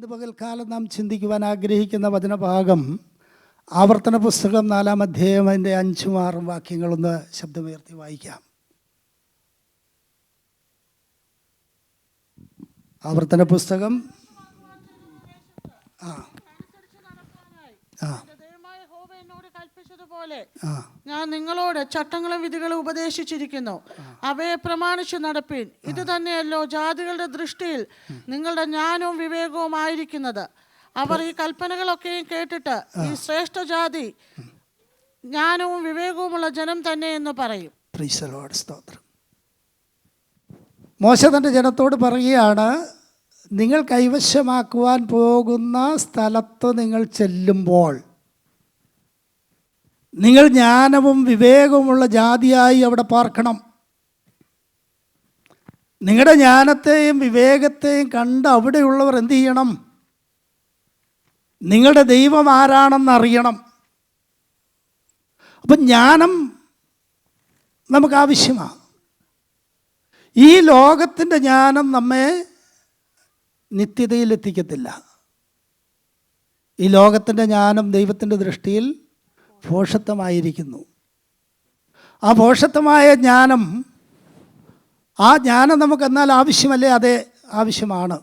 ഇന്ന് പകൽക്കാലം നാം ചിന്തിക്കുവാൻ ആഗ്രഹിക്കുന്ന വചനഭാഗം ആവർത്തന പുസ്തകം 4-ാം അധ്യായം അതിൻ്റെ 5-6 വാക്യങ്ങളൊന്ന് ശബ്ദമുയർത്തി വായിക്കാം. ആവർത്തന പുസ്തകം ഞാൻ നിങ്ങളോട് ചട്ടങ്ങളും വിധികളും ഉപദേശിച്ചിരിക്കുന്നു, അവയെ പ്രമാണിച്ചു നടപ്പീൻ. ഇത് തന്നെയല്ലോ ജാതികളുടെ ദൃഷ്ടിയിൽ നിങ്ങളുടെ ജ്ഞാനവും വിവേകവും ആയിരിക്കുന്നത്. അവർ ഈ കൽപ്പനകളൊക്കെയും കേട്ടിട്ട് ഈ ശ്രേഷ്ഠ ജാതി ജ്ഞാനവും വിവേകവുമുള്ള ജനം തന്നെ എന്ന് പറയും. മോശ തൻ്റെ ജനത്തോട് പറയുകയാണ്, നിങ്ങൾ കൈവശമാക്കുവാൻ പോകുന്ന സ്ഥലത്ത് നിങ്ങൾ ചെല്ലുമ്പോൾ നിങ്ങൾ ജ്ഞാനവും വിവേകവുമുള്ള ജാതിയായി അവിടെ പാർക്കണം. നിങ്ങളുടെ ജ്ഞാനത്തെയും വിവേകത്തെയും കണ്ട് അവിടെയുള്ളവർ എന്തു ചെയ്യണം? നിങ്ങളുടെ ദൈവം ആരാണെന്ന് അറിയണം. അപ്പം ജ്ഞാനം നമുക്ക് ആവശ്യമാണ്. ഈ ലോകത്തിൻ്റെ ജ്ഞാനം നമ്മെ നിത്യതയിലെത്തിക്കത്തില്ല. ഈ ലോകത്തിൻ്റെ ജ്ഞാനം ദൈവത്തിൻ്റെ ദൃഷ്ടിയിൽ ഭോഷത്വമായിരിക്കുന്നു. ആ ഭോഷത്വമായ ജ്ഞാനം, ആ ജ്ഞാനം നമുക്ക് എന്നാൽ ആവശ്യമല്ലേ? അതെ, ആവശ്യമാണ്.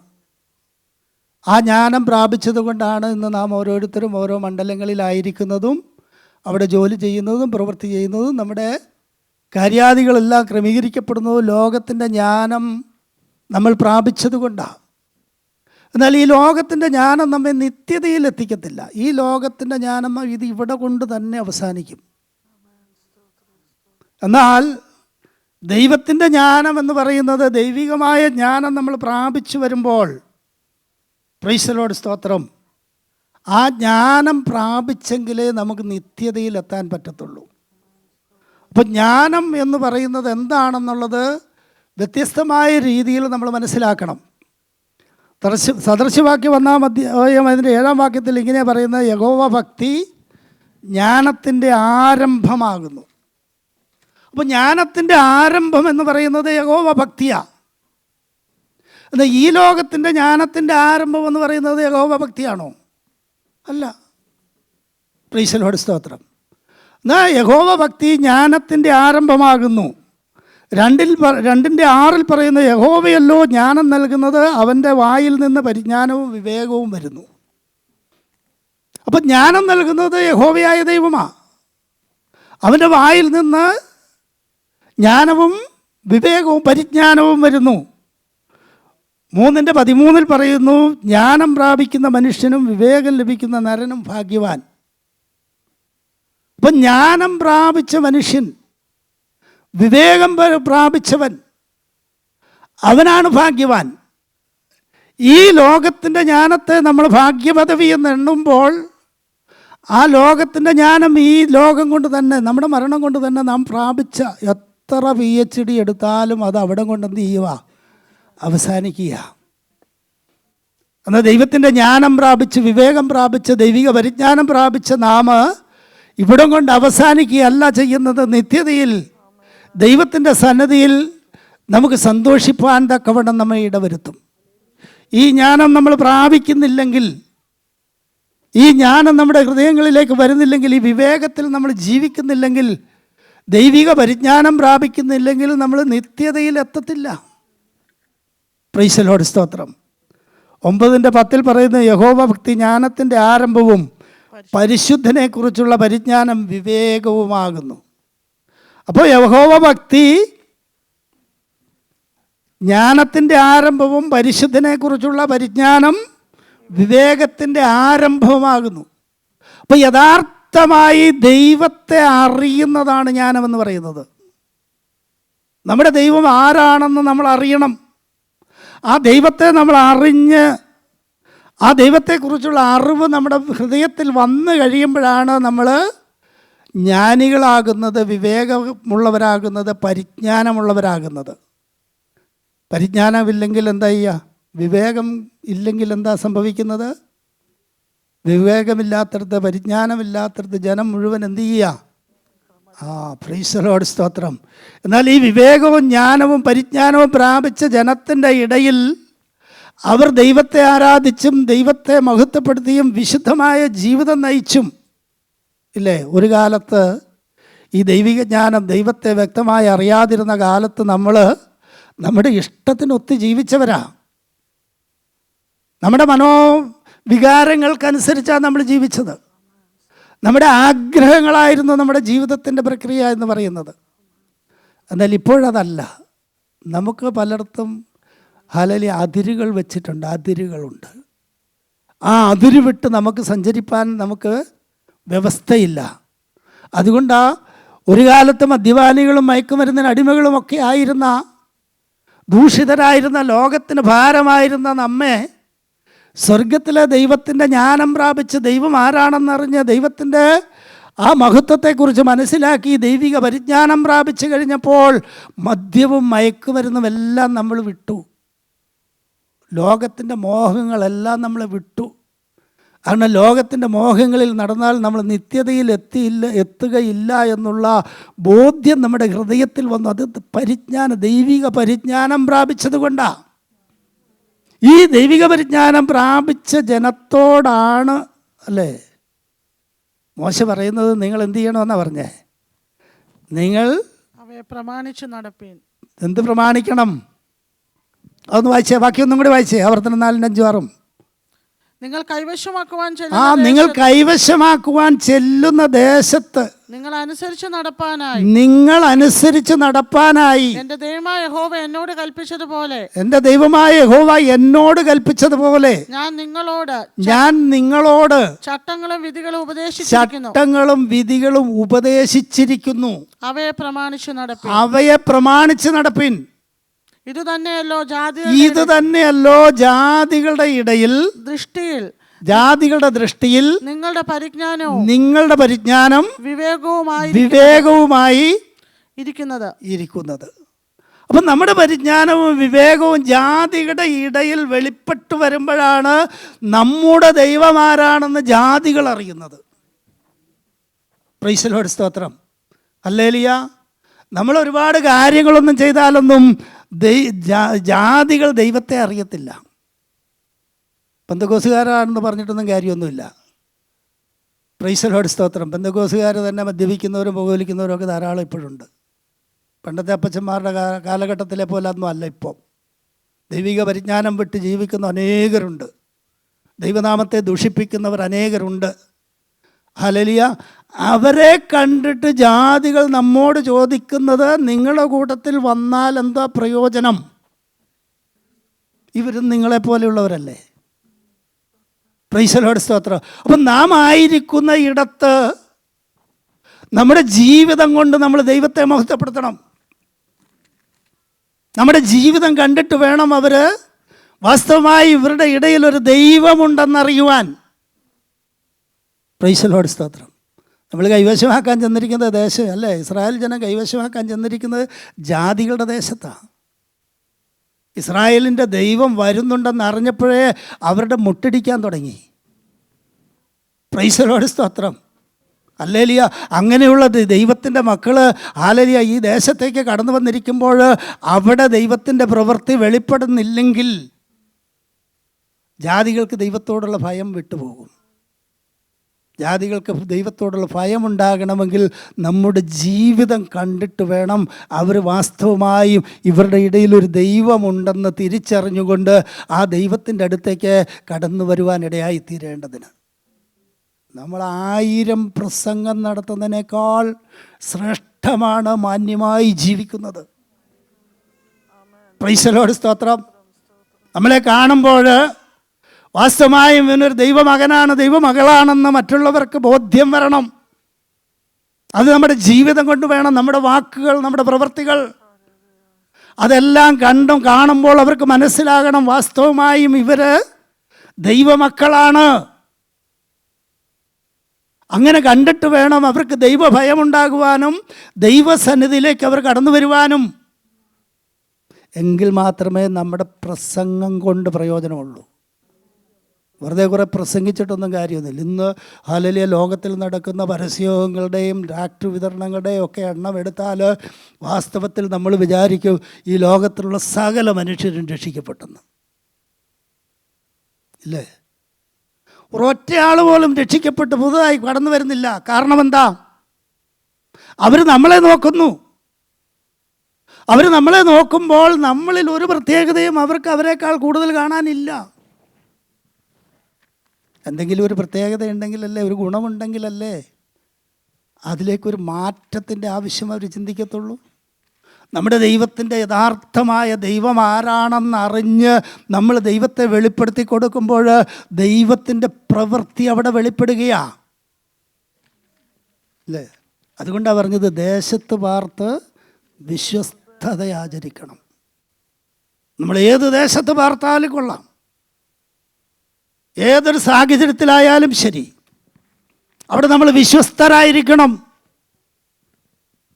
ആ ജ്ഞാനം പ്രാപിച്ചത് കൊണ്ടാണ് ഇന്ന് നാം ഓരോരുത്തരും ഓരോ മണ്ഡലങ്ങളിലായിരിക്കുന്നതും അവിടെ ജോലി ചെയ്യുന്നതും പ്രവൃത്തി ചെയ്യുന്നതും നമ്മുടെ കാര്യാദികളെല്ലാം ക്രമീകരിക്കപ്പെടുന്നതും ലോകത്തിൻ്റെ ജ്ഞാനം നമ്മൾ പ്രാപിച്ചത് കൊണ്ടാണ്. എന്നാൽ ഈ ലോകത്തിൻ്റെ ജ്ഞാനം നമ്മെ നിത്യതയിൽ എത്തിക്കത്തില്ല. ഈ ലോകത്തിൻ്റെ ജ്ഞാനം ഇത് ഇവിടെ കൊണ്ട് തന്നെ അവസാനിക്കും. എന്നാൽ ദൈവത്തിൻ്റെ ജ്ഞാനം എന്ന് പറയുന്നത്, ദൈവികമായ ജ്ഞാനം നമ്മൾ പ്രാപിച്ചു വരുമ്പോൾ, പ്രൈസ് ദി ലോർഡ്, സ്തോത്രം, ആ ജ്ഞാനം പ്രാപിച്ചെങ്കിലേ നമുക്ക് നിത്യതയിൽ എത്താൻ പറ്റത്തുള്ളൂ. അപ്പോൾ ജ്ഞാനം എന്ന് പറയുന്നത് എന്താണെന്നുള്ളത് വ്യത്യസ്തമായ രീതിയിൽ നമ്മൾ മനസ്സിലാക്കണം. സദൃശവാക്യം 1-ാം അധ്യായം അതിൻ്റെ 7-ാം വാക്യത്തിൽ ഇങ്ങനെ പറയുന്നത്, യഹോവ ഭക്തി ജ്ഞാനത്തിൻ്റെ ആരംഭമാകുന്നു. അപ്പോൾ ജ്ഞാനത്തിൻ്റെ ആരംഭം എന്ന് പറയുന്നത് യഹോവ ഭക്തിയാണ്. എന്നാൽ ഈ ലോകത്തിൻ്റെ ജ്ഞാനത്തിൻ്റെ ആരംഭം എന്ന് പറയുന്നത് യഹോവ ഭക്തിയാണോ? അല്ല. പ്രൈസ് ദി ലോർഡ്, സ്തോത്രം. എന്നാൽ യഹോവ ഭക്തി ജ്ഞാനത്തിൻ്റെ ആരംഭമാകുന്നു. 2:6 പറയുന്ന, യഹോവയല്ലോ ജ്ഞാനം നൽകുന്നത്, അവൻ്റെ വായിൽ നിന്ന് പരിജ്ഞാനവും വിവേകവും വരുന്നു. അപ്പം ജ്ഞാനം നൽകുന്നത് യഹോവയായ ദൈവമാണ്. അവൻ്റെ വായിൽ നിന്ന് ജ്ഞാനവും വിവേകവും പരിജ്ഞാനവും വരുന്നു. 3:13 പറയുന്നു, ജ്ഞാനം പ്രാപിക്കുന്ന മനുഷ്യനും വിവേകം ലഭിക്കുന്ന നരനും ഭാഗ്യവാൻ. അപ്പം ജ്ഞാനം പ്രാപിച്ച മനുഷ്യൻ, വിവേകം പ്രാപിച്ചവൻ, അവനാണ് ഭാഗ്യവാൻ. ഈ ലോകത്തിൻ്റെ ജ്ഞാനത്തെ നമ്മൾ ഭാഗ്യപദവി എന്ന് എണ്ണുമ്പോൾ, ആ ലോകത്തിൻ്റെ ജ്ഞാനം ഈ ലോകം കൊണ്ട് തന്നെ, നമ്മുടെ മരണം കൊണ്ട് തന്നെ നാം പ്രാപിച്ച എത്ര PhD എടുത്താലും അത് അവിടെ കൊണ്ട് എന്ത് ചെയ്യുക? അവസാനിക്കുക. എന്നാൽ ദൈവത്തിൻ്റെ ജ്ഞാനം പ്രാപിച്ച്, വിവേകം പ്രാപിച്ച്, ദൈവിക പരിജ്ഞാനം പ്രാപിച്ച നാം ഇവിടം കൊണ്ട് അവസാനിക്കുകയല്ല ചെയ്യുന്നത്. നിത്യതയിൽ ദൈവത്തിൻ്റെ സന്നിധിയിൽ നമുക്ക് സന്തോഷിപ്പാൻ തക്കവണ്ണം നമ്മെ ഇടവരുത്തും. ഈ ജ്ഞാനം നമ്മൾ പ്രാപിക്കുന്നില്ലെങ്കിൽ, ഈ ജ്ഞാനം നമ്മുടെ ഹൃദയങ്ങളിലേക്ക് വരുന്നില്ലെങ്കിൽ, ഈ വിവേകത്തിൽ നമ്മൾ ജീവിക്കുന്നില്ലെങ്കിൽ, ദൈവിക പരിജ്ഞാനം പ്രാപിക്കുന്നില്ലെങ്കിൽ നമ്മൾ നിത്യതയിൽ എത്തത്തില്ല. പ്രൈസ് ദി ലോർഡ്, സ്തോത്രം. 9:10 പറയുന്ന, യഹോവ ഭക്തി ജ്ഞാനത്തിൻ്റെ ആരംഭവും പരിശുദ്ധനെക്കുറിച്ചുള്ള പരിജ്ഞാനം വിവേകവുമാകുന്നു. അപ്പോൾ യഹോവ ഭക്തി ജ്ഞാനത്തിൻ്റെ ആരംഭവും പരിശുദ്ധനെക്കുറിച്ചുള്ള പരിജ്ഞാനം വിവേകത്തിൻ്റെ ആരംഭവുമാകുന്നു. അപ്പോൾ യഥാർത്ഥമായി ദൈവത്തെ അറിയുന്നതാണ് ജ്ഞാനമെന്ന് പറയുന്നത്. നമ്മുടെ ദൈവം ആരാണെന്ന് നമ്മൾ അറിയണം. ആ ദൈവത്തെ നമ്മൾ അറിഞ്ഞ്, ആ ദൈവത്തെക്കുറിച്ചുള്ള അറിവ് നമ്മുടെ ഹൃദയത്തിൽ വന്നു കഴിയുമ്പോഴാണ് നമ്മൾ ജ്ഞാനികളാകുന്നത്, വിവേകമുള്ളവരാകുന്നത്, പരിജ്ഞാനമുള്ളവരാകുന്നത്. പരിജ്ഞാനമില്ലെങ്കിൽ എന്താ ചെയ്യുക? വിവേകം ഇല്ലെങ്കിൽ എന്താ സംഭവിക്കുന്നത്? വിവേകമില്ലാത്തടത്ത്, പരിജ്ഞാനമില്ലാത്തടത്ത് ജനം മുഴുവൻ എന്ത് ചെയ്യുക? പ്രൈസ് ദി ലോർഡ്, സ്തോത്രം. എന്നാൽ ഈ വിവേകവും ജ്ഞാനവും പരിജ്ഞാനവും പ്രാപിച്ച ജനത്തിൻ്റെ ഇടയിൽ അവർ ദൈവത്തെ ആരാധിച്ചും ദൈവത്തെ മഹത്വപ്പെടുത്തിയും വിശുദ്ധമായ ജീവിതം നയിച്ചും ഇല്ലേ. ഒരു കാലത്ത് ഈ ദൈവിക ജ്ഞാനം ദൈവത്തെ വ്യക്തമായി അറിയാതിരുന്ന കാലത്ത് നമ്മൾ നമ്മുടെ ഇഷ്ടത്തിനൊത്ത് ജീവിച്ചവരാ. നമ്മുടെ മനോവികാരങ്ങൾക്കനുസരിച്ചാണ് നമ്മൾ ജീവിച്ചത്. നമ്മുടെ ആഗ്രഹങ്ങളായിരുന്നു നമ്മുടെ ജീവിതത്തിൻ്റെ പ്രക്രിയ എന്ന് പറയുന്നത്. എന്നാൽ ഇപ്പോഴതല്ല. നമുക്ക് പലയിടത്തും അതിരുകൾ വെച്ചിട്ടുണ്ട്, അതിരുകളുണ്ട്. ആ അതിര് വിട്ട് നമുക്ക് സഞ്ചരിപ്പാൻ നമുക്ക് വ്യവസ്ഥയില്ല. അതുകൊണ്ടാണ് ഒരു കാലത്ത് മദ്യപാനികളും മയക്കുമരുന്നിന് അടിമകളുമൊക്കെ ആയിരുന്ന, ദൂഷിതരായിരുന്ന, ലോകത്തിന് ഭാരമായിരുന്ന നമ്മെ സ്വർഗത്തിലെ ദൈവത്തിൻ്റെ ജ്ഞാനം പ്രാപിച്ച് ദൈവം ആരാണെന്നറിഞ്ഞ് ദൈവത്തിൻ്റെ ആ മഹത്വത്തെക്കുറിച്ച് മനസ്സിലാക്കി ദൈവിക പരിജ്ഞാനം പ്രാപിച്ചു കഴിഞ്ഞപ്പോൾ മദ്യവും മയക്കുമരുന്നും എല്ലാം നമ്മൾ വിട്ടു. ലോകത്തിൻ്റെ മോഹങ്ങളെല്ലാം നമ്മൾ വിട്ടു. കാരണം ലോകത്തിൻ്റെ മോഹങ്ങളിൽ നടന്നാൽ നമ്മൾ നിത്യതയിൽ എത്തുകയില്ല എന്നുള്ള ബോധ്യം നമ്മുടെ ഹൃദയത്തിൽ വന്നു. അത് ദൈവിക പരിജ്ഞാനം പ്രാപിച്ചത് കൊണ്ടാണ്. ഈ ദൈവിക പരിജ്ഞാനം പ്രാപിച്ച ജനത്തോടാണ് അല്ലേ മോശ പറയുന്നത്, നിങ്ങൾ എന്ത് ചെയ്യണമെന്നാണ് പറഞ്ഞേ? നിങ്ങൾ അവയെ പ്രമാണിച്ചു നടപ്പീൻ. എന്ത് പ്രമാണിക്കണം? അതൊന്ന് വായിച്ചേ, ബാക്കിയൊന്നും കൂടി വായിച്ചേ. ആവർത്തനം 4-5-6. നിങ്ങൾ കൈവശമാക്കുവാൻ നിങ്ങൾ കൈവശമാക്കുവാൻ ചെല്ലുന്ന ദേശത്ത് നിങ്ങൾ അനുസരിച്ച് നടപ്പാനായി എൻ്റെ ദൈവമായ യഹോവ എന്നോട് കൽപ്പിച്ചതുപോലെ ഞാൻ നിങ്ങളോട് ചട്ടങ്ങളും വിധികളും ഉപദേശിച്ചിരിക്കുന്നു. അവയെ പ്രമാണിച്ചു നടപ്പിൻ. ഇത് തന്നെയല്ലോ ജാതികളുടെ ഇടയിൽ ദൃഷ്ടിയിൽ നിങ്ങളുടെ പരിജ്ഞാനം വിവേകവുമായി ഇരിക്കുന്നത്. അപ്പം നമ്മുടെ പരിജ്ഞാനവും വിവേകവും ജാതികളുടെ ഇടയിൽ വെളിപ്പെട്ടു വരുമ്പോഴാണ് നമ്മുടെ ദൈവമാരാണെന്ന് ജാതികൾ അറിയുന്നത്. പ്രൈസ് ദി ലോർഡ്, സ്തോത്രം, ഹല്ലേലൂയ. നമ്മൾ ഒരുപാട് കാര്യങ്ങളൊന്നും ചെയ്താലൊന്നും ജാതികൾ ദൈവത്തെ അറിയത്തില്ല. പെന്തക്കോസുകാരാണെന്ന് പറഞ്ഞിട്ടൊന്നും കാര്യമൊന്നുമില്ല. പ്രൈസ് ദി ലോർഡ്, സ്തോത്രം. പെന്തക്കോസുകാർ തന്നെ മദ്യപിക്കുന്നവരും പുകവലിക്കുന്നവരും ഒക്കെ ധാരാളം ഇപ്പോഴുണ്ട്. പണ്ടത്തെ അപ്പച്ചന്മാരുടെ കാലഘട്ടത്തിലെ പോലെ ഒന്നും അല്ല. ഇപ്പോൾ ദൈവിക പരിജ്ഞാനം വിട്ട് ജീവിക്കുന്ന അനേകരുണ്ട്. ദൈവനാമത്തെ ദുഷിപ്പിക്കുന്നവർ അനേകരുണ്ട്. ഹല്ലേലൂയ. അവരെ കണ്ടിട്ട് ജാതികൾ നമ്മോട് ചോദിക്കുന്നത്, നിങ്ങളുടെ കൂട്ടത്തിൽ വന്നാൽ എന്താ പ്രയോജനം? ഇവരും നിങ്ങളെപ്പോലെയുള്ളവരല്ലേ. പ്രൈസ് ദി ലോർഡ്, സ്തോത്രം. അപ്പം നാം ആയിരിക്കുന്ന ഇടത്ത് നമ്മുടെ ജീവിതം കൊണ്ട് നമ്മൾ ദൈവത്തെ മഹത്വപ്പെടുത്തണം. നമ്മുടെ ജീവിതം കണ്ടിട്ട് വേണം അവർ വാസ്തവമായി ഇവരുടെ ഇടയിൽ ഒരു ദൈവമുണ്ടെന്നറിയുവാൻ. പ്രൈസ് ദി ലോർഡ്, സ്തോത്രം. നമ്മൾ കൈവശമാക്കാൻ ചെന്നിരിക്കുന്നത് ദേശം അല്ലേ, ഇസ്രായേൽ ജനം കൈവശമാക്കാൻ ചെന്നിരിക്കുന്നത് ജാതികളുടെ ദേശത്താണ്. ഇസ്രായേലിൻ്റെ ദൈവം വരുന്നുണ്ടെന്ന് അറിഞ്ഞപ്പോഴേ അവരുടെ മുട്ടിടിക്കാൻ തുടങ്ങി. പ്രൈസ് ദി ലോർഡ്, സ്തോത്രം, ഹല്ലേലൂയ. അങ്ങനെയുള്ള ദൈവത്തിൻ്റെ മക്കൾ ഹല്ലേലൂയ ഈ ദേശത്തേക്ക് കടന്നു വന്നിരിക്കുമ്പോൾ അവിടെ ദൈവത്തിൻ്റെ പ്രവൃത്തി വെളിപ്പെടുന്നില്ലെങ്കിൽ ജാതികൾക്ക് ദൈവത്തോടുള്ള ഭയം വിട്ടുപോകും. ജാതികൾക്ക് ദൈവത്തോടുള്ള ഭയമുണ്ടാകണമെങ്കിൽ നമ്മുടെ ജീവിതം കണ്ടിട്ട് വേണം അവർ വാസ്തവമായും ഇവരുടെ ഇടയിലൊരു ദൈവമുണ്ടെന്ന് തിരിച്ചറിഞ്ഞുകൊണ്ട് ആ ദൈവത്തിൻ്റെ അടുത്തേക്ക് കടന്നു വരുവാനിടയായി തീരേണ്ടതിന്. നമ്മൾ 1000 പ്രസംഗം നടത്തുന്നതിനേക്കാൾ ശ്രേഷ്ഠമാണ് മാന്യമായി ജീവിക്കുന്നത്. പ്രൈസ് ദി ലോർഡ്, സ്തോത്രം. നമ്മളെ കാണുമ്പോൾ വാസ്തവമായും ഇവനൊരു ദൈവമകനാണ്, ദൈവമകളാണെന്ന് മറ്റുള്ളവർക്ക് ബോധ്യം വരണം. അത് നമ്മുടെ ജീവിതം കൊണ്ട് വേണം. നമ്മുടെ വാക്കുകൾ, നമ്മുടെ പ്രവൃത്തികൾ അതെല്ലാം കാണുമ്പോൾ അവർക്ക് മനസ്സിലാകണം വാസ്തവമായും ഇവർ ദൈവമക്കളാണ്. അങ്ങനെ കണ്ടിട്ട് വേണം അവർക്ക് ദൈവഭയമുണ്ടാകുവാനും ദൈവസന്നിധിയിലേക്ക് അവർ കടന്നു വരുവാനും. എങ്കിൽ മാത്രമേ നമ്മുടെ പ്രസംഗം കൊണ്ട് പ്രയോജനമുള്ളൂ. വെറുതെ കുറേ പ്രസംഗിച്ചിട്ടൊന്നും കാര്യമൊന്നുമില്ല. ഇന്ന് ഹല്ലേലൂയ ലോകത്തിൽ നടക്കുന്ന പരസ്യങ്ങളുടെയും ട്രാക്ടർ വിതരണങ്ങളുടെയും ഒക്കെ എണ്ണം എടുത്താൽ വാസ്തവത്തിൽ നമ്മൾ വിചാരിക്കും ഈ ലോകത്തിലുള്ള സകല മനുഷ്യരും രക്ഷിക്കപ്പെട്ടെന്ന്. ഇല്ലേ? ഒരൊറ്റയാൾ പോലും രക്ഷിക്കപ്പെട്ട് പുതുതായി കടന്നു വരുന്നില്ല. കാരണം എന്താ? അവർ നമ്മളെ നോക്കുന്നു. അവർ നമ്മളെ നോക്കുമ്പോൾ നമ്മളിൽ ഒരു പ്രത്യേകതയും അവർക്ക് അവരെക്കാൾ കൂടുതൽ കാണാനില്ല. എന്തെങ്കിലും ഒരു പ്രത്യേകത ഉണ്ടെങ്കിലല്ലേ, ഒരു ഗുണമുണ്ടെങ്കിലല്ലേ അതിലേക്കൊരു മാറ്റത്തിൻ്റെ ആവശ്യം അവർ ചിന്തിക്കത്തുള്ളൂ. നമ്മുടെ ദൈവത്തിൻ്റെ യഥാർത്ഥമായ ദൈവം ആരാണെന്നറിഞ്ഞ് നമ്മൾ ദൈവത്തെ വെളിപ്പെടുത്തി കൊടുക്കുമ്പോൾ ദൈവത്തിൻ്റെ പ്രവൃത്തി അവിടെ വെളിപ്പെടുകയാണ്, അല്ലേ? അതുകൊണ്ടാണ് പറഞ്ഞത് ദേശത്ത് പാർത്ത് വിശ്വസ്തതയാചരിക്കണം. നമ്മൾ ഏത് ദേശത്ത് പാർത്താലും കൊള്ളാം, ഏതൊരു സാഹചര്യത്തിലായാലും ശരി, അവിടെ നമ്മൾ വിശ്വസ്തരായിരിക്കണം.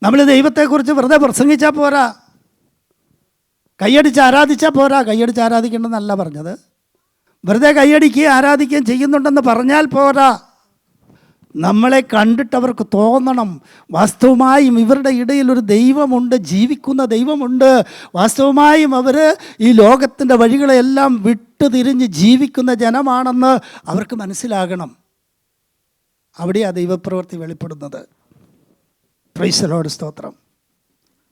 നമ്മൾ ദൈവത്തെക്കുറിച്ച് വെറുതെ പ്രസംഗിച്ചാൽ പോരാ, കൈയടിച്ച് ആരാധിച്ചാൽ പോരാ. കൈയടിച്ച് ആരാധിക്കണമെന്നല്ല പറഞ്ഞത്. വെറുതെ കൈയടിക്കുകയും ആരാധിക്കുകയും ചെയ്യുന്നുണ്ടെന്ന് പറഞ്ഞാൽ പോരാ. നമ്മളെ കണ്ടിട്ട് അവർക്ക് തോന്നണം വാസ്തവമായും ഇവരുടെ ഇടയിൽ ഒരു ദൈവമുണ്ട്, ജീവിക്കുന്ന ദൈവമുണ്ട്. വാസ്തവമായും അവർ ഈ ലോകത്തിൻ്റെ വഴികളെല്ലാം വിട്ടു തിരിഞ്ഞ് ജീവിക്കുന്ന ജനമാണെന്ന് അവർക്ക് മനസ്സിലാകണം. അവിടെയാണ് ദൈവപ്രവൃത്തി വെളിപ്പെടുന്നത്. പ്രൈസ് ദി ലോർഡ്, സ്തോത്രം.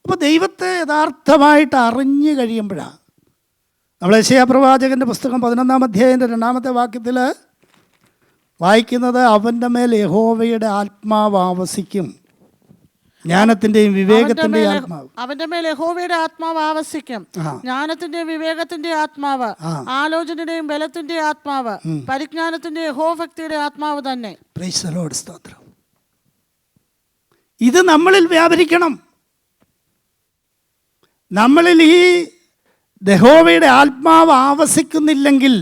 അപ്പോൾ ദൈവത്തെ യഥാർത്ഥമായിട്ട് അറിഞ്ഞു കഴിയുമ്പോഴാണ് നമ്മൾ യെശയ്യാ പ്രവാചകൻ്റെ പുസ്തകം 11-ാം അധ്യായത്തിൻ്റെ 2-ാമത്തെ വാക്യത്തിൽ വായിക്കുന്നത്, അവൻ്റെ മേൽ യഹോവയുടെ ആത്മാവ് ആവസിക്കും, ജ്ഞാനത്തിൻ്റെയും വിവേകത്തിൻ്റെയും ആത്മാവ്. അവൻ്റെ മേൽ യഹോവയുടെ ആത്മാവ് ആവസിക്കും, ജ്ഞാനത്തിൻ്റെയും വിവേകത്തിൻ്റെ ആത്മാവ്, ആലോചനയുടെയും ബലത്തിൻ്റെ ആത്മാവ്, പരിജ്ഞാനത്തിൻ്റെ യഹോഭക്തിയുടെ ആത്മാവ് തന്നെ. പ്രൈസ് ദി ലോർഡ്, സ്തോത്രം. ഇത് നമ്മളിൽ വ്യാപരിക്കണം. നമ്മളിൽ ഈ യഹോവയുടെ ആത്മാവ് ആവസിക്കുന്നില്ലെങ്കിൽ,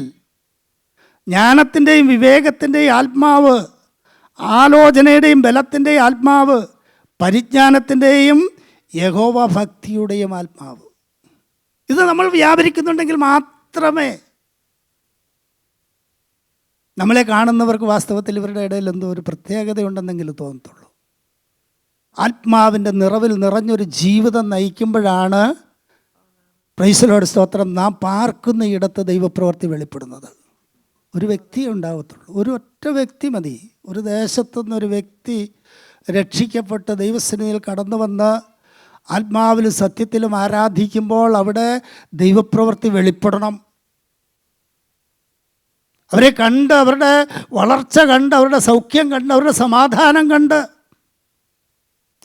ജ്ഞാനത്തിൻ്റെയും വിവേകത്തിൻ്റെയും ആത്മാവ്, ആലോചനയുടെയും ബലത്തിൻ്റെയും ആത്മാവ്, പരിജ്ഞാനത്തിൻ്റെയും യഹോവ ഭക്തിയുടെയും ആത്മാവ്, ഇത് നമ്മൾ വ്യാപരിക്കുന്നുണ്ടെങ്കിൽ മാത്രമേ നമ്മളെ കാണുന്നവർക്ക് വാസ്തവത്തിൽ ഇവരുടെ ഇടയിൽ എന്തോ ഒരു പ്രത്യേകതയുണ്ടെന്നെങ്കിലും തോന്നത്തുള്ളൂ. ആത്മാവിൻ്റെ നിറവിൽ നിറഞ്ഞൊരു ജീവിതം നയിക്കുമ്പോഴാണ്, പ്രൈസ് ദി ലോർഡ്, സ്തോത്രം, നാം പാർക്കുന്ന ഇടത്ത് ദൈവപ്രവൃത്തി വെളിപ്പെടുന്നത്. ഒരു വ്യക്തിയെ ഉണ്ടാകത്തുള്ളൂ, ഒരു ഒറ്റ വ്യക്തി മതി. ഒരു ദേശത്തുനിന്നൊരു വ്യക്തി രക്ഷിക്കപ്പെട്ട് ദൈവസന്നിധിയിൽ കടന്നു വന്ന് ആത്മാവിലും സത്യത്തിലും ആരാധിക്കുമ്പോൾ അവിടെ ദൈവപ്രവൃത്തി വെളിപ്പെടണം. അവരെ കണ്ട്, അവരുടെ വളർച്ച കണ്ട്, അവരുടെ സൗഖ്യം കണ്ട്, അവരുടെ സമാധാനം കണ്ട്.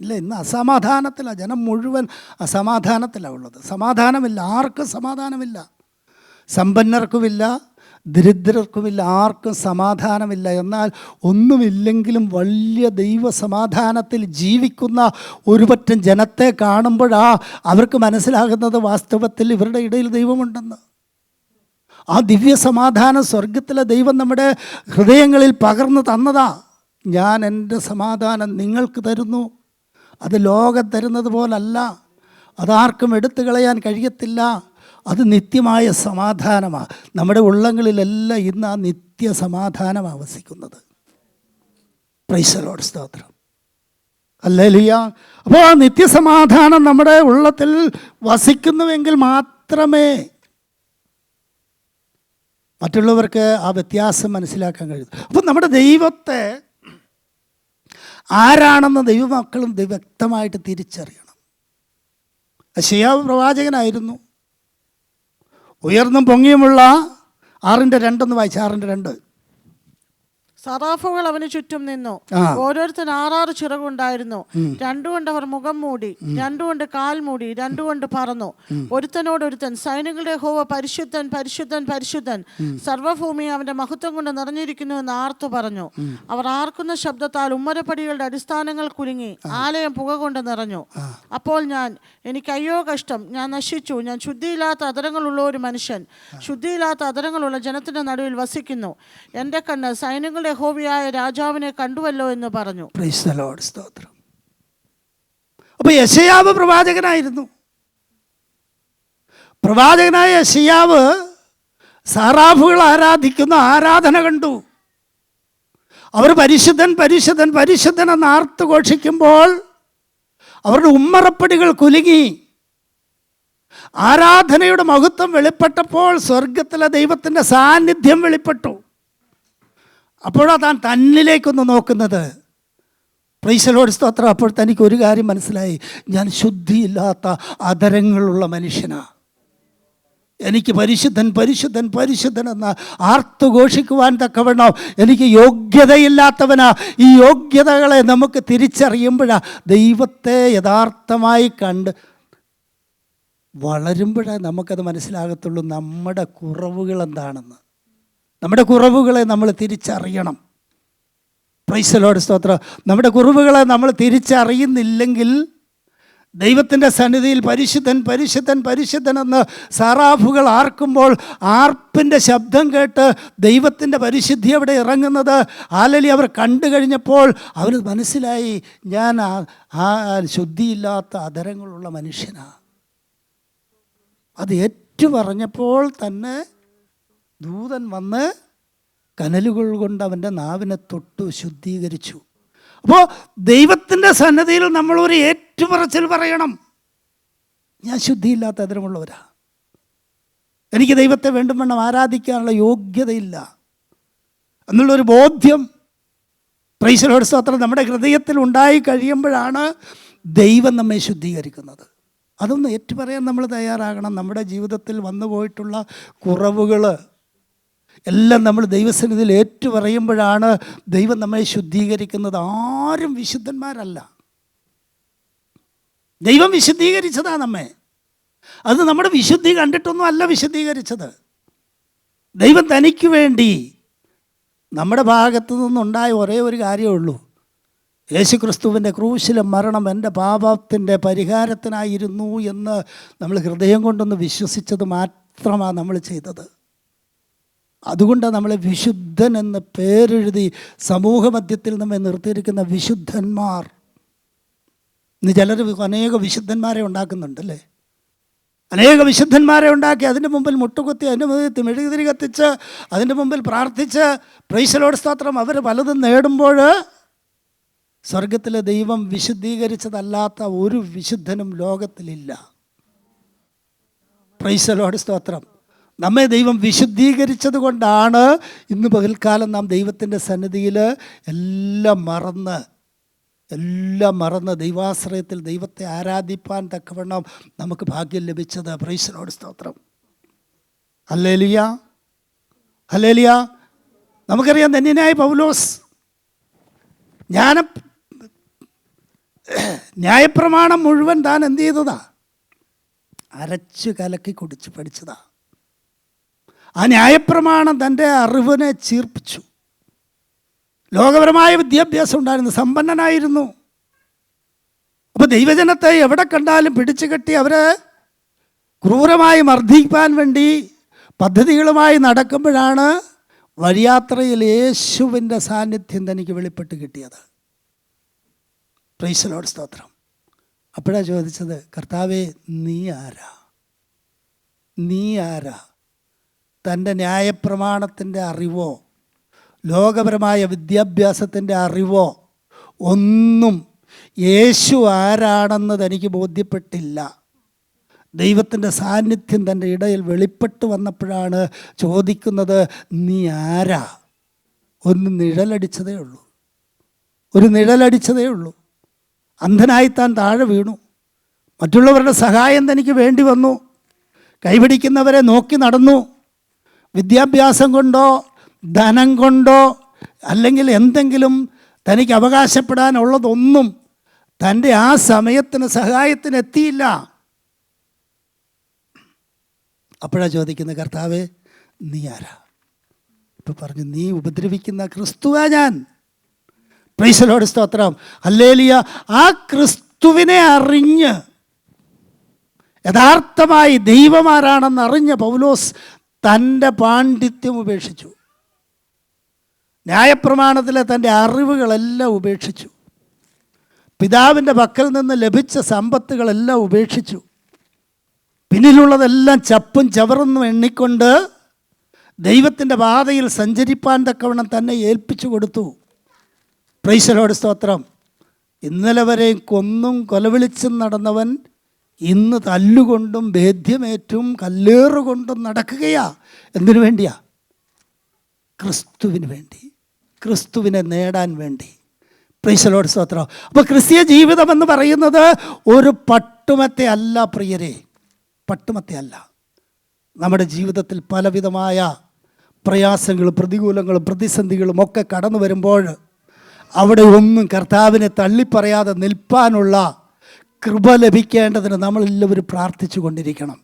ഇല്ല, ഇന്ന് അസമാധാനത്തിലാണ്, ജനം മുഴുവൻ അസമാധാനത്തിലാണ് ഉള്ളത്. സമാധാനമില്ല, ആർക്കും സമാധാനമില്ല. സമ്പന്നർക്കുമില്ല, ദരിദ്രർക്കുമില്ല, ആർക്കും സമാധാനമില്ല. എന്നാൽ ഒന്നുമില്ലെങ്കിലും വലിയ ദൈവസമാധാനത്തിൽ ജീവിക്കുന്ന ഒരു പറ്റം ജനത്തെ കാണുമ്പോഴാണ് അവർക്ക് മനസ്സിലാകുന്നത് വാസ്തവത്തിൽ ഇവരുടെ ഇടയിൽ ദൈവമുണ്ടെന്ന്. ആ ദിവ്യ സമാധാനം സ്വർഗത്തിലെ ദൈവം നമ്മുടെ ഹൃദയങ്ങളിൽ പകർന്നു തന്നതാ. ഞാൻ എൻ്റെ സമാധാനം നിങ്ങൾക്ക് തരുന്നു, അത് ലോകം തരുന്നത് പോലല്ല, അതാർക്കും എടുത്തു കളയാൻ കഴിയത്തില്ല, അത് നിത്യമായ സമാധാനമാണ്. നമ്മുടെ ഉള്ളങ്ങളിലെല്ലാം ഇന്ന് ആ നിത്യ സമാധാനം ആവസിക്കുന്നത്. പ്രൈസ് ദി ലോർഡ്, സ്തോത്രം, ഹല്ലേലൂയ. അപ്പോൾ ആ നിത്യസമാധാനം നമ്മുടെ ഉള്ളത്തിൽ വസിക്കുന്നുവെങ്കിൽ മാത്രമേ മറ്റുള്ളവർക്ക് ആ വ്യത്യാസം മനസ്സിലാക്കാൻ കഴിയും. അപ്പോൾ നമ്മുടെ ദൈവത്തെ ആരാണെന്ന് ദൈവമക്കളും വ്യക്തമായിട്ട് തിരിച്ചറിയണം. യെശയ്യാ പ്രവാചകനായിരുന്നു. ഉയർന്നും പൊങ്ങിയുമുള്ള 6:2 വായിച്ച 6:2. സറാഫുകൾ അവന് ചുറ്റും നിന്നു, ഓരോരുത്തർ 6 ചിറകുണ്ടായിരുന്നു. 2 കൊണ്ട് അവർ മുഖം മൂടി, 2 കൊണ്ട് കാൽ മൂടി, 2 കൊണ്ട് പറന്നു. ഒരുത്തനോടൊരുത്തൻ, സൈന്യങ്ങളുടെ യഹോവ പരിശുദ്ധൻ, പരിശുദ്ധൻ, പരിശുദ്ധൻ, സർവ്വഭൂമി അവന്റെ മഹത്വം കൊണ്ട് നിറഞ്ഞിരിക്കുന്നു എന്ന് ആർത്തു പറഞ്ഞു. അവർ ആർക്കുന്ന ശബ്ദത്താൽ ഉമ്മരപ്പടികളുടെ അടിസ്ഥാനങ്ങൾ കുലുങ്ങി, ആലയം പുക കൊണ്ട് നിറഞ്ഞു. അപ്പോൾ ഞാൻ, എനിക്ക് അയ്യോ കഷ്ടം, ഞാൻ നശിച്ചു, ഞാൻ ശുദ്ധിയില്ലാത്ത അതരങ്ങളുള്ള ഒരു മനുഷ്യൻ, ശുദ്ധിയില്ലാത്ത അതരങ്ങളുള്ള ജനത്തിന്റെ നടുവിൽ വസിക്കുന്നു. എൻ്റെ കണ്ണ് സൈന്യങ്ങളുടെ യഹോവയായ രാജാവിനെ കണ്ടുവല്ലോ എന്ന് പറഞ്ഞു. പ്രൈസ് ദി ലോർഡ്, സ്തോത്രം. അപ്പോൾ യെശയ്യാവ് പ്രവാചകനായിരുന്നു. പ്രവാചകനായ യെശയ്യാവ് സറാഫുകൾ ആരാധിക്കുന്ന ആരാധന കണ്ടു. അവർ പരിശുദ്ധൻ, പരിശുദ്ധൻ, പരിശുദ്ധൻ എന്ന് ആർത്തു ഘോഷിക്കുമ്പോൾ അവരുടെ ഉമ്മറപ്പടികൾ കുലുങ്ങി, ആരാധനയുടെ മഹത്വം വെളിപ്പെട്ടപ്പോൾ സ്വർഗത്തിലെ ദൈവത്തിൻ്റെ സാന്നിധ്യം വെളിപ്പെട്ടു. അപ്പോഴാണ് താൻ തന്നിലേക്കൊന്ന് നോക്കുന്നത്. പ്രൈസ് ദി ലോർഡ്, സ്തോത്രം. അപ്പോൾ തനിക്ക് ഒരു കാര്യം മനസ്സിലായി, ഞാൻ ശുദ്ധിയില്ലാത്ത അധരങ്ങളുള്ള മനുഷ്യനാണ്. എനിക്ക് പരിശുദ്ധൻ പരിശുദ്ധൻ പരിശുദ്ധൻ എന്ന് ആർത്തുഘോഷിക്കുവാൻ തക്കവണ്ണം എനിക്ക് യോഗ്യതയില്ലാത്തവനാ. ഈ യോഗ്യതകളെ നമുക്ക് തിരിച്ചറിയുമ്പോഴാണ് ദൈവത്തെ യഥാർത്ഥമായി കണ്ട് വളരുമ്പോഴേ നമുക്കത് മനസ്സിലാകത്തുള്ളൂ നമ്മുടെ കുറവുകൾ എന്താണെന്ന്. നമ്മുടെ കുറവുകളെ നമ്മൾ തിരിച്ചറിയണം. പ്രൈസ് ദി ലോർഡ്, സ്തോത്രം. നമ്മുടെ കുറവുകളെ നമ്മൾ തിരിച്ചറിയുന്നില്ലെങ്കിൽ ദൈവത്തിൻ്റെ സന്നിധിയിൽ പരിശുദ്ധൻ പരിശുദ്ധൻ പരിശുദ്ധൻ എന്ന് സറാഫുകൾ ആർക്കുമ്പോൾ ആർപ്പിൻ്റെ ശബ്ദം കേട്ട് ദൈവത്തിൻ്റെ പരിശുദ്ധി അവിടെ ഇറങ്ങുന്നത് ഹല്ലേലൂയ അവർ കണ്ടു കഴിഞ്ഞപ്പോൾ അവന് മനസ്സിലായി, ഞാൻ ആ ശുദ്ധിയില്ലാത്ത അധരങ്ങളുള്ള മനുഷ്യനാണ്. അത് ഏറ്റുപറഞ്ഞപ്പോൾ തന്നെ ദൂതൻ വന്ന് കനലുകൾ കൊണ്ട് അവൻ്റെ നാവിനെ തൊട്ടു ശുദ്ധീകരിച്ചു. അപ്പോൾ ദൈവത്തിൻ്റെ സന്നദ്ധിയിൽ നമ്മളൊരു ഏറ്റുപറച്ചിൽ പറയണം, ഞാൻ ശുദ്ധിയില്ലാത്ത അധരമുള്ളവരാ, എനിക്ക് ദൈവത്തെ വേണ്ടും വണ്ണം ആരാധിക്കാനുള്ള യോഗ്യതയില്ല എന്നുള്ളൊരു ബോധ്യം പ്രൈസ് ദി ലോർഡ്, സ്തോത്രം നമ്മുടെ ഹൃദയത്തിൽ ഉണ്ടായി കഴിയുമ്പോഴാണ് ദൈവം നമ്മെ ശുദ്ധീകരിക്കുന്നത്. അതൊന്ന് ഏറ്റുപറയാൻ നമ്മൾ തയ്യാറാകണം. നമ്മുടെ ജീവിതത്തിൽ വന്നു പോയിട്ടുള്ള കുറവുകൾ എല്ലാം നമ്മൾ ദൈവസന്നിധിയിൽ ഏറ്റുപറയുമ്പോഴാണ് ദൈവം നമ്മെ ശുദ്ധീകരിക്കുന്നത്. ആരും വിശുദ്ധന്മാരല്ല, ദൈവം വിശുദ്ധീകരിച്ചതാണ് നമ്മെ. അത് നമ്മുടെ വിശുദ്ധി കണ്ടിട്ടൊന്നും അല്ല വിശുദ്ധീകരിച്ചത്. ദൈവം തനിക്ക് വേണ്ടി നമ്മുടെ ഭാഗത്തു നിന്നുണ്ടായ ഒരേ ഒരു കാര്യമേ ഉള്ളൂ, യേശുക്രിസ്തുവിൻ്റെ ക്രൂശിലെ മരണം എൻ്റെ പാപത്തിൻ്റെ പരിഹാരത്തിനായിരുന്നു എന്ന് നമ്മൾ ഹൃദയം കൊണ്ടൊന്ന് വിശ്വസിച്ചത് മാത്രമാണ് നമ്മൾ ചെയ്തത്. അതുകൊണ്ടാണ് നമ്മളെ വിശുദ്ധൻ എന്ന് പേരെഴുതി സമൂഹമധ്യത്തിൽ നമ്മെ നിർത്തിയിരിക്കുന്ന വിശുദ്ധന്മാർ. ഇന്ന് ചിലർ അനേക വിശുദ്ധന്മാരെ ഉണ്ടാക്കുന്നുണ്ടല്ലേ, അനേക വിശുദ്ധന്മാരെ ഉണ്ടാക്കി അതിൻ്റെ മുമ്പിൽ മുട്ടുകുത്തി അതിൻ്റെ മുമ്പിൽ മെഴുകുതിരി കത്തിച്ച് അതിൻ്റെ മുമ്പിൽ പ്രാർത്ഥിച്ച് പ്രൈസ് ദി ലോർഡ്, സ്തോത്രം അവർ പലതും നേടുമ്പോൾ സ്വർഗത്തിലെ ദൈവം വിശുദ്ധീകരിച്ചതല്ലാത്ത ഒരു വിശുദ്ധനും ലോകത്തിലില്ല. പ്രൈസ് ദി ലോർഡ്, സ്തോത്രം. നമ്മെ ദൈവം വിശുദ്ധീകരിച്ചത് കൊണ്ടാണ് ഇന്ന് പകൽക്കാലം നാം ദൈവത്തിൻ്റെ സന്നിധിയിൽ എല്ലാം മറന്ന് ദൈവാശ്രയത്തിൽ ദൈവത്തെ ആരാധിപ്പാൻ തക്കവണ്ണം നമുക്ക് ഭാഗ്യം ലഭിച്ചത്. പ്രൈസ് ദി ലോർഡ്, സ്തോത്രം. Hallelujah hallelujah. നമുക്കറിയാം ധന്യനായ പൗലോസ് ന്യായപ്രമാണം മുഴുവൻ താൻ എന്ത് ചെയ്തതാ? അരച്ചു കലക്കി കുടിച്ച് പഠിച്ചതാ. ആ ന്യായപ്രമാണം തൻ്റെ അറിവിനെ ചീർപ്പിച്ചു. ലോകപരമായ വിദ്യാഭ്യാസം ഉണ്ടായിരുന്നു, സമ്പന്നനായിരുന്നു. അപ്പോൾ ദൈവജനത്തെ എവിടെ കണ്ടാലും പിടിച്ചു കെട്ടി അവരെ ക്രൂരമായി മർദ്ദിക്കാൻ വേണ്ടി പദ്ധതികളുമായി നടക്കുമ്പോഴാണ് വഴിയാത്രയിൽ യേശുവിൻ്റെ സാന്നിധ്യം തനിക്ക് വെളിപ്പെട്ട് കിട്ടിയത്. പ്രൈസ് ദി ലോർഡ്, സ്തോത്രം. അപ്പോഴാണ് ചോദിച്ചത്, കർത്താവേ നീ ആരാ? തൻ്റെ ന്യായപ്രമാണത്തിൻ്റെ അറിവോ ലോകപരമായ വിദ്യാഭ്യാസത്തിൻ്റെ അറിവോ ഒന്നും യേശു ആരാണെന്ന് തനിക്ക് ബോധ്യപ്പെട്ടില്ല. ദൈവത്തിൻ്റെ സാന്നിധ്യം തൻ്റെ ഇടയിൽ വെളിപ്പെട്ട് വന്നപ്പോഴാണ് ചോദിക്കുന്നത്, നീ ആരാ? ഒരു നിഴലടിച്ചതേ ഉള്ളൂ. അന്ധനായി താൻ താഴെ വീണു. മറ്റുള്ളവരുടെ സഹായം തനിക്ക് വേണ്ടി വന്നു. കൈപിടിക്കുന്നവരെ നോക്കി നടന്നു. വിദ്യാഭ്യാസം കൊണ്ടോ ധനം കൊണ്ടോ അല്ലെങ്കിൽ എന്തെങ്കിലും തനിക്ക് അവകാശപ്പെടാനുള്ളതൊന്നും തൻ്റെ ആ സമയത്തിന് സഹായത്തിന് എത്തിയില്ല. അപ്പോഴാണ് ചോദിക്കുന്നത്, കർത്താവേ നീ ആരാ? ഇപ്പോൾ പറഞ്ഞു, നീ ഉപദ്രവിക്കുന്ന ക്രിസ്തുവാ ഞാൻ. പ്രൈസ് ദി ലോർഡ്, സ്തോത്രം. ഹല്ലേലൂയ. ആ ക്രിസ്തുവിനെ അറിഞ്ഞ് യഥാർത്ഥമായി ദൈവമാരാണെന്ന് അറിഞ്ഞ പൗലോസ് തൻ്റെ പാണ്ഡിത്യം ഉപേക്ഷിച്ചു. ന്യായപ്രമാണത്തിലെ തൻ്റെ അറിവുകളെല്ലാം ഉപേക്ഷിച്ചു. പിതാവിൻ്റെ പക്കൽ നിന്ന് ലഭിച്ച സമ്പത്തുകളെല്ലാം ഉപേക്ഷിച്ചു. പിന്നിലുള്ളതെല്ലാം ചപ്പും ചവറെന്നും എണ്ണിക്കൊണ്ട് ദൈവത്തിൻ്റെ പാതയിൽ സഞ്ചരിപ്പാൻ തക്കവണ്ണം തന്നെ ഏൽപ്പിച്ചു കൊടുത്തു. പ്രൈസ് ദി ലോർഡ്, സ്തോത്രം. ഇന്നലെ വരെയും കൊന്നും കൊലവിളിച്ചും നടന്നവൻ ഇന്ന് തല്ലുകൊണ്ടും ഭേദ്യമേറ്റും കല്ലേറുകൊണ്ടും നടക്കുകയാ. എന്തിനു വേണ്ടിയാ? ക്രിസ്തുവിന് വേണ്ടി, ക്രിസ്തുവിനെ നേടാൻ വേണ്ടി. പ്രൈസ് ദി ലോർഡ്, സ്തോത്രം. അപ്പോൾ ക്രിസ്തീയ ജീവിതം എന്ന് പറയുന്നത് ഒരു പട്ടുമത്തെ അല്ല പ്രിയരെ, പട്ടുമത്തെ അല്ല. നമ്മുടെ ജീവിതത്തിൽ പലവിധമായ പ്രയാസങ്ങളും പ്രതികൂലങ്ങളും പ്രതിസന്ധികളും ഒക്കെ കടന്നു വരുമ്പോൾ അവിടെ ഒന്നും കർത്താവിനെ തള്ളിപ്പറയാതെ നിൽപ്പാനുള്ള കൃപ ലഭിക്കേണ്ടതിന് നമ്മളെല്ലാവരും പ്രാർത്ഥിച്ചു കൊണ്ടിരിക്കണം.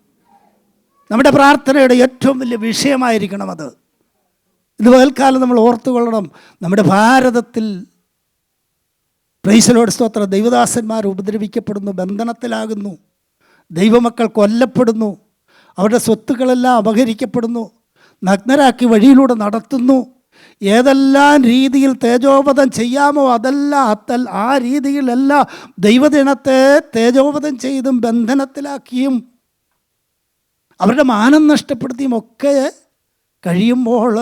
നമ്മുടെ പ്രാർത്ഥനയുടെ ഏറ്റവും വലിയ വിഷയമായിരിക്കണം അത്. ഇത് പകൽക്കാലം നമ്മൾ ഓർത്തുകൊള്ളണം. നമ്മുടെ ഭാരതത്തിൽ പ്രൈസ് ദി ലോർഡ്, സ്തോത്രം, ദൈവദാസന്മാർ ഉപദ്രവിക്കപ്പെടുന്നു, ബന്ധനത്തിലാകുന്നു, ദൈവമക്കൾ കൊല്ലപ്പെടുന്നു, അവരുടെ സ്വത്തുക്കളെല്ലാം അപഹരിക്കപ്പെടുന്നു, നഗ്നരാക്കി വഴിയിലൂടെ നടത്തുന്നു. ഏതെല്ലാം രീതിയിൽ തേജോവധം ചെയ്യാമോ അതെല്ലാം ആ രീതിയിലെല്ലാം ദൈവജനത്തെ തേജോവധം ചെയ്തും ബന്ധനത്തിലാക്കിയും അവരുടെ മാനം നഷ്ടപ്പെടുത്തിയും ഒക്കെ കഴിയുമ്പോൾ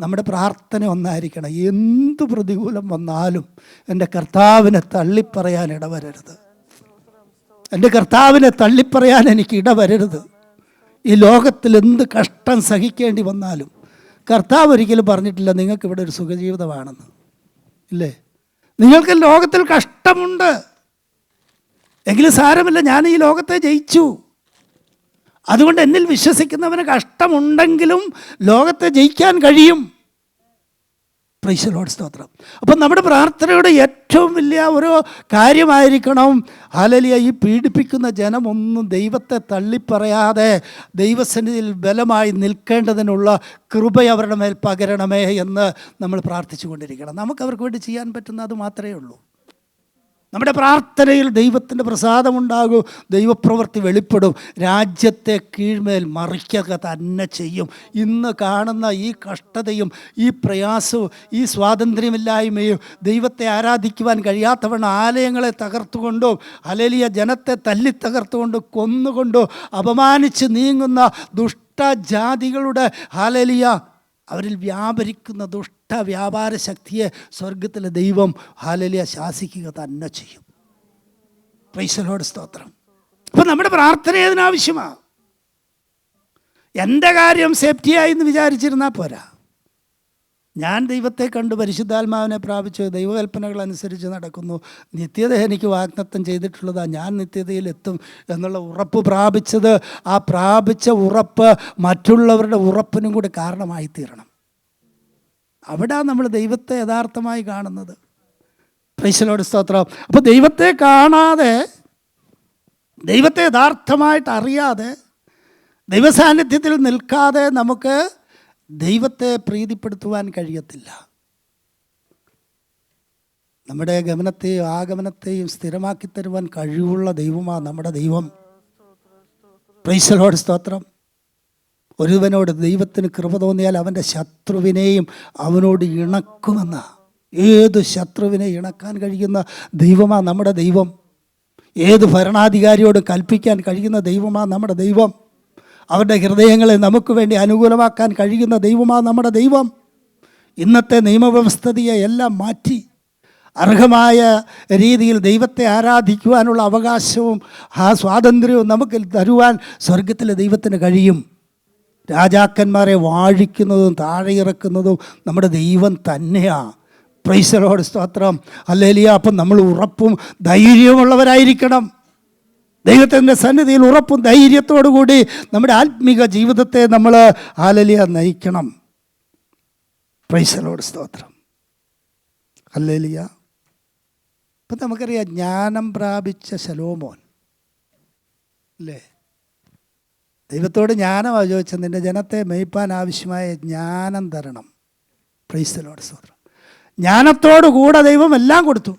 നമ്മുടെ പ്രാർത്ഥന ഒന്നായിരിക്കണം. എന്ത് പ്രതികൂലം വന്നാലും എൻ്റെ കർത്താവിനെ തള്ളിപ്പറയാൻ ഇടവരരുത്, എൻ്റെ കർത്താവിനെ തള്ളിപ്പറയാൻ എനിക്ക് ഇടവരരുത്. ഈ ലോകത്തിൽ എന്ത് കഷ്ടം സഹിക്കേണ്ടി വന്നാലും കർത്താവ് ഒരിക്കലും പറഞ്ഞിട്ടില്ല നിങ്ങൾക്കിവിടെ ഒരു സുഖജീവിതമാണെന്ന്. ഇല്ലേ? നിങ്ങൾക്ക് ലോകത്തിൽ കഷ്ടമുണ്ട്, എങ്കിലും സാരമില്ല, ഞാൻ ഈ ലോകത്തെ ജയിച്ചു. അതുകൊണ്ട് എന്നിൽ വിശ്വസിക്കുന്നവന് കഷ്ടമുണ്ടെങ്കിലും ലോകത്തെ ജയിക്കാൻ കഴിയും. പ്രൈസ് ദി ലോർഡ്, സ്തോത്രം. അപ്പം നമ്മുടെ പ്രാർത്ഥനയുടെ ഏറ്റവും വലിയ ഒരു കാര്യമായിരിക്കണം, ഹല്ലേലൂയ, ഈ പീഡിപ്പിക്കുന്ന ജനമൊന്നും ദൈവത്തെ തള്ളിപ്പറയാതെ ദൈവസന്നിധിയിൽ ബലമായി നിൽക്കേണ്ടതിനുള്ള കൃപ അവരുടെ മേൽ പകരണമേ എന്ന് നമ്മൾ പ്രാർത്ഥിച്ചു കൊണ്ടിരിക്കണം. നമുക്ക് അവർക്ക് വേണ്ടി ചെയ്യാൻ പറ്റുന്ന അത് മാത്രമേ ഉള്ളൂ. നമ്മുടെ പ്രാർത്ഥനയിൽ ദൈവത്തിൻ്റെ പ്രസാദമുണ്ടാകും, ദൈവപ്രവൃത്തി വെളിപ്പെടും, രാജ്യത്തെ കീഴ്മേൽ മറിക്കുക തന്നെ ചെയ്യും. ഇന്ന് കാണുന്ന ഈ കഷ്ടതയും ഈ പ്രയാസവും ഈ സ്വാതന്ത്ര്യമില്ലായ്മയും ദൈവത്തെ ആരാധിക്കുവാൻ കഴിയാത്തവണ്ണം ആലയങ്ങളെ തകർത്തുകൊണ്ടോ ഹല്ലേലൂയ ജനത്തെ തല്ലിത്തകർത്തുകൊണ്ടോ കൊന്നുകൊണ്ടോ അപമാനിച്ച് നീങ്ങുന്ന ദുഷ്ടജാതികളുടെ ഹല്ലേലൂയ അവരിൽ വ്യാപരിക്കുന്ന വ്യാപാര ശക്തിയെ സ്വർഗത്തിലെ ദൈവം ഹല്ലേലൂയ ശാസിക്കുക തന്നെ ചെയ്യും. പ്രൈസ് ദി ലോർഡ്, സ്തോത്രം. അപ്പം നമ്മുടെ പ്രാർത്ഥന അതിനാവശ്യമാണ്. എൻ്റെ കാര്യം സേഫ്റ്റിയായി എന്ന് വിചാരിച്ചിരുന്നാൽ പോരാ. ഞാൻ ദൈവത്തെ കണ്ടു, പരിശുദ്ധാത്മാവിനെ പ്രാപിച്ചു, ദൈവകൽപ്പനകൾ അനുസരിച്ച് നടക്കുന്നു, നിത്യത എനിക്ക് വാഗ്ദത്തം ചെയ്തിട്ടുള്ളതാണ്, ഞാൻ നിത്യതയിലെത്തും എന്നുള്ള ഉറപ്പ് പ്രാപിച്ചത്, ആ പ്രാപിച്ച ഉറപ്പ് മറ്റുള്ളവരുടെ ഉറപ്പിനും കൂടി കാരണമായി തീരണം. അവിടെ നമ്മൾ ദൈവത്തെ യഥാർത്ഥമായി കാണുന്നത്. പ്രൈസ് ദി ലോർഡ്, സ്തോത്രം. അപ്പോൾ ദൈവത്തെ കാണാതെ, ദൈവത്തെ യഥാർത്ഥമായിട്ട് അറിയാതെ, ദൈവസാന്നിധ്യത്തിൽ നിൽക്കാതെ നമുക്ക് ദൈവത്തെ പ്രീതിപ്പെടുത്തുവാൻ കഴിയത്തില്ല. നമ്മുടെ ഗമനത്തെയും ആഗമനത്തെയും സ്ഥിരമാക്കി തരുവാൻ കഴിവുള്ള ദൈവമാണ് നമ്മുടെ ദൈവം. പ്രൈസ് ദി ലോർഡ്, സ്തോത്രം. ഒരുവനോട് ദൈവത്തിന് കൃപ തോന്നിയാൽ അവൻ്റെ ശത്രുവിനെയും അവനോട് ഇണക്കുമെന്ന, ഏത് ശത്രുവിനെ ഇണക്കാൻ കഴിയുന്ന ദൈവമാണ് നമ്മുടെ ദൈവം. ഏത് ഭരണാധികാരിയോട് കൽപ്പിക്കാൻ കഴിയുന്ന ദൈവമാണ് നമ്മുടെ ദൈവം. അവരുടെ ഹൃദയങ്ങളെ നമുക്ക് വേണ്ടി അനുകൂലമാക്കാൻ കഴിയുന്ന ദൈവമാണ് നമ്മുടെ ദൈവം. ഇന്നത്തെ നിയമവ്യവസ്ഥയെ എല്ലാം മാറ്റി അർഹമായ രീതിയിൽ ദൈവത്തെ ആരാധിക്കുവാനുള്ള അവകാശവും ആ സ്വാതന്ത്ര്യവും നമുക്ക് തരുവാൻ സ്വർഗത്തിലെ ദൈവത്തിന് കഴിയും. രാജാക്കന്മാരെ വാഴിക്കുന്നതും താഴെ ഇറക്കുന്നതും നമ്മുടെ ദൈവം തന്നെയാണ്. പ്രൈസ് ദി ലോർഡ്, സ്തോത്രം, ഹല്ലേലൂയ. അപ്പം നമ്മൾ ഉറപ്പും ധൈര്യമുള്ളവരായിരിക്കണം. ദൈവത്തിൻ്റെ സന്നിധിയിൽ ഉറപ്പും ധൈര്യത്തോടു കൂടി നമ്മുടെ ആത്മീക ജീവിതത്തെ നമ്മൾ ഹല്ലേലൂയ നയിക്കണം. പ്രൈസ് ദി ലോർഡ്, സ്തോത്രം, ഹല്ലേലൂയ. ഇപ്പം നമുക്കറിയാം, ജ്ഞാനം പ്രാപിച്ച ശലോമോൻ അല്ലേ, ദൈവത്തോട് ജ്ഞാനമാണ് ചോദിച്ചത്, നിൻ്റെ ജനത്തെ മേയ്പ്പാൻ ആവശ്യമായ ജ്ഞാനം തരണം. പ്രൈസ് ദി ലോർഡ്, സ്തോത്രം. ജ്ഞാനത്തോടു കൂടെ ദൈവം എല്ലാം കൊടുത്തു,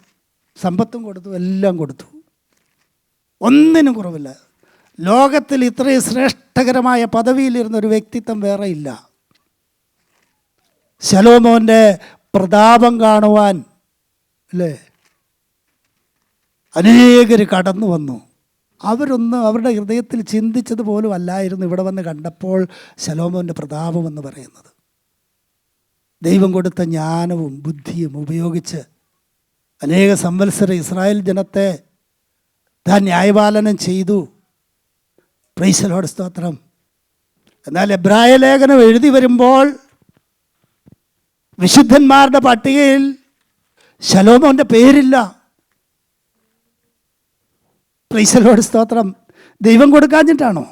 സമ്പത്തും കൊടുത്തു, എല്ലാം കൊടുത്തു, ഒന്നിനും കുറവില്ല. ലോകത്തിൽ ഇത്രയും ശ്രേഷ്ഠകരമായ പദവിയിലിരുന്നൊരു വ്യക്തിത്വം വേറെ ഇല്ല. ശലോമോൻ്റെ പ്രതാപം കാണുവാൻ അല്ലേ അനേകർ കടന്നു വന്നു. അവരൊന്നും അവരുടെ ഹൃദയത്തിൽ ചിന്തിച്ചത് പോലും അല്ലായിരുന്നു ഇവിടെ വന്ന് കണ്ടപ്പോൾ ശലോമോൻ്റെ പ്രതാപം എന്ന് പറയുന്നത്. ദൈവം കൊടുത്ത ജ്ഞാനവും ബുദ്ധിയും ഉപയോഗിച്ച് അനേക സംവത്സരം ഇസ്രായേൽ ജനത്തെ താൻ ന്യായപാലനം ചെയ്തു. പ്രൈസ് ദി ലോർഡ്, സ്തോത്രം. എന്നാൽ എബ്രായ ലേഖനം എഴുതി വരുമ്പോൾ വിശുദ്ധന്മാരുടെ പട്ടികയിൽ ശലോമോൻ്റെ പേരില്ല. പ്രൈസ് ദി ലോർഡ്, സ്തോത്രം. ദൈവം കൊടുക്കാഞ്ഞിട്ടാണോ?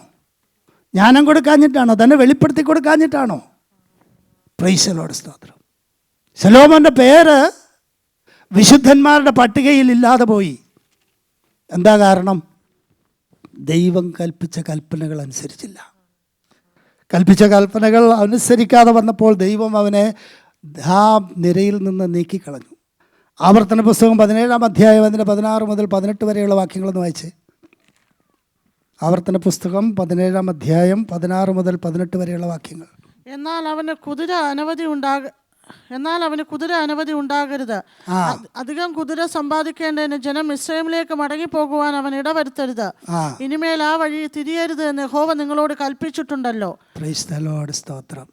ജ്ഞാനം കൊടുക്കാഞ്ഞിട്ടാണോ? തന്നെ വെളിപ്പെടുത്തി കൊടുക്കാഞ്ഞിട്ടാണോ? പ്രൈസ് ദി ലോർഡ്, സ്തോത്രം. ശലോമോൻ്റെ പേര് വിശുദ്ധന്മാരുടെ പട്ടികയിൽ ഇല്ലാതെ പോയി. എന്താ കാരണം? ദൈവം കൽപ്പിച്ച കൽപ്പനകൾ അനുസരിച്ചില്ല. കൽപ്പിച്ച കൽപ്പനകൾ അനുസരിക്കാതെ വന്നപ്പോൾ ദൈവം അവനെ ആ നിരയിൽ നിന്ന് നീക്കിക്കളഞ്ഞു. ആവർത്തന പുസ്തകം 17-ാം അധ്യായം അതിൻ്റെ 16 മുതൽ 18 വരെയുള്ള വാക്യങ്ങളൊന്ന് വായിച്ച്. ആവർത്തന പുസ്തകം 17-ാം അധ്യായം 16 മുതൽ 18 വരെയുള്ള വാക്യങ്ങൾ. എന്നാൽ അവന് കുതിര അനവധി ഉണ്ടാകരുത്. അധികം കുതിര സമ്പാദിക്കേണ്ടതിന് ജനം മിസ്രൈമിലേക്ക് മടങ്ങിപ്പോകുവാൻ അവൻ ഇടവരുത്തരുത്. ഇനിമേൽ ആ വഴി തിരിയരുത് എന്ന് യഹോവ നിങ്ങളോട് കൽപ്പിച്ചിട്ടുണ്ടല്ലോ. പ്രൈസ് ദി ലോർഡ്, സ്തോത്രം.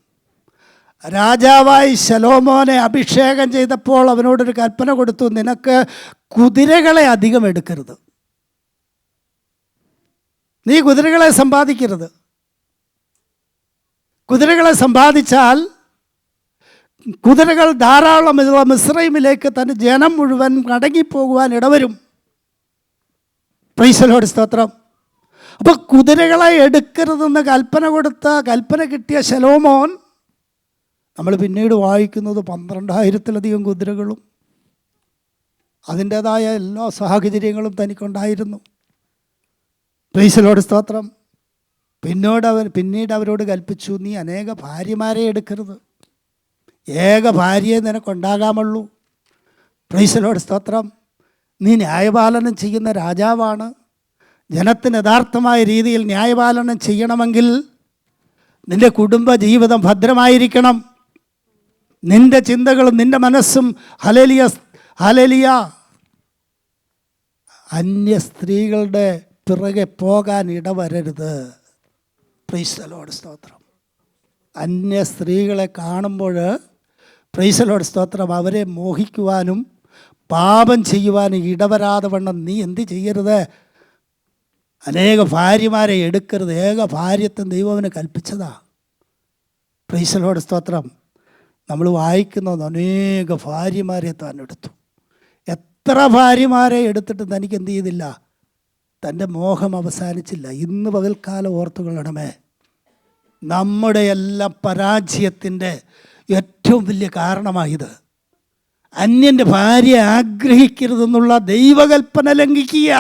രാജാവായി ശലോമോനെ അഭിഷേകം ചെയ്തപ്പോൾ അവനോടൊരു കൽപ്പന കൊടുത്തു, നിനക്ക് കുതിരകളെ അധികം എടുക്കരുത്, നീ കുതിരകളെ സമ്പാദിക്കരുത്. കുതിരകളെ സമ്പാദിച്ചാൽ കുതിരകൾ ധാരാളം മിസ്രൈമിലേക്ക് തൻ്റെ ജനം മുഴുവൻ മടങ്ങിപ്പോകുവാൻ ഇടവരും. പ്രൈസ് ദി ലോർഡ്, സ്തോത്രം. അപ്പോൾ കുതിരകളെ എടുക്കരുതെന്ന് കൽപ്പന കിട്ടിയ ശലോമോൻ, നമ്മൾ പിന്നീട് വായിക്കുന്നത് 12,000-ലധികം കുതിരകളും അതിൻ്റേതായ എല്ലാ സാഹചര്യങ്ങളും തനിക്കുണ്ടായിരുന്നു. പ്രൈസ് ദി ലോർഡ്, സ്തോത്രം. പിന്നീട് അവരോട് കൽപ്പിച്ചു, നീ അനേക ഭാര്യമാരെ എടുക്കരുത്, ഏക ഭാര്യയെ നിനക്കുണ്ടാകാമുള്ളൂ. പ്രൈസ് ദി ലോർഡ്, സ്തോത്രം. നീ ന്യായപാലനം ചെയ്യുന്ന രാജാവാണ്. ജനത്തിന് യഥാർത്ഥമായ രീതിയിൽ ന്യായപാലനം ചെയ്യണമെങ്കിൽ നിൻ്റെ കുടുംബ ജീവിതം ഭദ്രമായിരിക്കണം. നിൻ്റെ ചിന്തകളും നിൻ്റെ മനസ്സും ഹല്ലേലൂയ അന്യ സ്ത്രീകളുടെ പിറകെ പോകാൻ ഇടവരരുത്. പ്രൈസ് ദി ലോർഡ്, സ്തോത്രം. അന്യ സ്ത്രീകളെ കാണുമ്പോൾ പ്രൈസ് ദി ലോർഡ്, സ്തോത്രം, അവരെ മോഹിക്കുവാനും പാപം ചെയ്യുവാനും ഇടവരാതെ വണ്ണം നീ എന്ത് ചെയ്യരുത്? അനേക ഭാര്യമാരെ എടുക്കരുത്. ഏക ഭാര്യത്വം ദൈവം അവന് കൽപ്പിച്ചതാ. പ്രൈസ് ദി ലോർഡ്, സ്തോത്രം. നമ്മൾ വായിക്കുന്നത് അനേക ഭാര്യമാരെ താൻ എടുത്തു. എത്ര ഭാര്യമാരെ എടുത്തിട്ട് തനിക്ക് എന്ത് ചെയ്തില്ല? തൻ്റെ മോഹം അവസാനിച്ചില്ല. ഇന്ന് പകൽക്കാലം ഓർത്തുകൊള്ളണമേ, നമ്മുടെ എല്ലാ പരാജയത്തിൻ്റെ ഏറ്റവും വലിയ കാരണമായത് അന്യൻ്റെ ഭാര്യ ആഗ്രഹിക്കരുതെന്നുള്ള ദൈവകൽപ്പന ലംഘിക്കുക.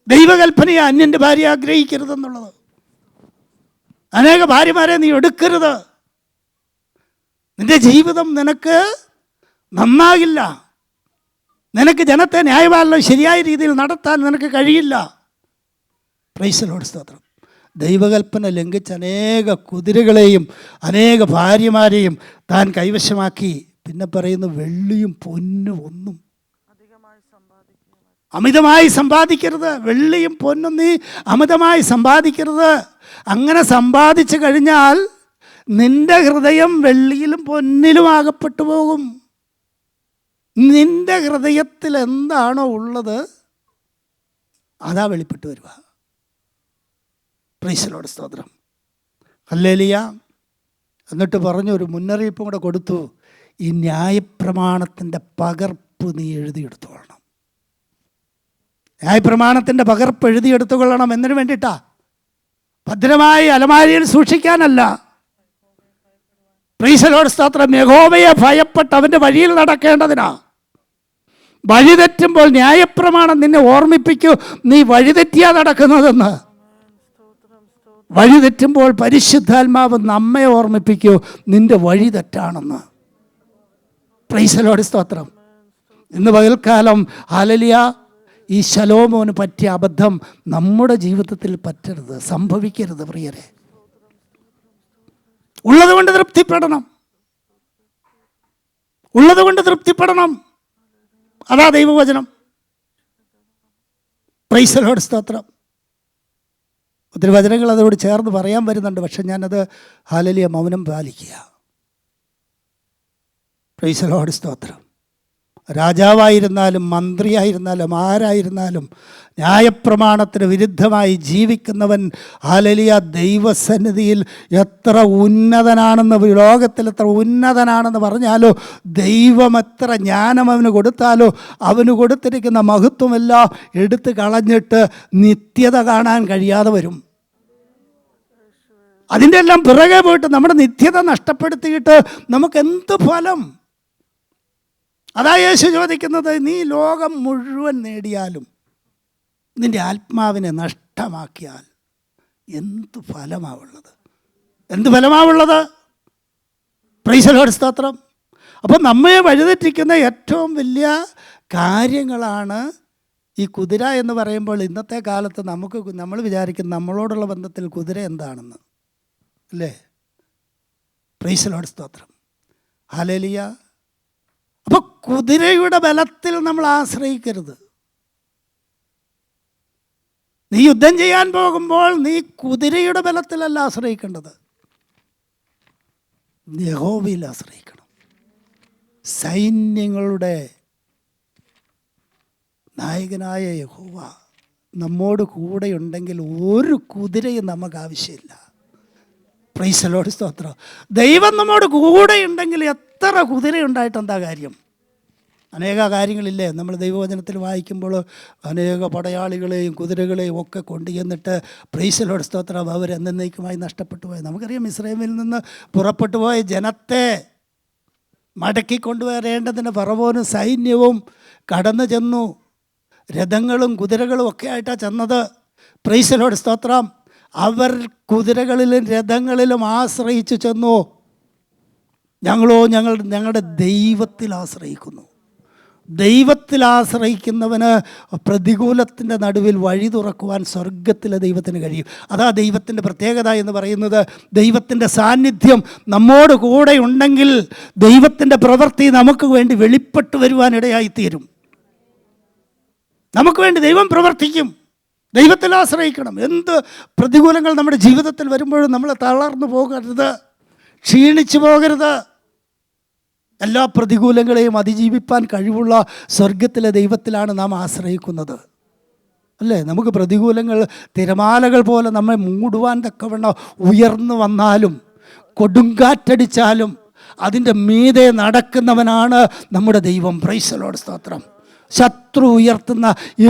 ദൈവകൽപ്പനയെ അന്യൻ്റെ ഭാര്യ ആഗ്രഹിക്കരുതെന്നുള്ളത്. അനേക ഭാര്യമാരെ നീ എടുക്കരുത്. നിൻ്റെ ജീവിതം നിനക്ക് നന്നാകില്ല. നിനക്ക് ജനത്തെ ന്യായപാലനം ശരിയായ രീതിയിൽ നടത്താൻ നിനക്ക് കഴിയില്ല. പ്രൈസ് ദി ലോർഡ്, സ്തോത്രം. ദൈവകൽപ്പന ലംഘിച്ച് അനേക കുതിരകളെയും അനേക ഭാര്യമാരെയും താൻ കൈവശമാക്കി. പിന്നെ പറയുന്നു, വെള്ളിയും പൊന്നും ഒന്നും അമിതമായി സമ്പാദിക്കരുത്. വെള്ളിയും പൊന്നും നീ അമിതമായി സമ്പാദിക്കരുത്. അങ്ങനെ സമ്പാദിച്ചു കഴിഞ്ഞാൽ നിന്റെ ഹൃദയം വെള്ളിയിലും പൊന്നിലും ആകപ്പെട്ടു പോകും. നിന്റെ ഹൃദയത്തിൽ എന്താണോ ഉള്ളത് അതാ വെളിപ്പെട്ട് വരിക. പ്രൈസ് ദി ലോർഡ്, സ്തോത്രം. ഹല്ലേലൂയ. എന്നിട്ട് പറഞ്ഞു, ഒരു മുന്നറിയിപ്പും കൂടെ കൊടുത്തു, ഈ ന്യായപ്രമാണത്തിൻ്റെ പകർപ്പ് നീ എഴുതിയെടുത്തുകൊള്ളണം. ന്യായപ്രമാണത്തിൻ്റെ പകർപ്പ് എഴുതിയെടുത്തുകൊള്ളണം. എന്നതിന് വേണ്ടിയിട്ടാ? ഭദ്രമായി അലമാരിയിൽ സൂക്ഷിക്കാനല്ല. പ്രൈസ് ദി ലോർഡ്, സ്തോത്രം. യഹോവയെ ഭയപ്പെട്ട് അവൻ്റെ വഴിയിൽ നടക്കേണ്ടതിനാ. വഴിതെറ്റുമ്പോൾ ന്യായപ്രമാണം നിന്നെ ഓർമ്മിപ്പിക്കൂ, നീ വഴിതെറ്റിയാ നടക്കുന്നതെന്ന്. വഴിതെറ്റുമ്പോൾ പരിശുദ്ധാത്മാവ് നമ്മെ ഓർമ്മിപ്പിക്കൂ, നിന്റെ വഴി തെറ്റാണെന്ന്. പ്രൈസ് ദി ലോർഡ്, സ്തോത്രം. ഇന്ന് പകൽക്കാലം ഹല്ലേലൂയ, ഈ ശലോമോന് പറ്റിയ അബദ്ധം നമ്മുടെ ജീവിതത്തിൽ പറ്റരുത്, സംഭവിക്കരുത്. പ്രിയരെ, ഉള്ളതുകൊണ്ട് തൃപ്തിപ്പെടണം. ഉള്ളതുകൊണ്ട് തൃപ്തിപ്പെടണം. അതാ ദൈവവചനം. പ്രൈസ് ദി ലോർഡ്, സ്തോത്രം. ഒത്തിരി വചനങ്ങൾ അതോട് ചേർന്ന് പറയാൻ വരുന്നുണ്ട്, പക്ഷെ ഞാനത് ഹല്ലേലൂയ മൗനം പാലിക്കുക. പ്രൈസ് ദി ലോർഡ്, സ്തോത്രം. രാജാവായിരുന്നാലും മന്ത്രിയായിരുന്നാലും ആരായിരുന്നാലും ന്യായപ്രമാണത്തിന് വിരുദ്ധമായി ജീവിക്കുന്നവൻ ഹല്ലേലൂയ ദൈവസന്നിധിയിൽ എത്ര ഉന്നതനാണെന്ന്, ലോകത്തിൽ എത്ര ഉന്നതനാണെന്ന് പറഞ്ഞാലോ, ദൈവം എത്ര ജ്ഞാനം അവന് കൊടുത്താലോ, അവന് കൊടുത്തിരിക്കുന്ന മഹത്വമെല്ലാം എടുത്തു കളഞ്ഞിട്ട് നിത്യത കാണാൻ കഴിയാതെ വരും. അതിൻ്റെ എല്ലാം പിറകെ പോയിട്ട് നമ്മുടെ നിത്യത നഷ്ടപ്പെടുത്തിയിട്ട് നമുക്ക് എന്ത് ഫലം? അതാ യേശു ചോദിക്കുന്നത്, നീ ലോകം മുഴുവൻ നേടിയാലും നിൻ്റെ ആത്മാവിനെ നഷ്ടമാക്കിയാൽ എന്ത് ഫലമാവുള്ളത്? എന്ത് ഫലമാവുള്ളത്? പ്രൈസ് ദി ലോർഡ്, സ്തോത്രം. അപ്പം നമ്മെ വഴിതെറ്റിക്കുന്ന ഏറ്റവും വലിയ കാര്യങ്ങളാണ് ഈ കുതിര എന്ന് പറയുമ്പോൾ. ഇന്നത്തെ കാലത്ത് നമ്മൾ വിചാരിക്കും നമ്മളോടുള്ള ബന്ധത്തിൽ കുതിര എന്താണെന്ന്, അല്ലേ? പ്രൈസ് ദി ലോർഡ്, സ്തോത്രം, ഹല്ലേലൂയ. അപ്പോൾ കുതിരയുടെ ബലത്തിൽ നമ്മൾ ആശ്രയിക്കരുത്. നീ യുദ്ധം ചെയ്യാൻ പോകുമ്പോൾ നീ കുതിരയുടെ ബലത്തിലല്ല ആശ്രയിക്കേണ്ടത്, യഹോവയിൽ ആശ്രയിക്കണം. സൈന്യങ്ങളുടെ നായകനായ യഹോവ നമ്മോട് കൂടെയുണ്ടെങ്കിൽ ഒരു കുതിരയും നമുക്ക് ആവശ്യമില്ല. പ്രൈസ് ദി ലോർഡ്, സ്തോത്രം. ദൈവം നമ്മോട് കൂടെയുണ്ടെങ്കിൽ എത്ര കുതിരയുണ്ടായിട്ട് എന്താ കാര്യം? അനേക കാര്യങ്ങളില്ലേ നമ്മൾ ദൈവവചനത്തിൽ വായിക്കുമ്പോൾ, അനേക പടയാളികളെയും കുതിരകളെയും ഒക്കെ കൊണ്ട് ചെന്നിട്ട് പ്രൈസ് ദി ലോർഡ്, സ്തോത്രം, അവർ എന്നേക്കുമായി നഷ്ടപ്പെട്ടു പോയി. നമുക്കറിയാം, ഇസ്രായേലിൽ നിന്ന് പുറപ്പെട്ടു പോയ ജനത്തെ മടക്കിക്കൊണ്ടുവരേണ്ടതിന് ഫറവോനും സൈന്യവും കടന്നു ചെന്നു. രഥങ്ങളും കുതിരകളും ഒക്കെ ആയിട്ടാണ് ചെന്നത്. പ്രൈസ് ദി ലോർഡ്, സ്തോത്രം. അവർ കുതിരകളിലും രഥങ്ങളിലും ആശ്രയിച്ചു ചെന്നു. ഞങ്ങളോ ഞങ്ങളുടെ ദൈവത്തിൽ ആശ്രയിക്കുന്നു. ദൈവത്തിൽ ആശ്രയിക്കുന്നവന് പ്രതികൂലത്തിൻ്റെ നടുവിൽ വഴി തുറക്കുവാൻ സ്വർഗത്തിലെ ദൈവത്തിന് കഴിയും. അതാ ദൈവത്തിൻ്റെ പ്രത്യേകത എന്ന് പറയുന്നത്. ദൈവത്തിൻ്റെ സാന്നിധ്യം നമ്മോട് കൂടെ ഉണ്ടെങ്കിൽ ദൈവത്തിൻ്റെ പ്രവൃത്തി നമുക്ക് വേണ്ടി വെളിപ്പെട്ടു വരുവാനിടയായിത്തീരും. നമുക്ക് വേണ്ടി ദൈവം പ്രവർത്തിക്കും. ദൈവത്തിൽ ആശ്രയിക്കണം. എന്ത് പ്രതികൂലങ്ങൾ നമ്മുടെ ജീവിതത്തിൽ വരുമ്പോഴും നമ്മൾ തളർന്നു പോകരുത്, ക്ഷീണിച്ചു പോകരുത്. എല്ലാ പ്രതികൂലങ്ങളെയും അതിജീവിപ്പാൻ കഴിവുള്ള സ്വർഗത്തിലെ ദൈവത്തിലാണ് നാം ആശ്രയിക്കുന്നത്, അല്ലേ? നമുക്ക് പ്രതികൂലങ്ങൾ തിരമാലകൾ പോലെ നമ്മെ മൂടുവാൻ തക്കവണ്ണം ഉയർന്നു വന്നാലും കൊടുങ്കാറ്റടിച്ചാലും അതിൻ്റെ മീതെ നടക്കുന്നവനാണ് നമ്മുടെ ദൈവം. പ്രൈസ് ദി ലോർഡ്, സ്തോത്രം. ശത്രു ഉയർത്തുന്ന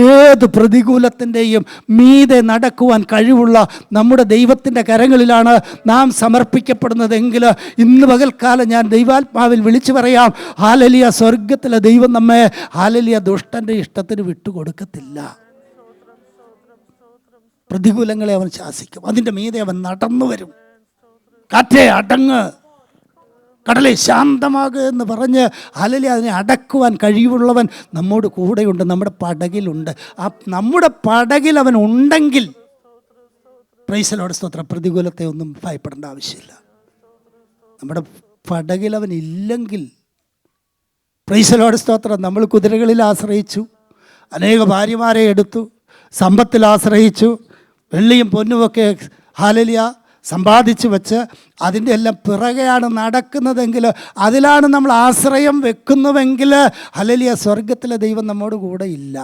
ഏത് പ്രതികൂലത്തിൻ്റെയും മീതെ നടക്കുവാൻ കഴിവുള്ള നമ്മുടെ ദൈവത്തിൻ്റെ കരങ്ങളിലാണ് നാം സമർപ്പിക്കപ്പെടുന്നതെങ്കിൽ ഇന്ന് പകൽക്കാലം ഞാൻ ദൈവാത്മാവിൽ വിളിച്ചു പറയാം, ഹല്ലേലൂയ, സ്വർഗത്തിലെ ദൈവം നമ്മെ ഹല്ലേലൂയ ദുഷ്ടൻ്റെ ഇഷ്ടത്തിന് വിട്ടുകൊടുക്കത്തില്ല. പ്രതികൂലങ്ങളെ അവൻ ശാസിക്കും, അതിൻ്റെ മീതെ അവൻ നടന്നു വരും. കാറ്റേ അടങ്ങ്, കടലെ ശാന്തമാകുക എന്ന് പറഞ്ഞ് ഹല്ലേലൂയ അതിനെ അടക്കുവാൻ കഴിവുള്ളവൻ നമ്മോട് കൂടെയുണ്ട്, നമ്മുടെ പടകിലുണ്ട്. ആ നമ്മുടെ പടകിൽ അവൻ ഉണ്ടെങ്കിൽ പ്രൈസ് ദി ലോർഡ്, സ്തോത്രം, പ്രതികൂലത്തെ ഒന്നും ഭയപ്പെടേണ്ട ആവശ്യമില്ല. നമ്മുടെ പടകിൽ അവൻ ഇല്ലെങ്കിൽ പ്രൈസ് ദി ലോർഡ്, സ്തോത്രം, നമ്മൾ കുതിരകളിൽ ആശ്രയിച്ചു, അനേക ഭാര്യമാരെ എടുത്തു, സമ്പത്തിൽ ആശ്രയിച്ചു, വെള്ളിയും പൊന്നുമൊക്കെ ഹല്ലേലൂയ സമ്പാദിച്ചു വെച്ച് അതിൻ്റെ എല്ലാം പിറകെയാണ് നടക്കുന്നതെങ്കിൽ, അതിലാണ് നമ്മൾ ആശ്രയം വെക്കുന്നുവെങ്കിൽ ഹല്ലേലൂയ സ്വർഗത്തിലെ ദൈവം നമ്മോട് കൂടെ ഇല്ല.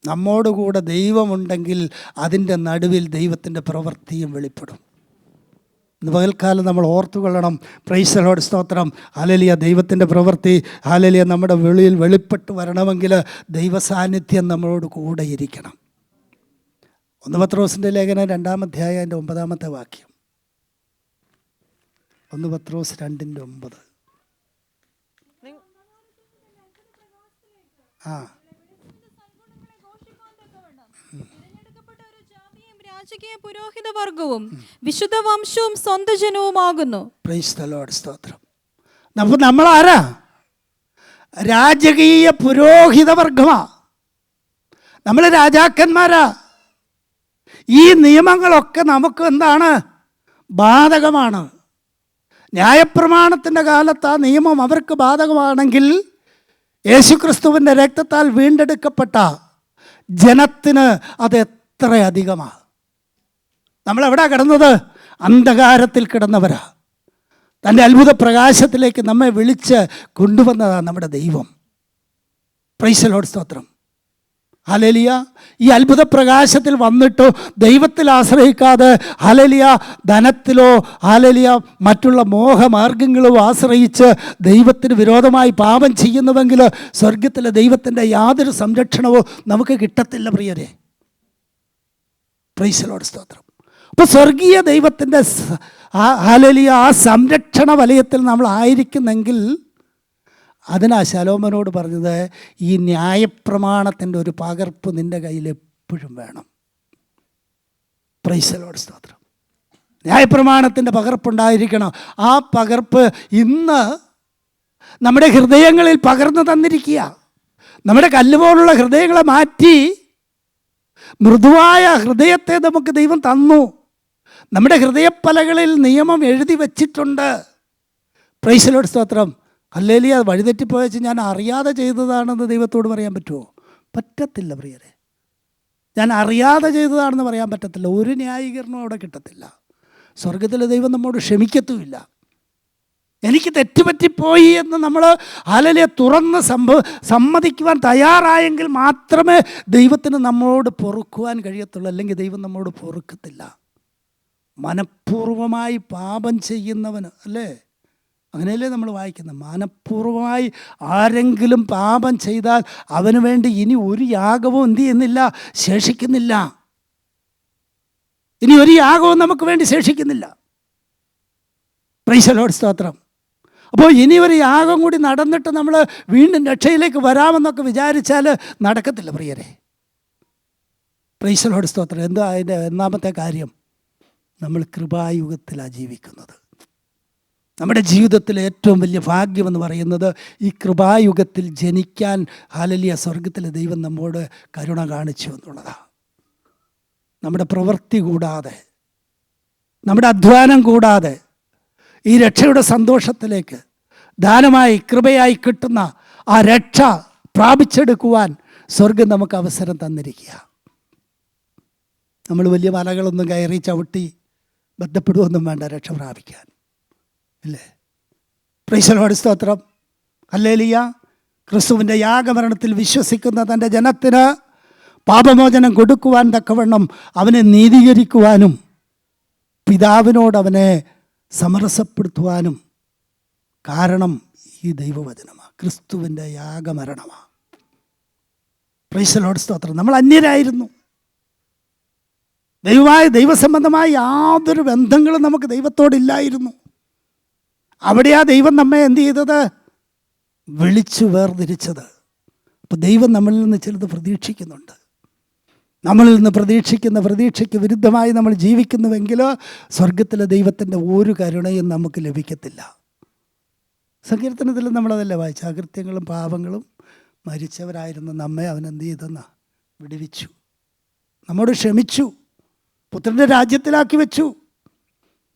നമ്മോട് കൂടെ ദൈവമുണ്ടെങ്കിൽ അതിൻ്റെ നടുവിൽ ദൈവത്തിൻ്റെ പ്രവൃത്തിയും വെളിപ്പെടും. ഇന്ന് പകൽക്കാലം നമ്മൾ ഓർത്തുകൊള്ളണം. പ്രൈസ് ദി ലോർഡ്, സ്തോത്രം, ഹല്ലേലൂയ. ദൈവത്തിൻ്റെ പ്രവൃത്തി ഹല്ലേലൂയ നമ്മുടെ വെളിയിൽ വെളിപ്പെട്ട് വരണമെങ്കിൽ ദൈവസാന്നിധ്യം നമ്മളോട് കൂടെ ഇരിക്കണം. 1 പത്രോസിൻ്റെ ലേഖനം 2-ാം അധ്യായം 9-ാമത്തെ വാക്യം. 1 പത്രോസ് 2:9. രാജകീയ പുരോഹിത വർഗവും വിശുദ്ധ വംശവും സ്വന്തം ജനവുമാകുന്നു. പ്രൈസ് ദി ലോർഡ്, സ്തോത്രം. അപ്പോൾ നമ്മൾ ആരാ? രാജകീയ പുരോഹിത വർഗമാ. നമ്മൾ രാജാക്കന്മാരാ. ഈ നിയമങ്ങളൊക്കെ നമുക്ക് എന്താണ്? ബാധകമാണ്. ന്യായപ്രമാണത്തിൻ്റെ കാലത്ത് ആ നിയമം അവർക്ക് ബാധകമാണെങ്കിൽ യേശുക്രിസ്തുവിൻ്റെ രക്തത്താൽ വീണ്ടെടുക്കപ്പെട്ട ജനത്തിന് അത് എത്ര അധികമാണ്. നമ്മളെവിടാ കിടന്നത്? അന്ധകാരത്തിൽ കിടന്നവരാ. തൻ്റെ അത്ഭുത പ്രകാശത്തിലേക്ക് നമ്മെ വിളിച്ച് കൊണ്ടുവന്നതാണ് നമ്മുടെ ദൈവം. പ്രൈസ് ദി ലോർഡ്, സ്തോത്രം. ഹല്ലേലൂയ. ഈ അത്ഭുത പ്രകാശത്തിൽ വന്നിട്ടോ ദൈവത്തിൽ ആശ്രയിക്കാതെ ഹല്ലേലൂയ ധനത്തിലോ ഹല്ലേലൂയ മറ്റുള്ള മോഹമാർഗങ്ങളോ ആശ്രയിച്ച് ദൈവത്തിന് വിരോധമായി പാപം ചെയ്യുന്നുവെങ്കിൽ സ്വർഗത്തിലെ ദൈവത്തിൻ്റെ യാതൊരു സംരക്ഷണവും നമുക്ക് കിട്ടത്തില്ല പ്രിയരെ. പ്രൈസ് ദി ലോർഡ്, സ്തോത്രം. അപ്പോൾ സ്വർഗീയ ദൈവത്തിൻ്റെ ഹല്ലേലൂയ ആ സംരക്ഷണ വലയത്തിൽ നമ്മൾ ആയിരിക്കുന്നെങ്കിൽ അതിനാ ശലോമോനോട് പറഞ്ഞത്, ഈ ന്യായപ്രമാണത്തിൻ്റെ ഒരു പകർപ്പ് നിൻ്റെ കയ്യിൽ എപ്പോഴും വേണം. പ്രൈസ് ദി ലോർഡ്, സ്തോത്രം. ന്യായപ്രമാണത്തിൻ്റെ പകർപ്പുണ്ടായിരിക്കണം. ആ പകർപ്പ് ഇന്ന് നമ്മുടെ ഹൃദയങ്ങളിൽ പകർന്നു തന്നിരിക്കുക. നമ്മുടെ കല്ലുപോലുള്ള ഹൃദയങ്ങളെ മാറ്റി മൃദുവായ ഹൃദയത്തെ നമുക്ക് ദൈവം തന്നു. നമ്മുടെ ഹൃദയപ്പലകളിൽ നിയമം എഴുതി വച്ചിട്ടുണ്ട്. പ്രൈസ് ദി ലോർഡ്, സ്തോത്രം. ഹല്ലേലൂയ. വഴിതെറ്റിപ്പോയച്ച് ഞാൻ അറിയാതെ ചെയ്തതാണെന്ന് ദൈവത്തോട് പറയാൻ പറ്റുമോ? പറ്റത്തില്ല പ്രിയരെ. ഞാൻ അറിയാതെ ചെയ്തതാണെന്ന് പറയാൻ പറ്റത്തില്ല. ഒരു ന്യായീകരണവും അവിടെ കിട്ടത്തില്ല. സ്വർഗത്തിലെ ദൈവം നമ്മോട് ക്ഷമിക്കത്തുമില്ല. എനിക്ക് തെറ്റുപറ്റിപ്പോയി എന്ന് നമ്മൾ ഹല്ലേലൂയ തുറന്ന് സമ്മതിക്കുവാൻ തയ്യാറായെങ്കിൽ മാത്രമേ ദൈവത്തിന് നമ്മളോട് പൊറുക്കുവാൻ കഴിയത്തുള്ളൂ. അല്ലെങ്കിൽ ദൈവം നമ്മോട് പൊറുക്കത്തില്ല. മനഃപൂർവ്വമായി പാപം ചെയ്യുന്നവന്, അല്ലേ, അങ്ങനെയല്ലേ നമ്മൾ വായിക്കുന്നത്? മനഃപൂർവ്വമായി ആരെങ്കിലും പാപം ചെയ്താൽ അവന് വേണ്ടി ഇനി ഒരു യാഗവും എന്ത് ചെയ്യുന്നില്ല, ശേഷിക്കുന്നില്ല. ഇനി ഒരു യാഗവും നമുക്ക് വേണ്ടി ശേഷിക്കുന്നില്ല. പ്രൈസ് ദി ലോർഡ്, സ്തോത്രം. അപ്പോൾ ഇനി ഒരു യാഗം കൂടി നടന്നിട്ട് നമ്മൾ വീണ്ടും രക്ഷയിലേക്ക് വരാമെന്നൊക്കെ വിചാരിച്ചാൽ നടക്കത്തില്ല പ്രിയരെ. പ്രൈസ് ദി ലോർഡ്, സ്തോത്രം. എന്താ അതിൻ്റെ ഒന്നാമത്തെ കാര്യം? നമ്മൾ കൃപായുഗത്തിലാണ് ജീവിക്കുന്നത്. നമ്മുടെ ജീവിതത്തിലെ ഏറ്റവും വലിയ ഭാഗ്യമെന്ന് പറയുന്നത് ഈ കൃപായുഗത്തിൽ ജനിക്കാൻ ഹല്ലേലൂയ സ്വർഗത്തിലെ ദൈവം നമ്മോട് കരുണ കാണിച്ചു എന്നുള്ളതാണ്. നമ്മുടെ പ്രവൃത്തി കൂടാതെ, നമ്മുടെ അധ്വാനം കൂടാതെ ഈ രക്ഷയുടെ സന്തോഷത്തിലേക്ക് ദാനമായി കൃപയായി കിട്ടുന്ന ആ രക്ഷ പ്രാപിച്ചെടുക്കുവാൻ സ്വർഗം നമുക്ക് അവസരം തന്നിരിക്കുക. നമ്മൾ വലിയ മലകളൊന്നും കയറി ചവിട്ടി ബന്ധപ്പെടുകയൊന്നും വേണ്ട രക്ഷ പ്രാപിക്കാൻ, ഇല്ലേ? പ്രൈസ് ദി ലോർഡ്, സ്തോത്രം. ഹല്ലേലൂയ. ക്രിസ്തുവിൻ്റെ യാഗമരണത്തിൽ വിശ്വസിക്കുന്ന തൻ്റെ ജനത്തിന് പാപമോചനം കൊടുക്കുവാൻ തക്കവണ്ണം അവനെ നീതീകരിക്കുവാനും പിതാവിനോട് അവനെ സമരസപ്പെടുത്തുവാനും കാരണം ഈ ദൈവവചനമാണ്, ക്രിസ്തുവിൻ്റെ യാഗമരണമാണ്. പ്രൈസ് ദി ലോർഡ്, സ്തോത്രം. നമ്മൾ അന്യരായിരുന്നു. ദൈവസംബന്ധമായ യാതൊരു ബന്ധങ്ങളും നമുക്ക് ദൈവത്തോടില്ലായിരുന്നു. അവിടെയാ ദൈവം നമ്മെ എന്ത് ചെയ്തത്? വിളിച്ചു വേർതിരിച്ചത്. അപ്പോൾ ദൈവം നമ്മളിൽ നിന്ന് ചിലത് പ്രതീക്ഷിക്കുന്നുണ്ട്. നമ്മളിൽ നിന്ന് പ്രതീക്ഷിക്കുന്ന പ്രതീക്ഷയ്ക്ക് വിരുദ്ധമായി നമ്മൾ ജീവിക്കുന്നുവെങ്കിൽ സ്വർഗത്തിലെ ദൈവത്തിൻ്റെ ഒരു കരുണയും നമുക്ക് ലഭിക്കത്തില്ല. സങ്കീർത്തനത്തിൽ നമ്മളതല്ലേ വായിച്ച, അകൃത്യങ്ങളും പാപങ്ങളും മരിച്ചവരായിരുന്നു നമ്മെ അവൻ എന്ത് ചെയ്തെന്ന് വിടുവിച്ചു, നമ്മോട് ക്ഷമിച്ചു, പുത്രൻ്റെ രാജ്യത്തിലാക്കി വെച്ചു.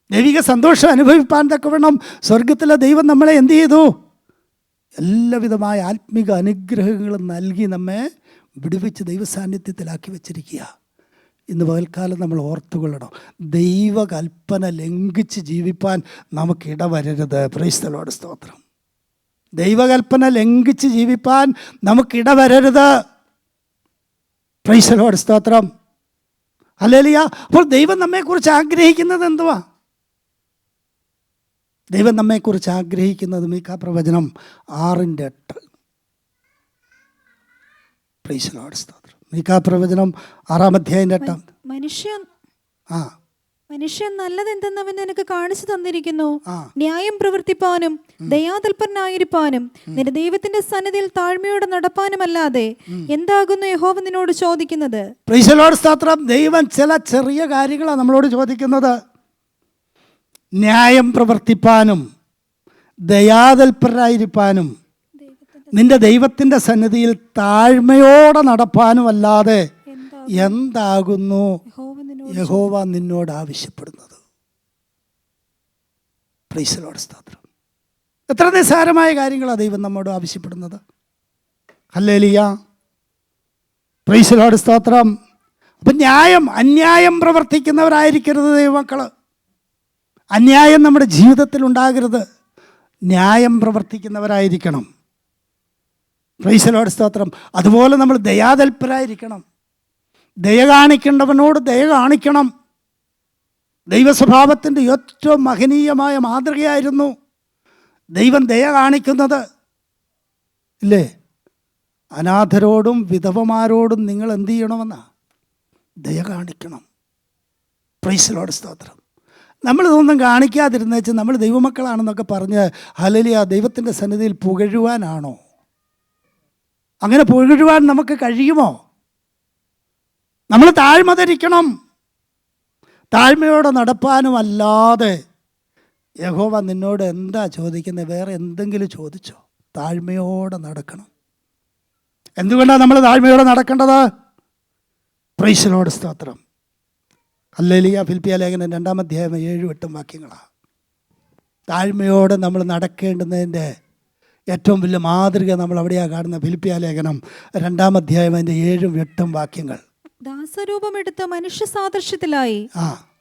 ദൈവിക സന്തോഷം അനുഭവിപ്പാൻ തക്കവണ്ണം സ്വർഗത്തിലെ ദൈവം നമ്മളെ എന്ത് ചെയ്തു? എല്ലാവിധമായ ആത്മിക അനുഗ്രഹങ്ങളും നൽകി നമ്മെ വിടുവിച്ച് ദൈവസാന്നിധ്യത്തിലാക്കി വെച്ചിരിക്കുക. ഇന്ന് പകൽക്കാലം നമ്മൾ ഓർത്തുകൊള്ളണം, ദൈവകൽപ്പന ലംഘിച്ച് ജീവിപ്പാൻ നമുക്കിടവരരുത്. പ്രൈസ് ദി ലോർഡ്, സ്തോത്രം. ദൈവകൽപ്പന ലംഘിച്ച് ജീവിപ്പാൻ നമുക്കിടവരരുത്. പ്രൈസ് ദി ലോർഡ്, സ്തോത്രം. ഹല്ലേലൂയ. അപ്പോൾ ദൈവം നമ്മെക്കുറിച്ച് ആഗ്രഹിക്കുന്നത് എന്തുവാ? ദൈവം നമ്മെക്കുറിച്ച് ആഗ്രഹിക്കുന്നത് മീഖാ പ്രവചനം 6:8. പ്രൈസ് ദി ലോർഡ്, സ്തോത്രം. മീഖാ പ്രവചനം 6:8. മനുഷ്യൻ നല്ലതെന്തെന്നവൻ നിനക്ക് കാണിച്ചു തന്നിരിക്കുന്നു. ന്യായം പ്രവർത്തിപ്പാനും ദയാതൽപരനായിരിക്കാനും നിന്റെ ദൈവത്തിന്റെ സന്നിധിയിൽ താഴ്മയോടെ നടപ്പാനുമല്ലാതെ എന്താകുന്നു യഹോവ നിന്നോട് ചോദിക്കുന്നത്? പ്രൈസ് ദി ലോർഡ്, സ്തോത്രം. ദൈവം ചില ചെറിയ കാര്യങ്ങളാണ് നമ്മളോട് ചോദിക്കുന്നത്. ന്യായം പ്രവർത്തിപ്പാനും ദയാതൽപരനായിരിക്കാനും നിന്റെ ദൈവത്തിൻ്റെ സന്നിധിയിൽ താഴ്മയോടെ നടപ്പാനും അല്ലാതെ എന്താകുന്നു യഹോവ നിന്നോട് ആവശ്യപ്പെടുന്നത്? പ്രൈസ് ദി ലോർഡ്, സ്തോത്രം. എത്ര നിസ്സാരമായ കാര്യങ്ങളാണ് ദൈവം നമ്മോട് ആവശ്യപ്പെടുന്നത്. ഹല്ലേലൂയ. പ്രൈസ് ദി ലോർഡ്, സ്തോത്രം. അപ്പം അന്യായം പ്രവർത്തിക്കുന്നവരായിരിക്കരുത് ദൈവമക്കൾ. അന്യായം നമ്മുടെ ജീവിതത്തിൽ ഉണ്ടാകരുത്. ന്യായം പ്രവർത്തിക്കുന്നവരായിരിക്കണം. പ്രൈസ് ദി ലോർഡ്, സ്തോത്രം. അതുപോലെ നമ്മൾ ദയാതൽപരായിരിക്കണം. ദയ കാണിക്കേണ്ടവനോട് ദയ കാണിക്കണം. ദൈവസ്വഭാവത്തിൻ്റെ ഏറ്റവും മഹനീയമായ മാതൃകയായിരുന്നു ദൈവം ദയ കാണിക്കുന്നത്, ഇല്ലേ? അനാഥരോടും വിധവമാരോടും നിങ്ങൾ എന്ത് ചെയ്യണമെന്നാ? ദയ കാണിക്കണം. പ്രൈസ് ദി ലോർഡ്, സ്തോത്രം. നമ്മളിതൊന്നും കാണിക്കാതിരുന്നേച്ച് നമ്മൾ ദൈവമക്കളാണെന്നൊക്കെ പറഞ്ഞ് ഹല്ലേലൂയ ദൈവത്തിൻ്റെ സന്നിധിയിൽ പുകഴുവാനാണോ? അങ്ങനെ പുകഴുവാൻ നമുക്ക് കഴിയുമോ? നമ്മൾ താഴ്മ ധരിക്കണം. താഴ്മയോടെ നടപ്പാനുമല്ലാതെ യഹോവ നിന്നോട് എന്താ ചോദിക്കുന്നത്? വേറെ എന്തെങ്കിലും ചോദിച്ചോ? താഴ്മയോടെ നടക്കണം. എന്തുകൊണ്ടാണ് നമ്മൾ താഴ്മയോടെ നടക്കേണ്ടത്? പ്രൈസ് ദി ലോർഡ്, സ്തോത്രം. ഹല്ലേലൂയ. ഫിലിപ്പിയ ലേഖനം 2-ാം അധ്യായം 7-8 വാക്യങ്ങളാണ്. താഴ്മയോടെ നമ്മൾ നടക്കേണ്ടുന്നതിൻ്റെ ഏറ്റവും വലിയ മാതൃക നമ്മൾ അവിടെയാണ് കാണുന്നത്. ഫിലിപ്പിയ ലേഖനം 2-ാം അധ്യായം 7-8 വാക്യങ്ങൾ. ദാസരൂപമെടുത്ത മനുഷ്യ സാദൃശ്യത്തിലായി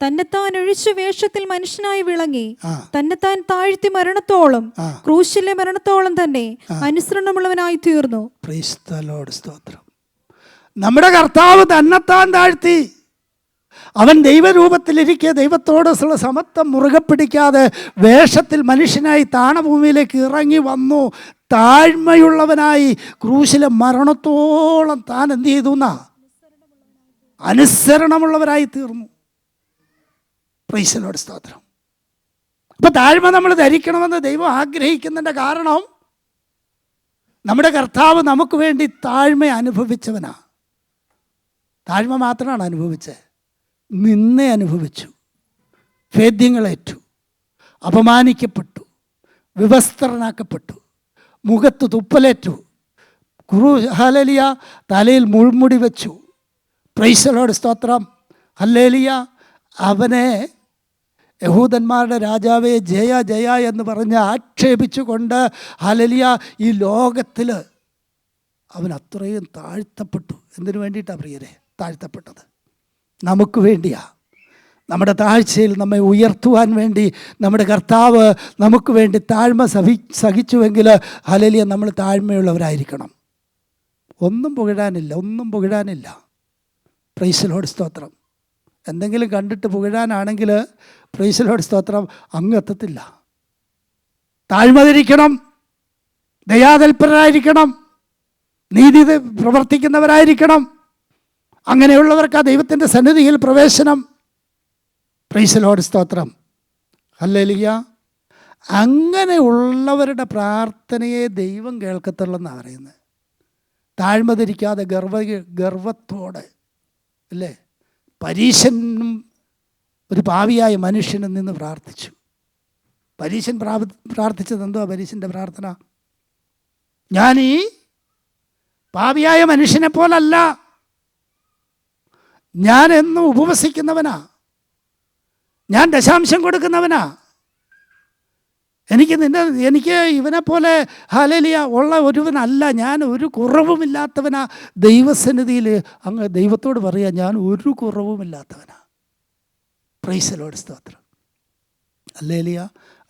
തന്നെത്താൻ ഒഴിച്ചു വേഷത്തിൽ മനുഷ്യനായി വിളങ്ങി തന്നെത്താൻ താഴ്ത്തി മരണത്തോളം, ക്രൂശിലെ മരണത്തോളം തന്നെ അനുസരണമുള്ളവനായി തീർന്നു. പ്രൈസ് ദി ലോർഡ്, സ്തോത്രം. നമ്മുടെ കർത്താവ് തന്നെത്താൻ താഴ്ത്തി. അവൻ ദൈവരൂപത്തിലിരിക്കെ ദൈവത്തോടുള്ള സമത്വം മുറുകെ പിടിക്കാതെ വേഷത്തിൽ മനുഷ്യനായി താണഭൂമിയിലേക്ക് ഇറങ്ങി വന്നു. താഴ്മയുള്ളവനായി ക്രൂശിലെ മരണത്തോളം താൻ എന്ത് ചെയ്തു? അനുസരണമുള്ളവരായി തീർന്നു. പ്രൈസ് ദി ലോർഡ്, സ്തോത്രം. അപ്പം താഴ്മ നമ്മൾ ധരിക്കണമെന്ന് ദൈവം ആഗ്രഹിക്കുന്നതിൻ്റെ കാരണം നമ്മുടെ കർത്താവ് നമുക്ക് വേണ്ടി താഴ്മ അനുഭവിച്ചവനാ. താഴ്മ മാത്രമാണ് അനുഭവിച്ചത്, നിന്നെ അനുഭവിച്ചു, ഭേദ്യങ്ങളേറ്റു, അപമാനിക്കപ്പെട്ടു, വിവസ്ത്രനാക്കപ്പെട്ടു, മുഖത്ത് തുപ്പലേറ്റു, ഹല്ലേലൂയ തലയിൽ മുൾമുടി വെച്ചു. പ്രൈസ് ദി ലോർഡ്, സ്തോത്രം. ഹല്ലേലൂയ. അവനെ യഹൂദന്മാരുടെ രാജാവേ ജയ ജയ എന്ന് പറഞ്ഞ് ആക്ഷേപിച്ചുകൊണ്ട് ഹല്ലേലൂയ ഈ ലോകത്തിൽ അവൻ അത്രയും താഴ്ത്തപ്പെട്ടു. എന്തിനു വേണ്ടിയിട്ടാണ് പ്രിയരെ താഴ്ത്തപ്പെട്ടത്? നമുക്ക് വേണ്ടിയാ. നമ്മുടെ താഴ്ചയിൽ നമ്മെ ഉയർത്തുവാൻ വേണ്ടി നമ്മുടെ കർത്താവ് നമുക്ക് വേണ്ടി താഴ്മ സഹിച്ചുവെങ്കിൽ ഹല്ലേലൂയ നമ്മൾ താഴ്മയുള്ളവരായിരിക്കണം. ഒന്നും പുകഴാനില്ല. പ്രൈസ് ദി ലോർഡ്, സ്തോത്രം. എന്തെങ്കിലും കണ്ടിട്ട് പുകഴാനാണെങ്കിൽ പ്രൈസ് ദി ലോർഡ്, സ്തോത്രം, അങ്ങ് എത്തത്തില്ല. താഴ്മ ധരിക്കണം, ദയാതൽപരരായിരിക്കണം, നീതി പ്രവർത്തിക്കുന്നവരായിരിക്കണം. അങ്ങനെയുള്ളവർക്ക് ആ ദൈവത്തിൻ്റെ സന്നിധിയിൽ പ്രവേശനം. പ്രൈസ് ദി ലോർഡ്, സ്തോത്രം. ഹല്ലേലൂയ. അങ്ങനെയുള്ളവരുടെ പ്രാർത്ഥനയെ ദൈവം കേൾക്കത്തുള്ളെന്നാണ് പറയുന്നത്. താഴ്മ ധരിക്കാതെ ഗർവത്തോടെ, അല്ലേ? പരീശനും ഒരു പാപിയായ മനുഷ്യനിൽ നിന്ന് പ്രാർത്ഥിച്ചു. പരീശൻ പ്രാർത്ഥിച്ചത് എന്തുവാ? പരീശൻ്റെ പ്രാർത്ഥന, ഞാൻ ഈ പാപിയായ മനുഷ്യനെ പോലല്ല, ഞാൻ എന്നും ഉപവസിക്കുന്നവനാ, ഞാൻ ദശാംശം കൊടുക്കുന്നവനാ, എനിക്ക് ഇവനെ പോലെ ഹല്ലേലൂയ ഉള്ള ഒരുവനല്ല, ഞാൻ ഒരു കുറവുമില്ലാത്തവനാ. ദൈവസന്നിധിയിൽ അങ്ങ് ദൈവത്തോട് പറയാ, ഞാൻ ഒരു കുറവുമില്ലാത്തവനാ. പ്രൈസ് ദി ലോർഡ്, സ്തോത്രം. ഹല്ലേലൂയ.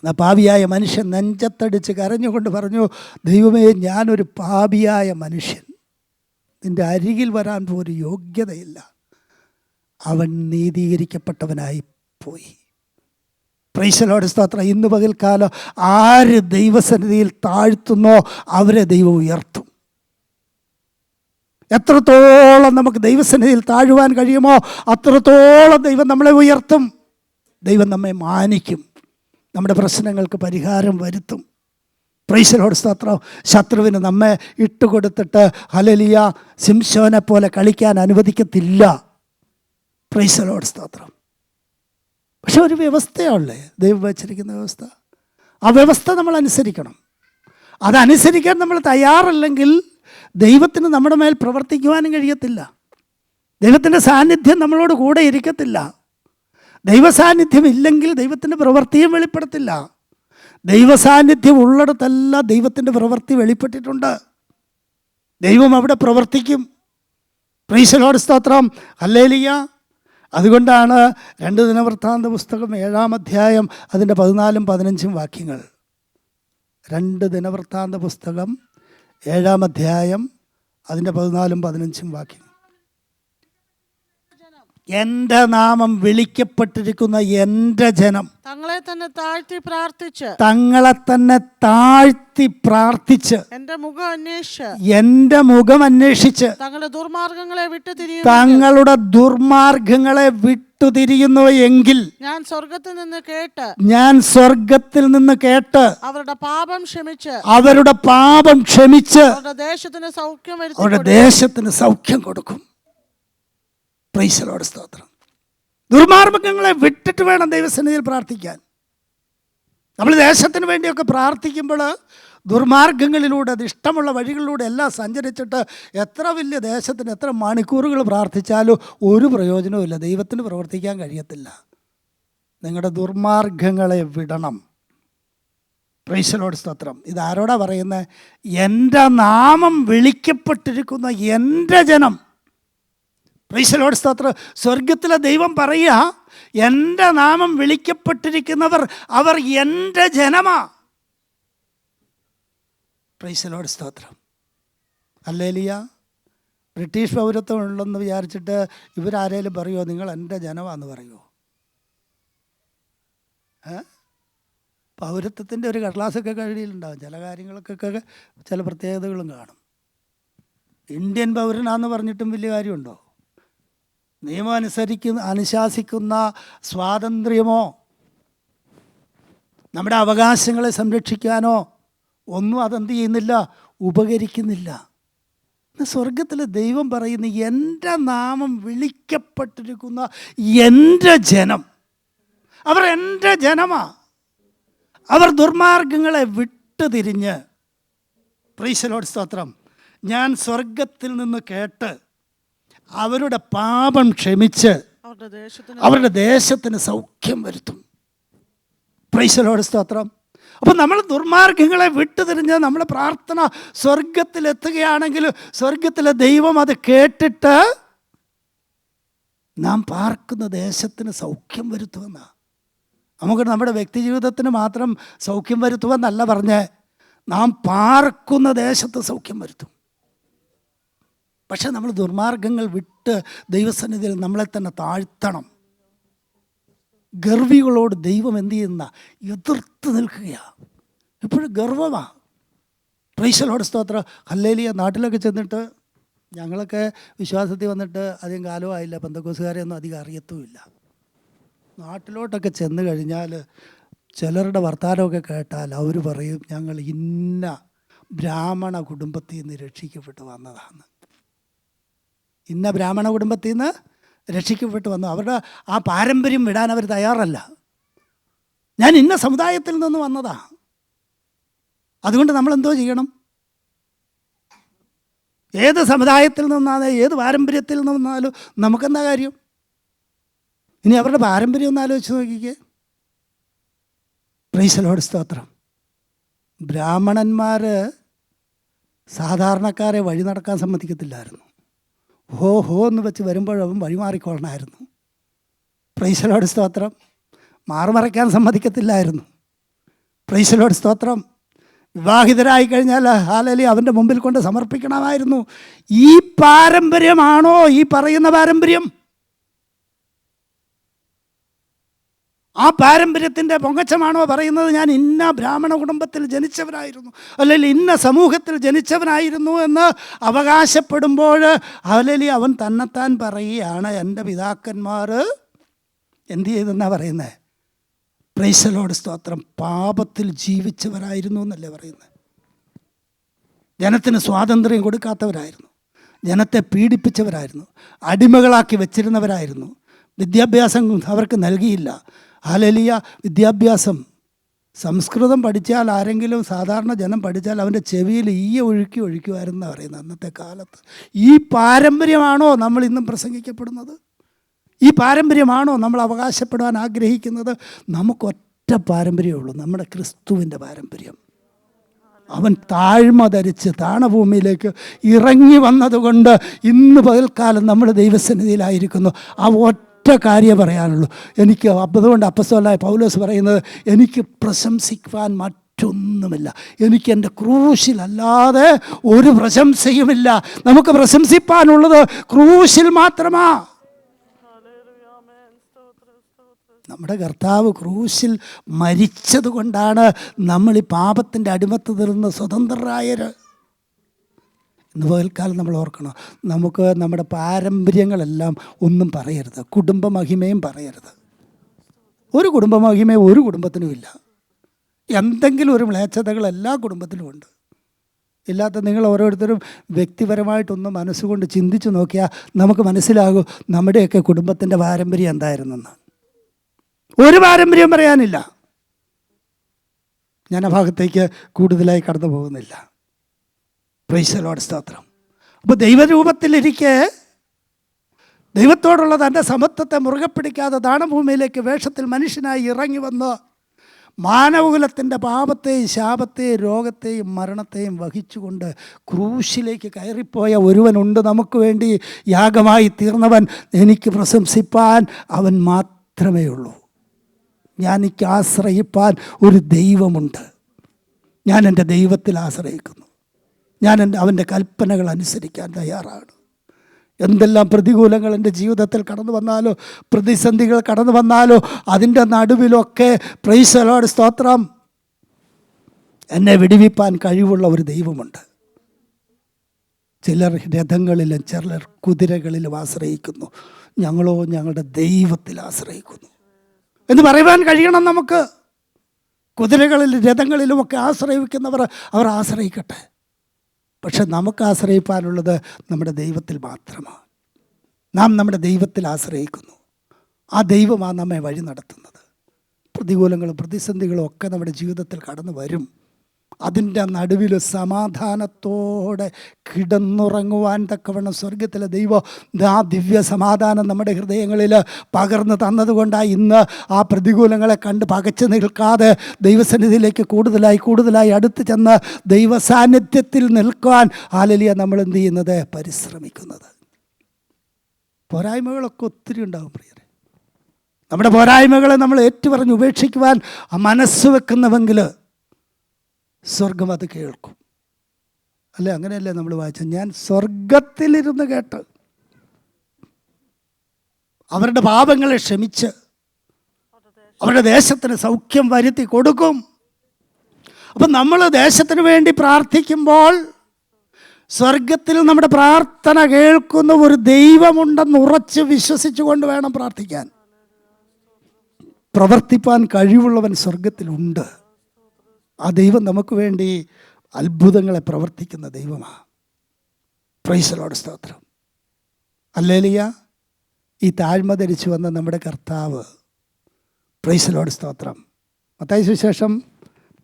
എന്നാൽ പാപിയായ മനുഷ്യൻ നെഞ്ചത്തടിച്ച് കരഞ്ഞുകൊണ്ട് പറഞ്ഞു, ദൈവമേ, ഞാനൊരു പാപിയായ മനുഷ്യൻ, നിൻ്റെ അരികിൽ വരാൻ പോലും യോഗ്യതയില്ല. അവൻ നീതീകരിക്കപ്പെട്ടവനായി പോയി. പ്രൈസ് ദി ലോർഡ്, സ്തോത്രം. ഇന്ന് പകൽക്കാലം ആര് ദൈവസന്നിധിയിൽ താഴ്ത്തുന്നോ അവരെ ദൈവം ഉയർത്തും. എത്രത്തോളം നമുക്ക് ദൈവസന്നിധിയിൽ താഴുവാൻ കഴിയുമോ അത്രത്തോളം ദൈവം നമ്മളെ ഉയർത്തും. ദൈവം നമ്മെ മാനിക്കും, നമ്മുടെ പ്രശ്നങ്ങൾക്ക് പരിഹാരം വരുത്തും. പ്രൈസ് ദി ലോർഡ്, സ്തോത്രം. ശത്രുവിന് നമ്മെ ഇട്ടുകൊടുത്തിട്ട് ഹല്ലേലൂയ സിംശോനെ പോലെ കളിക്കാൻ അനുവദിക്കത്തില്ല. പ്രൈസ് ദി ലോർഡ്, സ്തോത്രം. പക്ഷെ ഒരു വ്യവസ്ഥയാണല്ലേ ദൈവം വച്ചിരിക്കുന്ന വ്യവസ്ഥ. ആ വ്യവസ്ഥ നമ്മൾ അനുസരിക്കണം. അതനുസരിക്കാൻ നമ്മൾ തയ്യാറല്ലെങ്കിൽ ദൈവത്തിന് നമ്മുടെ മേൽ പ്രവർത്തിക്കുവാനും കഴിയത്തില്ല. ദൈവത്തിൻ്റെ സാന്നിധ്യം നമ്മളോട് കൂടെ ഇരിക്കത്തില്ല. ദൈവസാന്നിധ്യം ഇല്ലെങ്കിൽ ദൈവത്തിൻ്റെ പ്രവൃത്തിയും വെളിപ്പെടത്തില്ല. ദൈവസാന്നിധ്യം ഉള്ളിടത്തെല്ലാം ദൈവത്തിൻ്റെ പ്രവൃത്തി വെളിപ്പെട്ടിട്ടുണ്ട്. ദൈവം അവിടെ പ്രവർത്തിക്കും. പ്രൈസ് ദി ലോർഡ്, സ്തോത്രം. ഹല്ലേലൂയ. അതുകൊണ്ടാണ് 2 ദിനവൃത്താന്ത പുസ്തകം 7-ാം അധ്യായം അതിൻ്റെ 14-ഉം 15-ഉം വാക്യങ്ങൾ. 2 ദിനവൃത്താന്ത പുസ്തകം 7-ാം അധ്യായം അതിൻ്റെ 14-ഉം 15-ഉം വാക്യങ്ങൾ. എൻ്റെ നാമം വിളിക്കപ്പെട്ടിരിക്കുന്ന എൻ്റെ ജനം തങ്ങളെ തന്നെ താഴ്ത്തി പ്രാർത്ഥിച്ച് എൻ്റെ മുഖം അന്വേഷിച്ച് തങ്ങളുടെ ദുർമാർഗങ്ങളെ വിട്ടുതിരിയുന്നു എങ്കിൽ ഞാൻ സ്വർഗത്തിൽ നിന്ന് കേട്ട് അവരുടെ പാപം ക്ഷമിച്ച് അവരുടെ ദേശത്തിന് സൗഖ്യം കൊടുക്കും. Price the lord. സ്തോത്രം. ദുർമാർഗങ്ങളെ വിട്ടിട്ട് വേണം ദൈവസന്നിധിയിൽ പ്രാർത്ഥിക്കാൻ. നമ്മൾ ദേശത്തിന് വേണ്ടിയൊക്കെ പ്രാർത്ഥിക്കുമ്പോൾ ദുർമാർഗങ്ങളിലൂടെ, അത് ഇഷ്ടമുള്ള വഴികളിലൂടെ എല്ലാം സഞ്ചരിച്ചിട്ട് എത്ര വലിയ ദേശത്തിന് എത്ര മണിക്കൂറുകൾ പ്രാർത്ഥിച്ചാലും ഒരു പ്രയോജനവുമില്ല. ദൈവത്തിന് പ്രവർത്തിക്കാൻ കഴിയത്തില്ല. നിങ്ങളുടെ ദുർമാർഗങ്ങളെ വിടണം. Praise the lord. സ്തോത്രം. ഇതാരോടാ പറയുന്നത്? എൻ്റെ നാമം വിളിക്കപ്പെട്ടിരിക്കുന്ന എൻ്റെ ജനം. Praise the lord. സ്തോത്രം. സ്വർഗത്തിലെ ദൈവം പറയുക, എൻ്റെ നാമം വിളിക്കപ്പെട്ടിരിക്കുന്നവർ അവർ എൻ്റെ ജനമാ. Praise the lord. സ്തോത്രം. ഹല്ലേലൂയ. ബ്രിട്ടീഷ് പൗരത്വം ഉള്ളെന്ന് വിചാരിച്ചിട്ട് ഇവരാരേലും പറയുമോ നിങ്ങൾ എൻ്റെ ജനമാണെന്ന് പറയുമോ? പൗരത്വത്തിൻ്റെ ഒരു കടലാസൊക്കെ കയ്യിലുണ്ടാവും. ചില കാര്യങ്ങൾക്കൊക്കെ ചില പ്രത്യേകതകളും കാണും. ഇന്ത്യൻ പൗരനാന്ന് പറഞ്ഞിട്ടും വലിയ കാര്യമുണ്ടോ? നിയമം അനുശാസിക്കുന്ന സ്വാതന്ത്ര്യമോ നമ്മുടെ അവകാശങ്ങളെ സംരക്ഷിക്കാനോ ഒന്നും അതെന്ത് ചെയ്യുന്നില്ല, ഉപകരിക്കുന്നില്ല. സ്വർഗത്തിലെ ദൈവം പറയുന്ന എൻ്റെ നാമം വിളിക്കപ്പെട്ടിരിക്കുന്ന എൻ്റെ ജനം, അവർ എൻ്റെ ജനമാ. അവർ ദുർമാർഗങ്ങളെ വിട്ടുതിരിഞ്ഞ്, പ്രൈസ് ദി ലോർഡ്. സ്തോത്രം, ഞാൻ സ്വർഗത്തിൽ നിന്ന് കേട്ട് അവരുടെ പാപം ക്ഷമിച്ച് അവരുടെ ദേശത്തിന് സൗഖ്യം വരുത്തും. Price the lord. സ്തോത്രം. അപ്പം നമ്മൾ ദുർമാർഗങ്ങളെ വിട്ടുതിരിഞ്ഞ് നമ്മുടെ പ്രാർത്ഥന സ്വർഗത്തിലെത്തുകയാണെങ്കിൽ സ്വർഗത്തിലെ ദൈവം അത് കേട്ടിട്ട് നാം പാർക്കുന്ന ദേശത്തിന് സൗഖ്യം വരുത്തുമെന്നാണ്. നമുക്ക് നമ്മുടെ വ്യക്തി ജീവിതത്തിന് മാത്രം സൗഖ്യം വരുത്തുമെന്നല്ല പറഞ്ഞ്, നാം പാർക്കുന്ന ദേശത്ത് സൗഖ്യം വരുത്തും. പക്ഷെ നമ്മൾ ദുർമാർഗങ്ങൾ വിട്ട് ദൈവസന്നിധിയിൽ നമ്മളെ തന്നെ താഴ്ത്തണം. ഗർവികളോട് ദൈവം എന്ത് ചെയ്യുന്ന എതിർത്ത് നിൽക്കുകയാണ്. ഇപ്പോഴും ഗർവമാണ്. Praise the lord. സ്തോത്രം. ഹല്ലേലൂയ. നാട്ടിലൊക്കെ ചെന്നിട്ട്, ഞങ്ങളൊക്കെ വിശ്വാസത്തിൽ വന്നിട്ട് അധികം കാലമായില്ല, പെന്തക്കോസ്തുകാരെയൊന്നും അധികം അറിയത്തുമില്ല. നാട്ടിലോട്ടൊക്കെ ചെന്ന് കഴിഞ്ഞാൽ ചിലരുടെ വർത്തമാനമൊക്കെ കേട്ടാൽ അവർ പറയും ഞങ്ങൾ ഇന്ന ബ്രാഹ്മണ കുടുംബത്തിൽ നിന്ന് രക്ഷിക്കപ്പെട്ട് വന്നതാണ്, ഇന്ന ബ്രാഹ്മണ കുടുംബത്തിൽ നിന്ന് രക്ഷിക്കപ്പെട്ട് വന്നു. അവരുടെ ആ പാരമ്പര്യം വിടാൻ അവർ തയ്യാറല്ല. ഞാൻ ഇന്ന സമുദായത്തിൽ നിന്ന് വന്നതാ. അതുകൊണ്ട് നമ്മളെന്തോ ചെയ്യണം? ഏത് സമുദായത്തിൽ നിന്നാണ്, ഏത് പാരമ്പര്യത്തിൽ നിന്നാലും നമുക്കെന്താ കാര്യം? ഇനി അവരുടെ പാരമ്പര്യം ഒന്ന് ആലോചിച്ച് നോക്കിക്കേ. Price the lord. സ്തോത്രം. ബ്രാഹ്മണന്മാർ സാധാരണക്കാരെ വഴി നടക്കാൻ സമ്മതിക്കത്തില്ലായിരുന്നു. ഹോ ഹോ എന്ന് വെച്ച് വരുമ്പോഴവൻ വഴിമാറിക്കൊള്ളണമായിരുന്നു. Praise the lord. സ്തോത്രം. മാറുമറയ്ക്കാൻ സമ്മതിക്കത്തില്ലായിരുന്നു. Praise the lord. സ്തോത്രം. വിവാഹിതരായി കഴിഞ്ഞാൽ ഹാലലി അവൻ്റെ മുമ്പിൽ കൊണ്ട് സമർപ്പിക്കണമായിരുന്നു. ഈ പാരമ്പര്യമാണോ ഈ പറയുന്ന പാരമ്പര്യം? ആ പാരമ്പര്യത്തിൻ്റെ പൊങ്ങച്ചമാണോ പറയുന്നത് ഞാൻ ഇന്ന ബ്രാഹ്മണ കുടുംബത്തിൽ ജനിച്ചവനായിരുന്നു, അല്ലെങ്കിൽ ഇന്ന സമൂഹത്തിൽ ജനിച്ചവനായിരുന്നു എന്ന് അവകാശപ്പെടുമ്പോൾ അല്ലെങ്കിൽ അവൻ തന്നെത്താൻ പറയുകയാണ് എൻ്റെ പിതാക്കന്മാർ എന്ത് ചെയ്തെന്നാണ് പറയുന്നത്? Price the lord. സ്തോത്രം. പാപത്തിൽ ജീവിച്ചവരായിരുന്നു എന്നല്ലേ പറയുന്നത്. ജനത്തിന് സ്വാതന്ത്ര്യം കൊടുക്കാത്തവരായിരുന്നു, ജനത്തെ പീഡിപ്പിച്ചവരായിരുന്നു, അടിമകളാക്കി വെച്ചിരുന്നവരായിരുന്നു, വിദ്യാഭ്യാസം അവർക്ക് നൽകിയില്ല. ഹല്ലേലൂയ. വിദ്യാഭ്യാസം, സംസ്കൃതം പഠിച്ചാൽ ആരെങ്കിലും സാധാരണ ജനം പഠിച്ചാൽ അവൻ്റെ ചെവിയിൽ ഒഴുക്കുമായിരുന്നു പറയുന്നത് അന്നത്തെ കാലത്ത്. ഈ പാരമ്പര്യമാണോ നമ്മൾ ഇന്നും പ്രസംഗിക്കപ്പെടുന്നത്? ഈ പാരമ്പര്യമാണോ നമ്മൾ അവകാശപ്പെടാൻ ആഗ്രഹിക്കുന്നത്? നമുക്കൊറ്റ പാരമ്പര്യമുള്ളൂ, നമ്മുടെ ക്രിസ്തുവിൻ്റെ പാരമ്പര്യം. അവൻ താഴ്മ ധരിച്ച് താണഭൂമിയിലേക്ക് ഇറങ്ങി വന്നതുകൊണ്ട് ഇന്ന് പകൽക്കാലം നമ്മുടെ ദൈവസന്നിധിയിലായിരിക്കുന്നു. ആ ഒറ്റ ഒറ്റ കാര്യം പറയാനുള്ളൂ. എനിക്ക് അതുകൊണ്ട് അപ്പസ്തലനായ പൗലോസ് പറയുന്നത്, എനിക്ക് പ്രശംസിക്കുവാൻ മറ്റൊന്നുമില്ല, എനിക്ക് എൻ്റെ ക്രൂശിലല്ലാതെ ഒരു പ്രശംസയുമില്ല. നമുക്ക് പ്രശംസിപ്പാനുള്ളത് ക്രൂശിൽ മാത്രമാ. നമ്മുടെ കർത്താവ് ക്രൂശിൽ മരിച്ചത് കൊണ്ടാണ് നമ്മൾ ഈ പാപത്തിൻ്റെ അടിമത്തത്തിൽ നിന്ന് സ്വതന്ത്രരായത്. ഇന്ന് പകൽക്കാലം നമ്മൾ ഓർക്കണം, നമുക്ക് നമ്മുടെ പാരമ്പര്യങ്ങളെല്ലാം ഒന്നും പറയരുത്, കുടുംബമഹിമയും പറയരുത്. ഒരു കുടുംബമഹിമയും ഒരു കുടുംബത്തിനും ഇല്ല. എന്തെങ്കിലും ഒരു മ്ലേച്ഛതകൾ എല്ലാ കുടുംബത്തിലും ഉണ്ട്. ഇല്ലാത്ത നിങ്ങൾ ഓരോരുത്തരും വ്യക്തിപരമായിട്ടൊന്ന് മനസ്സുകൊണ്ട് ചിന്തിച്ച് നോക്കിയാൽ നമുക്ക് മനസ്സിലാകും നമ്മുടെയൊക്കെ കുടുംബത്തിൻ്റെ പാരമ്പര്യം എന്തായിരുന്നെന്ന്. ഒരു പാരമ്പര്യം പറയാനില്ല. ഞാൻ ആ ഭാഗത്തേക്ക് കൂടുതലായി കടന്നു പോകുന്നില്ല. പ്രൈസ് ദി ലോർഡ്, സ്തോത്രം. അപ്പോൾ ദൈവരൂപത്തിലിരിക്കെ ദൈവത്തോടുള്ള തൻ്റെ സമത്വത്തെ മുറുകെ പിടിക്കാതെ ദാനഭൂമിയിലേക്ക് വേഷത്തിൽ മനുഷ്യനായി ഇറങ്ങി വന്ന് മാനവകുലത്തിൻ്റെ പാപത്തെയും ശാപത്തെയും രോഗത്തെയും മരണത്തെയും വഹിച്ചുകൊണ്ട് ക്രൂശിലേക്ക് കയറിപ്പോയ ഒരുവനുണ്ട് നമുക്ക് വേണ്ടി യാഗമായി തീർന്നവൻ. എനിക്ക് പ്രശംസിപ്പാൻ അവൻ മാത്രമേ ഉള്ളൂ. എനിക്ക് ആശ്രയിപ്പാൻ ഒരു ദൈവമുണ്ട്. ഞാൻ എൻ്റെ ദൈവത്തിൽ ആശ്രയിക്കുന്നു. ഞാൻ അവൻ്റെ കൽപ്പനകൾ അനുസരിക്കാൻ തയ്യാറാണ്. എന്തെല്ലാം പ്രതികൂലങ്ങൾ എൻ്റെ ജീവിതത്തിൽ കടന്നു വന്നാലോ, പ്രതിസന്ധികൾ കടന്നു വന്നാലോ, അതിൻ്റെ നടുവിലൊക്കെ പ്രൈസ് ദി ലോർഡ്, സ്തോത്രം, എന്നെ വിടുവിപ്പാൻ കഴിവുള്ള ഒരു ദൈവമുണ്ട്. ചിലർ രഥങ്ങളിലും ചിലർ കുതിരകളിലും ആശ്രയിക്കുന്നു, ഞങ്ങളോ ഞങ്ങളുടെ ദൈവത്തിൽ ആശ്രയിക്കുന്നു എന്ന് പറയുവാൻ കഴിയണം നമുക്ക്. കുതിരകളിലും രഥങ്ങളിലുമൊക്കെ ആശ്രയിക്കുന്നവർ അവർ ആശ്രയിക്കട്ടെ. പക്ഷെ നമുക്ക് ആശ്രയിപ്പാനുള്ളത് നമ്മുടെ ദൈവത്തിൽ മാത്രമാണ്. നാം നമ്മുടെ ദൈവത്തിൽ ആശ്രയിക്കുന്നു. ആ ദൈവമാണ് നമ്മെ വഴി നടത്തുന്നത്. പ്രതികൂലങ്ങളും പ്രതിസന്ധികളും ഒക്കെ നമ്മുടെ ജീവിതത്തിൽ കടന്നു വരും. അതിൻ്റെ നടുവിൽ സമാധാനത്തോടെ കിടന്നുറങ്ങുവാൻ തക്കവണ്ണം സ്വർഗത്തിലെ ദൈവം ആ ദിവ്യ സമാധാനം നമ്മുടെ ഹൃദയങ്ങളിൽ പകർന്നു തന്നതുകൊണ്ടാണ് ഇന്ന് ആ പ്രതികൂലങ്ങളെ കണ്ട് പകച്ചു നിൽക്കാതെ ദൈവസന്നിധിയിലേക്ക് കൂടുതലായി അടുത്ത് ചെന്ന് ദൈവ സാന്നിധ്യത്തിൽ നിൽക്കാൻ ഹല്ലേലൂയ നമ്മൾ എന്ത് ചെയ്യുന്നത്? പരിശ്രമിക്കുന്നത്. പോരായ്മകളൊക്കെ ഒത്തിരി ഉണ്ടാകും പ്രിയരെ. നമ്മുടെ പോരായ്മകളെ നമ്മൾ ഏറ്റുപറഞ്ഞ് ഉപേക്ഷിക്കുവാൻ മനസ്സ് വെക്കുന്നവെങ്കിൽ സ്വർഗം അത് കേൾക്കും. അല്ലേ? അങ്ങനെയല്ലേ നമ്മൾ വായിച്ചത്? ഞാൻ സ്വർഗത്തിലിരുന്ന് കേട്ട് അവരുടെ പാപങ്ങളെ ക്ഷമിച്ച് അവരുടെ ദേശത്തിന് സൗഖ്യം വരുത്തി കൊടുക്കും. അപ്പം നമ്മൾ ദേശത്തിന് വേണ്ടി പ്രാർത്ഥിക്കുമ്പോൾ സ്വർഗത്തിൽ നമ്മുടെ പ്രാർത്ഥന കേൾക്കുന്ന ഒരു ദൈവമുണ്ടെന്ന് ഉറച്ച് വിശ്വസിച്ചുകൊണ്ട് വേണം പ്രാർത്ഥിക്കാൻ. പ്രവർത്തിപ്പാൻ കഴിവുള്ളവൻ സ്വർഗത്തിലുണ്ട്. ആ ദൈവം നമുക്ക് വേണ്ടി അത്ഭുതങ്ങളെ പ്രവർത്തിക്കുന്ന ദൈവമാണ്. പ്രൈസ് ദി ലോർഡ്, സ്തോത്രം. ഹല്ലേലൂയ. ഈ താഴ്മ ധരിച്ചു വന്ന നമ്മുടെ കർത്താവ്, പ്രൈസ് ദി ലോർഡ്, സ്തോത്രം. മത്തായി സുവിശേഷം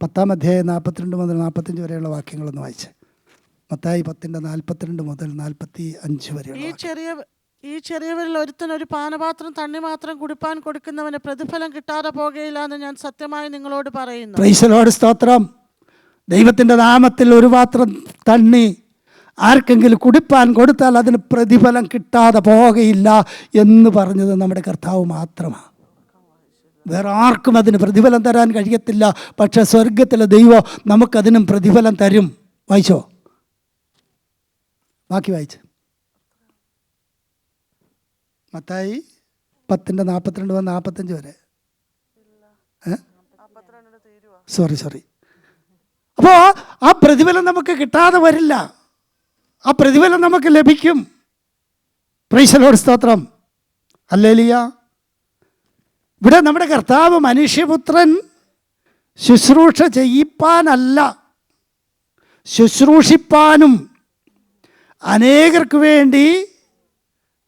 10-ാം അധ്യായം 42 മുതൽ 45 വരെയുള്ള വാക്യങ്ങളൊന്ന് വായിച്ച്. മത്തായി 10:42 മുതൽ 45 വരെയുള്ള. ഈ ചെറിയവരിൽ ഒരുത്തൻ ഒരു പാനപാത്രം തണ്ണി മാത്രം കുടിപ്പാൻ കൊടുക്കുന്നവന് പ്രതിഫലം കിട്ടാതെ പോകുകയില്ല എന്ന് ഞാൻ സത്യമായി നിങ്ങളോട് പറയുന്നു. പ്രൈസ് ദി ലോർഡ്, സ്തോത്രം. ദൈവത്തിൻ്റെ നാമത്തിൽ ഒരു പാത്രം തണ്ണി ആർക്കെങ്കിലും കുടിപ്പാൻ കൊടുത്താൽ അതിന് പ്രതിഫലം കിട്ടാതെ പോകുകയില്ല എന്ന് പറഞ്ഞത് നമ്മുടെ കർത്താവ് മാത്രമാണ്. വേറെ ആർക്കും അതിന് പ്രതിഫലം തരാൻ കഴിയത്തില്ല. പക്ഷെ സ്വർഗത്തിലെ ദൈവം നമുക്കതിനും പ്രതിഫലം തരും. വായിച്ചോ, ബാക്കി വായിച്ച്. മത്തായി 10:42 മുതൽ 45 വരെ. സോറി. അപ്പോൾ ആ പ്രതിഫലം നമുക്ക് കിട്ടാതെ വരില്ല. ആ പ്രതിഫലം നമുക്ക് ലഭിക്കും. പ്രൈസ് ദി ലോർഡ്, സ്തോത്രം. ഹല്ലേലൂയ. ഇവിടെ നമ്മുടെ കർത്താവ് മനുഷ്യപുത്രൻ ശുശ്രൂഷ ചെയ്യിപ്പാനല്ല, ശുശ്രൂഷിപ്പാനും അനേകർക്ക് വേണ്ടി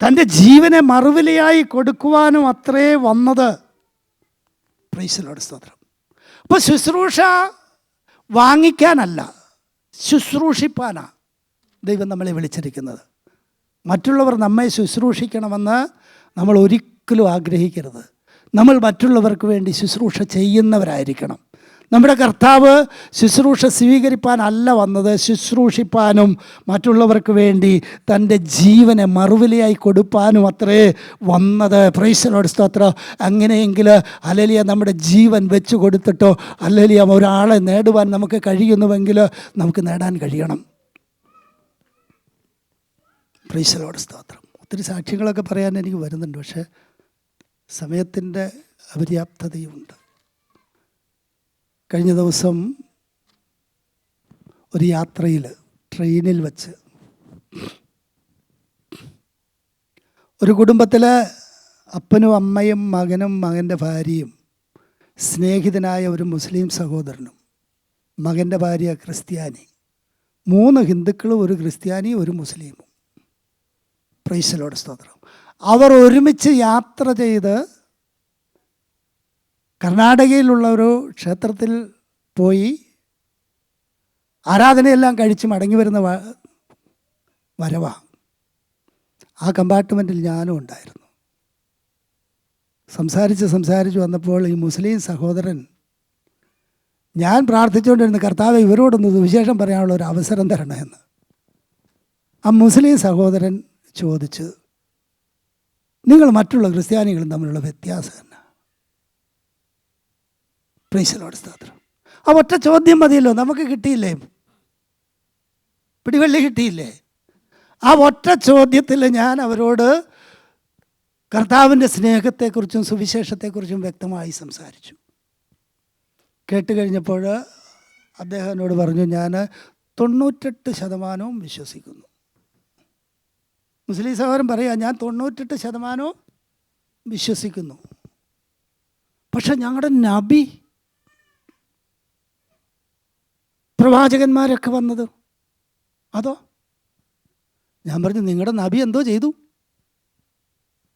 തൻ്റെ ജീവനെ മറുവിലയായി കൊടുക്കുവാനും അത്രേ വന്നത്. പ്രൈസ് ദി ലോർഡ്, സ്തോത്രം. അപ്പോൾ ശുശ്രൂഷ വാങ്ങിക്കാനല്ല, ശുശ്രൂഷിപ്പാനാണ് ദൈവം നമ്മളെ വിളിച്ചിരിക്കുന്നത്. മറ്റുള്ളവർ നമ്മെ ശുശ്രൂഷിക്കണമെന്ന് നമ്മൾ ഒരിക്കലും ആഗ്രഹിക്കരുത്. നമ്മൾ മറ്റുള്ളവർക്ക് വേണ്ടി ശുശ്രൂഷ ചെയ്യുന്നവരായിരിക്കണം. നമ്മുടെ കർത്താവ് ശുശ്രൂഷ സ്വീകരിപ്പാനല്ല വന്നത്, ശുശ്രൂഷിപ്പാനും മറ്റുള്ളവർക്ക് വേണ്ടി തൻ്റെ ജീവനെ മറുവിലയായി കൊടുപ്പാനും അത്രേ വന്നത്. പ്രൈസ് ദി ലോർഡ്, സ്തോത്രം. അങ്ങനെയെങ്കിൽ ഹല്ലേലൂയ നമ്മുടെ ജീവൻ വെച്ച് കൊടുത്തിട്ടോ ഹല്ലേലൂയ ഒരാളെ നേടുവാൻ നമുക്ക് കഴിയുന്നുവെങ്കിൽ നമുക്ക് നേടാൻ കഴിയണം. പ്രൈസ് ദി ലോർഡ്, സ്തോത്രം. ഒത്തിരി സാക്ഷ്യങ്ങളൊക്കെ പറയാൻ എനിക്ക് വരുന്നുണ്ട്, പക്ഷേ സമയത്തിൻ്റെ അപര്യാപ്തതയുമുണ്ട്. കഴിഞ്ഞ ദിവസം ഒരു യാത്രയിൽ ട്രെയിനിൽ വച്ച് ഒരു കുടുംബത്തിലെ അപ്പനും അമ്മയും മകനും മകൻ്റെ ഭാര്യയും സ്നേഹിതനായ ഒരു മുസ്ലിം സഹോദരനും, മകൻ്റെ ഭാര്യ ക്രിസ്ത്യാനി, 3 ഹിന്ദുക്കളും ഒരു ക്രിസ്ത്യാനിയും ഒരു മുസ്ലിമും. പ്രൈസ് ദി ലോർഡ്, സ്തോത്രം. അവർ ഒരുമിച്ച് യാത്ര ചെയ്ത് കർണാടകയിലുള്ള ഒരു ക്ഷേത്രത്തിൽ പോയി ആരാധനയെല്ലാം കഴിച്ച് മടങ്ങി വരുന്ന വരവാ. ആ കമ്പാർട്ട്മെൻറ്റിൽ ഞാനും ഉണ്ടായിരുന്നു. സംസാരിച്ച് വന്നപ്പോൾ ഈ മുസ്ലിം സഹോദരൻ, ഞാൻ പ്രാർത്ഥിച്ചുകൊണ്ടിരുന്ന കർത്താവെ ഇവരോടൊന്ന് സുവിശേഷം പറയാനുള്ള ഒരു അവസരം തരണമെന്ന്. ആ മുസ്ലിം സഹോദരൻ ചോദിച്ചു, നിങ്ങൾ മറ്റുള്ള ക്രിസ്ത്യാനികളും തമ്മിലുള്ള വ്യത്യാസം എന്നാ? പ്രൈസ് ദി ലോർഡ്, സ്തോത്രം. ആ ഒറ്റ ചോദ്യം മതിയല്ലോ, നമുക്ക് കിട്ടിയില്ലേ? പിടിവള്ളി കിട്ടിയില്ലേ? ആ ഒറ്റ ചോദ്യത്തിൽ ഞാൻ അവരോട് കർത്താവിൻ്റെ സ്നേഹത്തെക്കുറിച്ചും സുവിശേഷത്തെക്കുറിച്ചും വ്യക്തമായി സംസാരിച്ചു. കേട്ട് കഴിഞ്ഞപ്പോൾ അദ്ദേഹം എന്നോട് പറഞ്ഞു, ഞാൻ 98% വിശ്വസിക്കുന്നു. മുസ്ലിം സഹോദരൻ പറയാ, ഞാൻ 98% വിശ്വസിക്കുന്നു. പക്ഷെ ഞങ്ങളുടെ നബി, പ്രവാചകന്മാരൊക്കെ വന്നത് അതോ? ഞാൻ പറഞ്ഞു, നിങ്ങളുടെ നബി എന്തോ ചെയ്തു?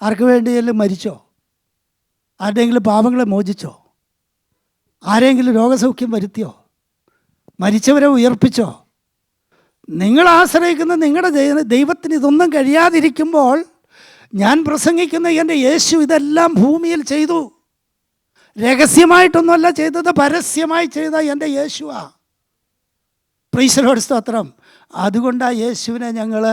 ആർക്ക് വേണ്ടിയെങ്കിലും മരിച്ചോ? ആരുടെയെങ്കിലും പാപങ്ങളെ മോചിച്ചോ? ആരെങ്കിലും രോഗസൗഖ്യം വരുത്തിയോ? മരിച്ചവരെ ഉയർപ്പിച്ചോ? നിങ്ങൾ ആശ്രയിക്കുന്ന നിങ്ങളുടെ ദൈവത്തിന് ഇതൊന്നും കഴിയാതിരിക്കുമ്പോൾ ഞാൻ പ്രസംഗിക്കുന്ന എൻ്റെ യേശു ഇതെല്ലാം ഭൂമിയിൽ ചെയ്തു. രഹസ്യമായിട്ടൊന്നുമല്ല ചെയ്തത്, പരസ്യമായി ചെയ്ത എൻ്റെ യേശുവാ. പ്രൈസ് ദി ലോർഡ്, സ്തോത്രം. അതുകൊണ്ട് ആ യേശുവിനെ ഞങ്ങൾ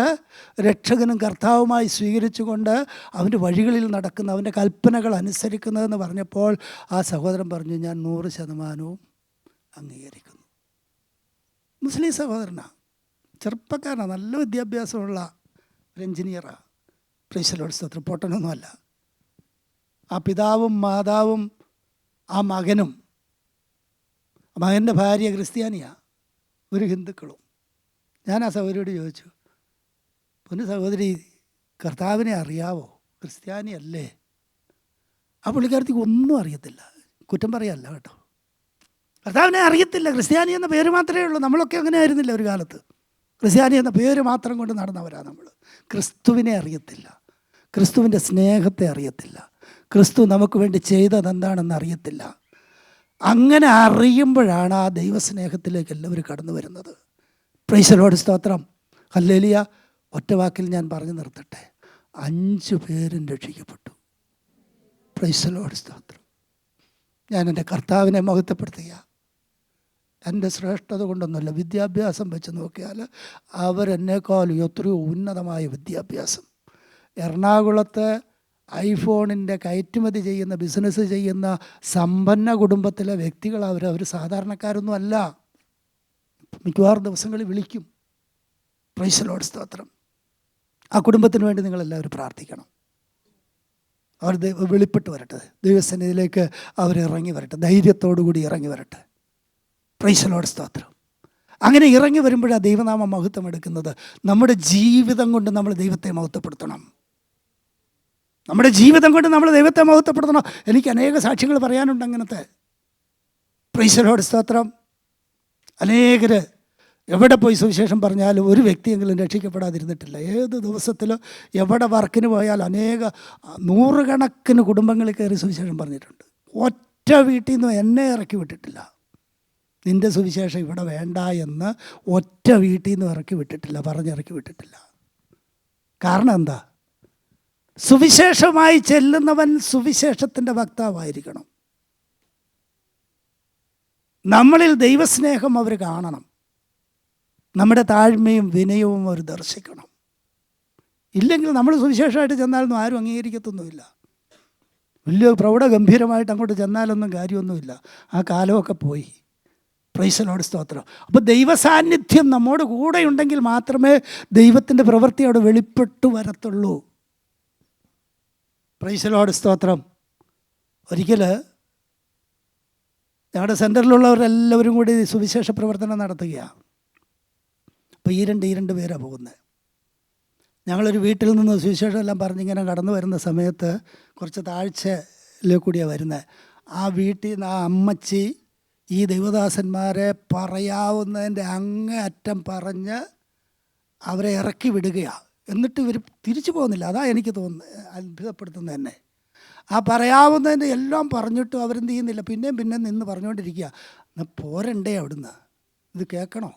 രക്ഷകനും കർത്താവുമായി സ്വീകരിച്ചുകൊണ്ട് അവൻ്റെ വഴികളിൽ നടക്കുന്ന, അവൻ്റെ കൽപ്പനകൾ അനുസരിക്കുന്നതെന്ന് പറഞ്ഞപ്പോൾ ആ സഹോദരൻ പറഞ്ഞു, ഞാൻ 100% അംഗീകരിക്കുന്നു. മുസ്ലിം സഹോദരനാണ്, ചെറുപ്പക്കാരനാണ്, നല്ല വിദ്യാഭ്യാസമുള്ള ഒരു എൻജിനീയറാണ്. പ്രൈസ് ദി ലോർഡ്, സ്തോത്രം. പൊട്ടനൊന്നുമല്ല. ആ പിതാവും മാതാവും ആ മകനും, മകൻ്റെ ഭാര്യ ക്രിസ്ത്യാനിയാണ്, ഒരു ഹിന്ദുക്കളും. ഞാൻ ആ സഹോദരിയോട് ചോദിച്ചു, പൊന്നു സഹോദരി, കർത്താവിനെ അറിയാവോ? ക്രിസ്ത്യാനിയല്ലേ? ആ പുള്ളിക്കാരത്തിക്ക് ഒന്നും അറിയത്തില്ല. കുറ്റം പറയല്ല കേട്ടോ, കർത്താവിനെ അറിയത്തില്ല. ക്രിസ്ത്യാനി എന്ന പേര് മാത്രമേ ഉള്ളൂ. നമ്മളൊക്കെ അങ്ങനെ ആയിരുന്നില്ല ഒരു കാലത്ത്. ക്രിസ്ത്യാനി എന്ന പേര് മാത്രം കൊണ്ട് നടന്നവരാണ് നമ്മൾ. ക്രിസ്തുവിനെ അറിയത്തില്ല, ക്രിസ്തുവിൻ്റെ സ്നേഹത്തെ അറിയത്തില്ല, ക്രിസ്തു നമുക്ക് വേണ്ടി ചെയ്തതെന്താണെന്ന് അറിയത്തില്ല. അങ്ങനെ അറിയുമ്പോഴാണ് ആ ദൈവസ്നേഹത്തിലേക്ക് എല്ലാവരും കടന്നു വരുന്നത്. പ്രൈസ് ദി ലോർഡ്, സ്തോത്രം. ഹല്ലേലൂയ. ഒറ്റ വാക്കിൽ ഞാൻ പറഞ്ഞു നിർത്തട്ടെ, 5 പേരും രക്ഷിക്കപ്പെട്ടു. പ്രൈസ് ദി ലോർഡ്, സ്തോത്രം. ഞാൻ എൻ്റെ കർത്താവിനെ മഹത്വപ്പെടുത്തുക. എൻ്റെ ശ്രേഷ്ഠത കൊണ്ടൊന്നുമല്ല, വിദ്യാഭ്യാസം വെച്ച് നോക്കിയാൽ അവരെന്നേക്കാളും എത്രയോ ഉന്നതമായ വിദ്യാഭ്യാസം. എറണാകുളത്ത് ഐഫോണിൻ്റെ കയറ്റുമതി ചെയ്യുന്ന, ബിസിനസ് ചെയ്യുന്ന സമ്പന്ന കുടുംബത്തിലെ വ്യക്തികൾ. അവർ സാധാരണക്കാരൊന്നും അല്ല. മിക്കവാറും ദിവസങ്ങളിൽ വിളിക്കും. പ്രൈസ് ദി ലോർഡ്, സ്തോത്രം. ആ കുടുംബത്തിന് വേണ്ടി നിങ്ങളെല്ലാവരും പ്രാർത്ഥിക്കണം. അവർ വെളിപ്പെട്ട് വരട്ടെ, ദൈവസന്നിധിയിലേക്ക് അവർ ഇറങ്ങി വരട്ടെ, ധൈര്യത്തോടു കൂടി ഇറങ്ങി വരട്ടെ. പ്രൈസ് ദി ലോർഡ്, സ്തോത്രം. അങ്ങനെ ഇറങ്ങി വരുമ്പോഴാണ് ദൈവനാമം മഹത്വം എടുക്കുന്നത്. നമ്മുടെ ജീവിതം കൊണ്ട് നമ്മൾ ദൈവത്തെ മഹത്വപ്പെടുത്തണം. നമ്മുടെ ജീവിതം കൊണ്ട് നമ്മൾ ദൈവത്തെ മഹത്വപ്പെടുത്തണം. എനിക്ക് അനേക സാക്ഷ്യങ്ങൾ പറയാനുണ്ട് അങ്ങനത്തെ. പ്രൈസ് ദി ലോർഡ്, സ്തോത്രം. അനേകർ എവിടെ പോയി സുവിശേഷം പറഞ്ഞാലും ഒരു വ്യക്തിയെങ്കിലും രക്ഷിക്കപ്പെടാതിരുന്നിട്ടില്ല. ഏത് ദിവസത്തിൽ എവിടെ വർക്കിന് പോയാൽ അനേക 100 കണക്കിന് കുടുംബങ്ങളിൽ കയറി സുവിശേഷം പറഞ്ഞിട്ടുണ്ട്. ഒറ്റ വീട്ടിൽ നിന്നും എന്നെ ഇറക്കി വിട്ടിട്ടില്ല. നിൻ്റെ സുവിശേഷം ഇവിടെ വേണ്ട എന്ന് ഒറ്റ വീട്ടിൽ നിന്നും ഇറക്കി വിട്ടിട്ടില്ല, പറഞ്ഞിറക്കി വിട്ടിട്ടില്ല. കാരണം എന്താ? സുവിശേഷമായി ചെല്ലുന്നവൻ സുവിശേഷത്തിൻ്റെ വക്താവായിരിക്കണം. നമ്മളിൽ ദൈവസ്നേഹം അവർ കാണണം. നമ്മുടെ താഴ്മയും വിനയവും അവർ ദർശിക്കണം. ഇല്ലെങ്കിൽ നമ്മൾ സുവിശേഷമായിട്ട് ചെന്നാലൊന്നും ആരും അംഗീകരിക്കത്തൊന്നുമില്ല. വലിയ പ്രൗഢഗംഭീരമായിട്ട് അങ്ങോട്ട് ചെന്നാലൊന്നും കാര്യമൊന്നുമില്ല. ആ കാലമൊക്കെ പോയി. പ്രൈസ് ദി ലോർഡ്, സ്തോത്രം. അപ്പോൾ ദൈവസാന്നിധ്യം നമ്മോട് കൂടെ ഉണ്ടെങ്കിൽ മാത്രമേ ദൈവത്തിൻ്റെ പ്രവൃത്തി അവിടെ വെളിപ്പെട്ടു വരത്തുള്ളൂ. പ്രൈസ് ദി ലോർഡ്, സ്തോത്രം. ഒരിക്കൽ ഞങ്ങളുടെ സെൻറ്ററിലുള്ളവരെല്ലാവരും കൂടി സുവിശേഷ പ്രവർത്തനം നടത്തുകയാണ്. അപ്പോൾ ഈ രണ്ട് പേരാണ് പോകുന്നത്. ഞങ്ങളൊരു വീട്ടിൽ നിന്ന് സുവിശേഷം എല്ലാം പറഞ്ഞിങ്ങനെ കടന്നു വരുന്ന സമയത്ത് കുറച്ച് താഴ്ചയിലേക്ക് കൂടിയാണ് വരുന്നത്. ആ വീട്ടിൽ നിന്ന് ആ അമ്മച്ചി ഈ ദൈവദാസന്മാരെ പറയാവുന്നതിൻ്റെ അങ്ങേയറ്റം പറഞ്ഞ് അവരെ ഇറക്കി വിടുകയാണ്. എന്നിട്ട് ഇവർ തിരിച്ചു പോകുന്നില്ല. അതാ എനിക്ക് തോന്നുന്നത് അത്ഭുതപ്പെടുത്തുന്നത് തന്നെ. ആ പറയാവുന്നതിൻ്റെ എല്ലാം പറഞ്ഞിട്ടും അവരെന്ത് ചെയ്യുന്നില്ല, പിന്നെയും നിന്ന് പറഞ്ഞുകൊണ്ടിരിക്കുക. എന്നാൽ പോരണ്ടേ അവിടുന്ന്, ഇത് കേൾക്കണോ?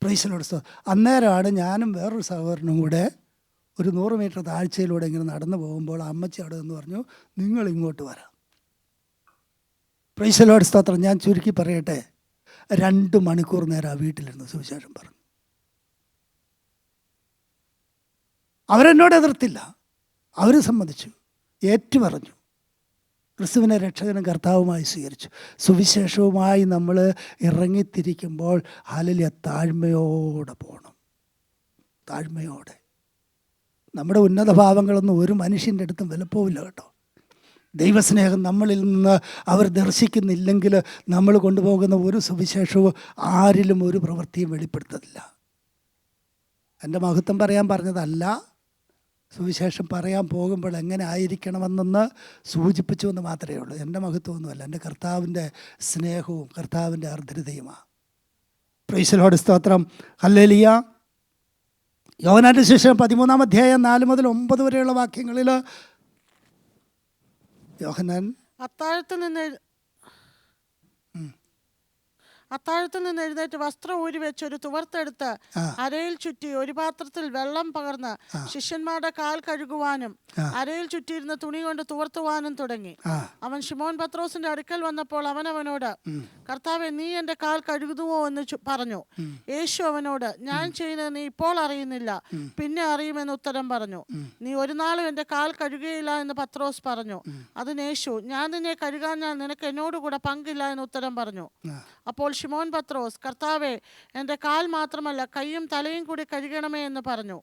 Price the Lord. അന്നേരമാണ് ഞാനും വേറൊരു സഹോദരനും കൂടെ ഒരു 100 മീറ്റർ താഴ്ചയിലൂടെ ഇങ്ങനെ നടന്നു പോകുമ്പോൾ അമ്മച്ചി അവിടെ നിന്ന് പറഞ്ഞു, നിങ്ങൾ ഇങ്ങോട്ട് വരാം. പ്രൈസ് ദി ലോർഡ്, സ്തോത്രം. ഞാൻ ചുരുക്കി പറയട്ടെ, 2 മണിക്കൂർ നേരം ആ വീട്ടിലിരുന്ന് സുവിശേഷം പറഞ്ഞു. അവരെന്നോട് എതിർത്തില്ല, അവർ സമ്മതിച്ചു, ഏറ്റുപറഞ്ഞു, ക്രിസ്തുവിനെ രക്ഷകനും കർത്താവുമായി സ്വീകരിച്ചു. സുവിശേഷവുമായി നമ്മൾ ഇറങ്ങിത്തിരിക്കുമ്പോൾ ഹല്ലേലൂയ താഴ്മയോടെ പോകണം. താഴ്മയോടെ. നമ്മുടെ ഉന്നത ഭാവങ്ങളൊന്നും ഒരു മനുഷ്യൻ്റെ അടുത്തും വിലപ്പോവില്ല കേട്ടോ. ദൈവസ്നേഹം നമ്മളിൽ നിന്ന് അവർ ദർശിക്കുന്നില്ലെങ്കിൽ നമ്മൾ കൊണ്ടുപോകുന്ന ഒരു സുവിശേഷവും ആരിലും ഒരു പ്രവൃത്തിയും വെളിപ്പെടുത്തത്തില്ല. എൻ്റെ മഹത്വം പറയാൻ പറഞ്ഞതല്ല, സുവിശേഷം പറയാൻ പോകുമ്പോൾ എങ്ങനെ ആയിരിക്കണമെന്നൊന്ന് സൂചിപ്പിച്ചു എന്ന് മാത്രമേ ഉള്ളൂ. എൻ്റെ മഹത്വമൊന്നുമല്ല, എൻ്റെ കർത്താവിൻ്റെ സ്നേഹവും കർത്താവിൻ്റെ ആർദ്രതയുമാണ്. പ്രൈസ് ദി ലോർഡ്, സ്തോത്രം. ഹല്ലേലൂയ. യോഹന്നാന്റെ സുവിശേഷം 13-ാം അധ്യായം 4 മുതൽ 9 വരെയുള്ള വാക്യങ്ങളിൽ യോഹന്നാൻ അത്താഴത്തിൽ നിന്ന് എഴുന്നേറ്റ് വസ്ത്രം ഊരി വെച്ച് ഒരു തുവർത്തെടുത്ത് അരയിൽ ചുറ്റി ഒരു പാത്രത്തിൽ വെള്ളം പകർന്ന് ശിഷ്യന്മാരുടെ കാൽ കഴുകുവാനും അരയിൽ ചുറ്റിയിരുന്ന തുണി കൊണ്ട് തുവർത്തുവാനും തുടങ്ങി. അവൻ ശിമോൻ പത്രോസിന്റെ അടുക്കൽ വന്നപ്പോൾ അവനോട്, കർത്താവേ, നീ എൻ്റെ കാൽ കഴുകുന്നുവോ എന്ന് പറഞ്ഞു. യേശു അവനോട്, ഞാൻ ചെയ്യുന്നത് നീ ഇപ്പോൾ അറിയുന്നില്ല, പിന്നെ അറിയുമെന്ന് ഉത്തരം പറഞ്ഞു. നീ ഒരു നാളും എൻ്റെ കാൽ കഴുകുകയില്ല എന്ന് പത്രോസ് പറഞ്ഞു. അതിന് യേശു, ഞാൻ നിന്നെ കഴുകാഞ്ഞാൽ നിനക്ക് എന്നോടുകൂടെ പങ്കില്ല എന്ന് ഉത്തരം പറഞ്ഞു. അപ്പോൾ ശിമോൻ പത്രോസ്, കർത്താവേ, എൻ്റെ കാൽ മാത്രമല്ല കൈയും തലയും കൂടി കഴുകണമേ എന്ന് പറഞ്ഞു.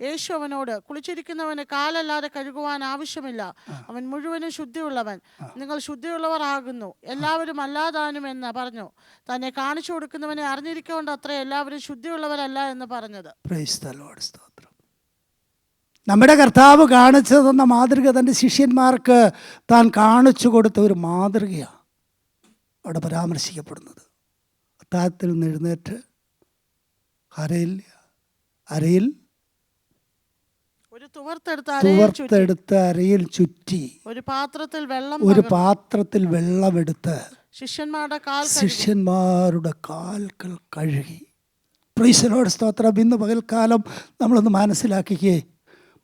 യേശു അവനോട്, കുളിച്ചിരിക്കുന്നവന് കാലല്ലാതെ കഴുകുവാൻ ആവശ്യമില്ല, അവൻ മുഴുവനും ശുദ്ധിയുള്ളവൻ. നിങ്ങൾ ശുദ്ധിയുള്ളവർ ആകുന്നു, എല്ലാവരും അല്ലാതാനും എന്ന് പറഞ്ഞു. തന്നെ കാണിച്ചു കൊടുക്കുന്നവനെ അറിഞ്ഞിരിക്കൊണ്ട് അത്ര എല്ലാവരും ശുദ്ധിയുള്ളവരല്ല എന്ന് പറഞ്ഞത്. പ്രൈസ് ദി ലോർഡ്, സ്തോത്രം. നമ്മുടെ കർത്താവ് കാണിച്ചു തന്ന മാതൃക തൻ്റെ ശിഷ്യന്മാർക്ക് താൻ കാണിച്ചു കൊടുത്ത ഒരു മാതൃകയാണ് അവിടെ പരാമർശിക്കപ്പെടുന്നത്. അത്താഴത്തിൽ നിന്ന് എഴുന്നേറ്റ് അരയിൽ തുവർത്തെടുത്ത് അരയിൽ ചുറ്റി ഒരു പാത്രത്തിൽ വെള്ളമെടുത്ത് ശിഷ്യന്മാരുടെ കാൽകൾ കഴുകി. പ്രൈസ് ദി ലോർഡ്, സ്തോത്രം. ഇന്ന് പകൽക്കാലം നമ്മളൊന്ന് മനസ്സിലാക്കിക്കേ,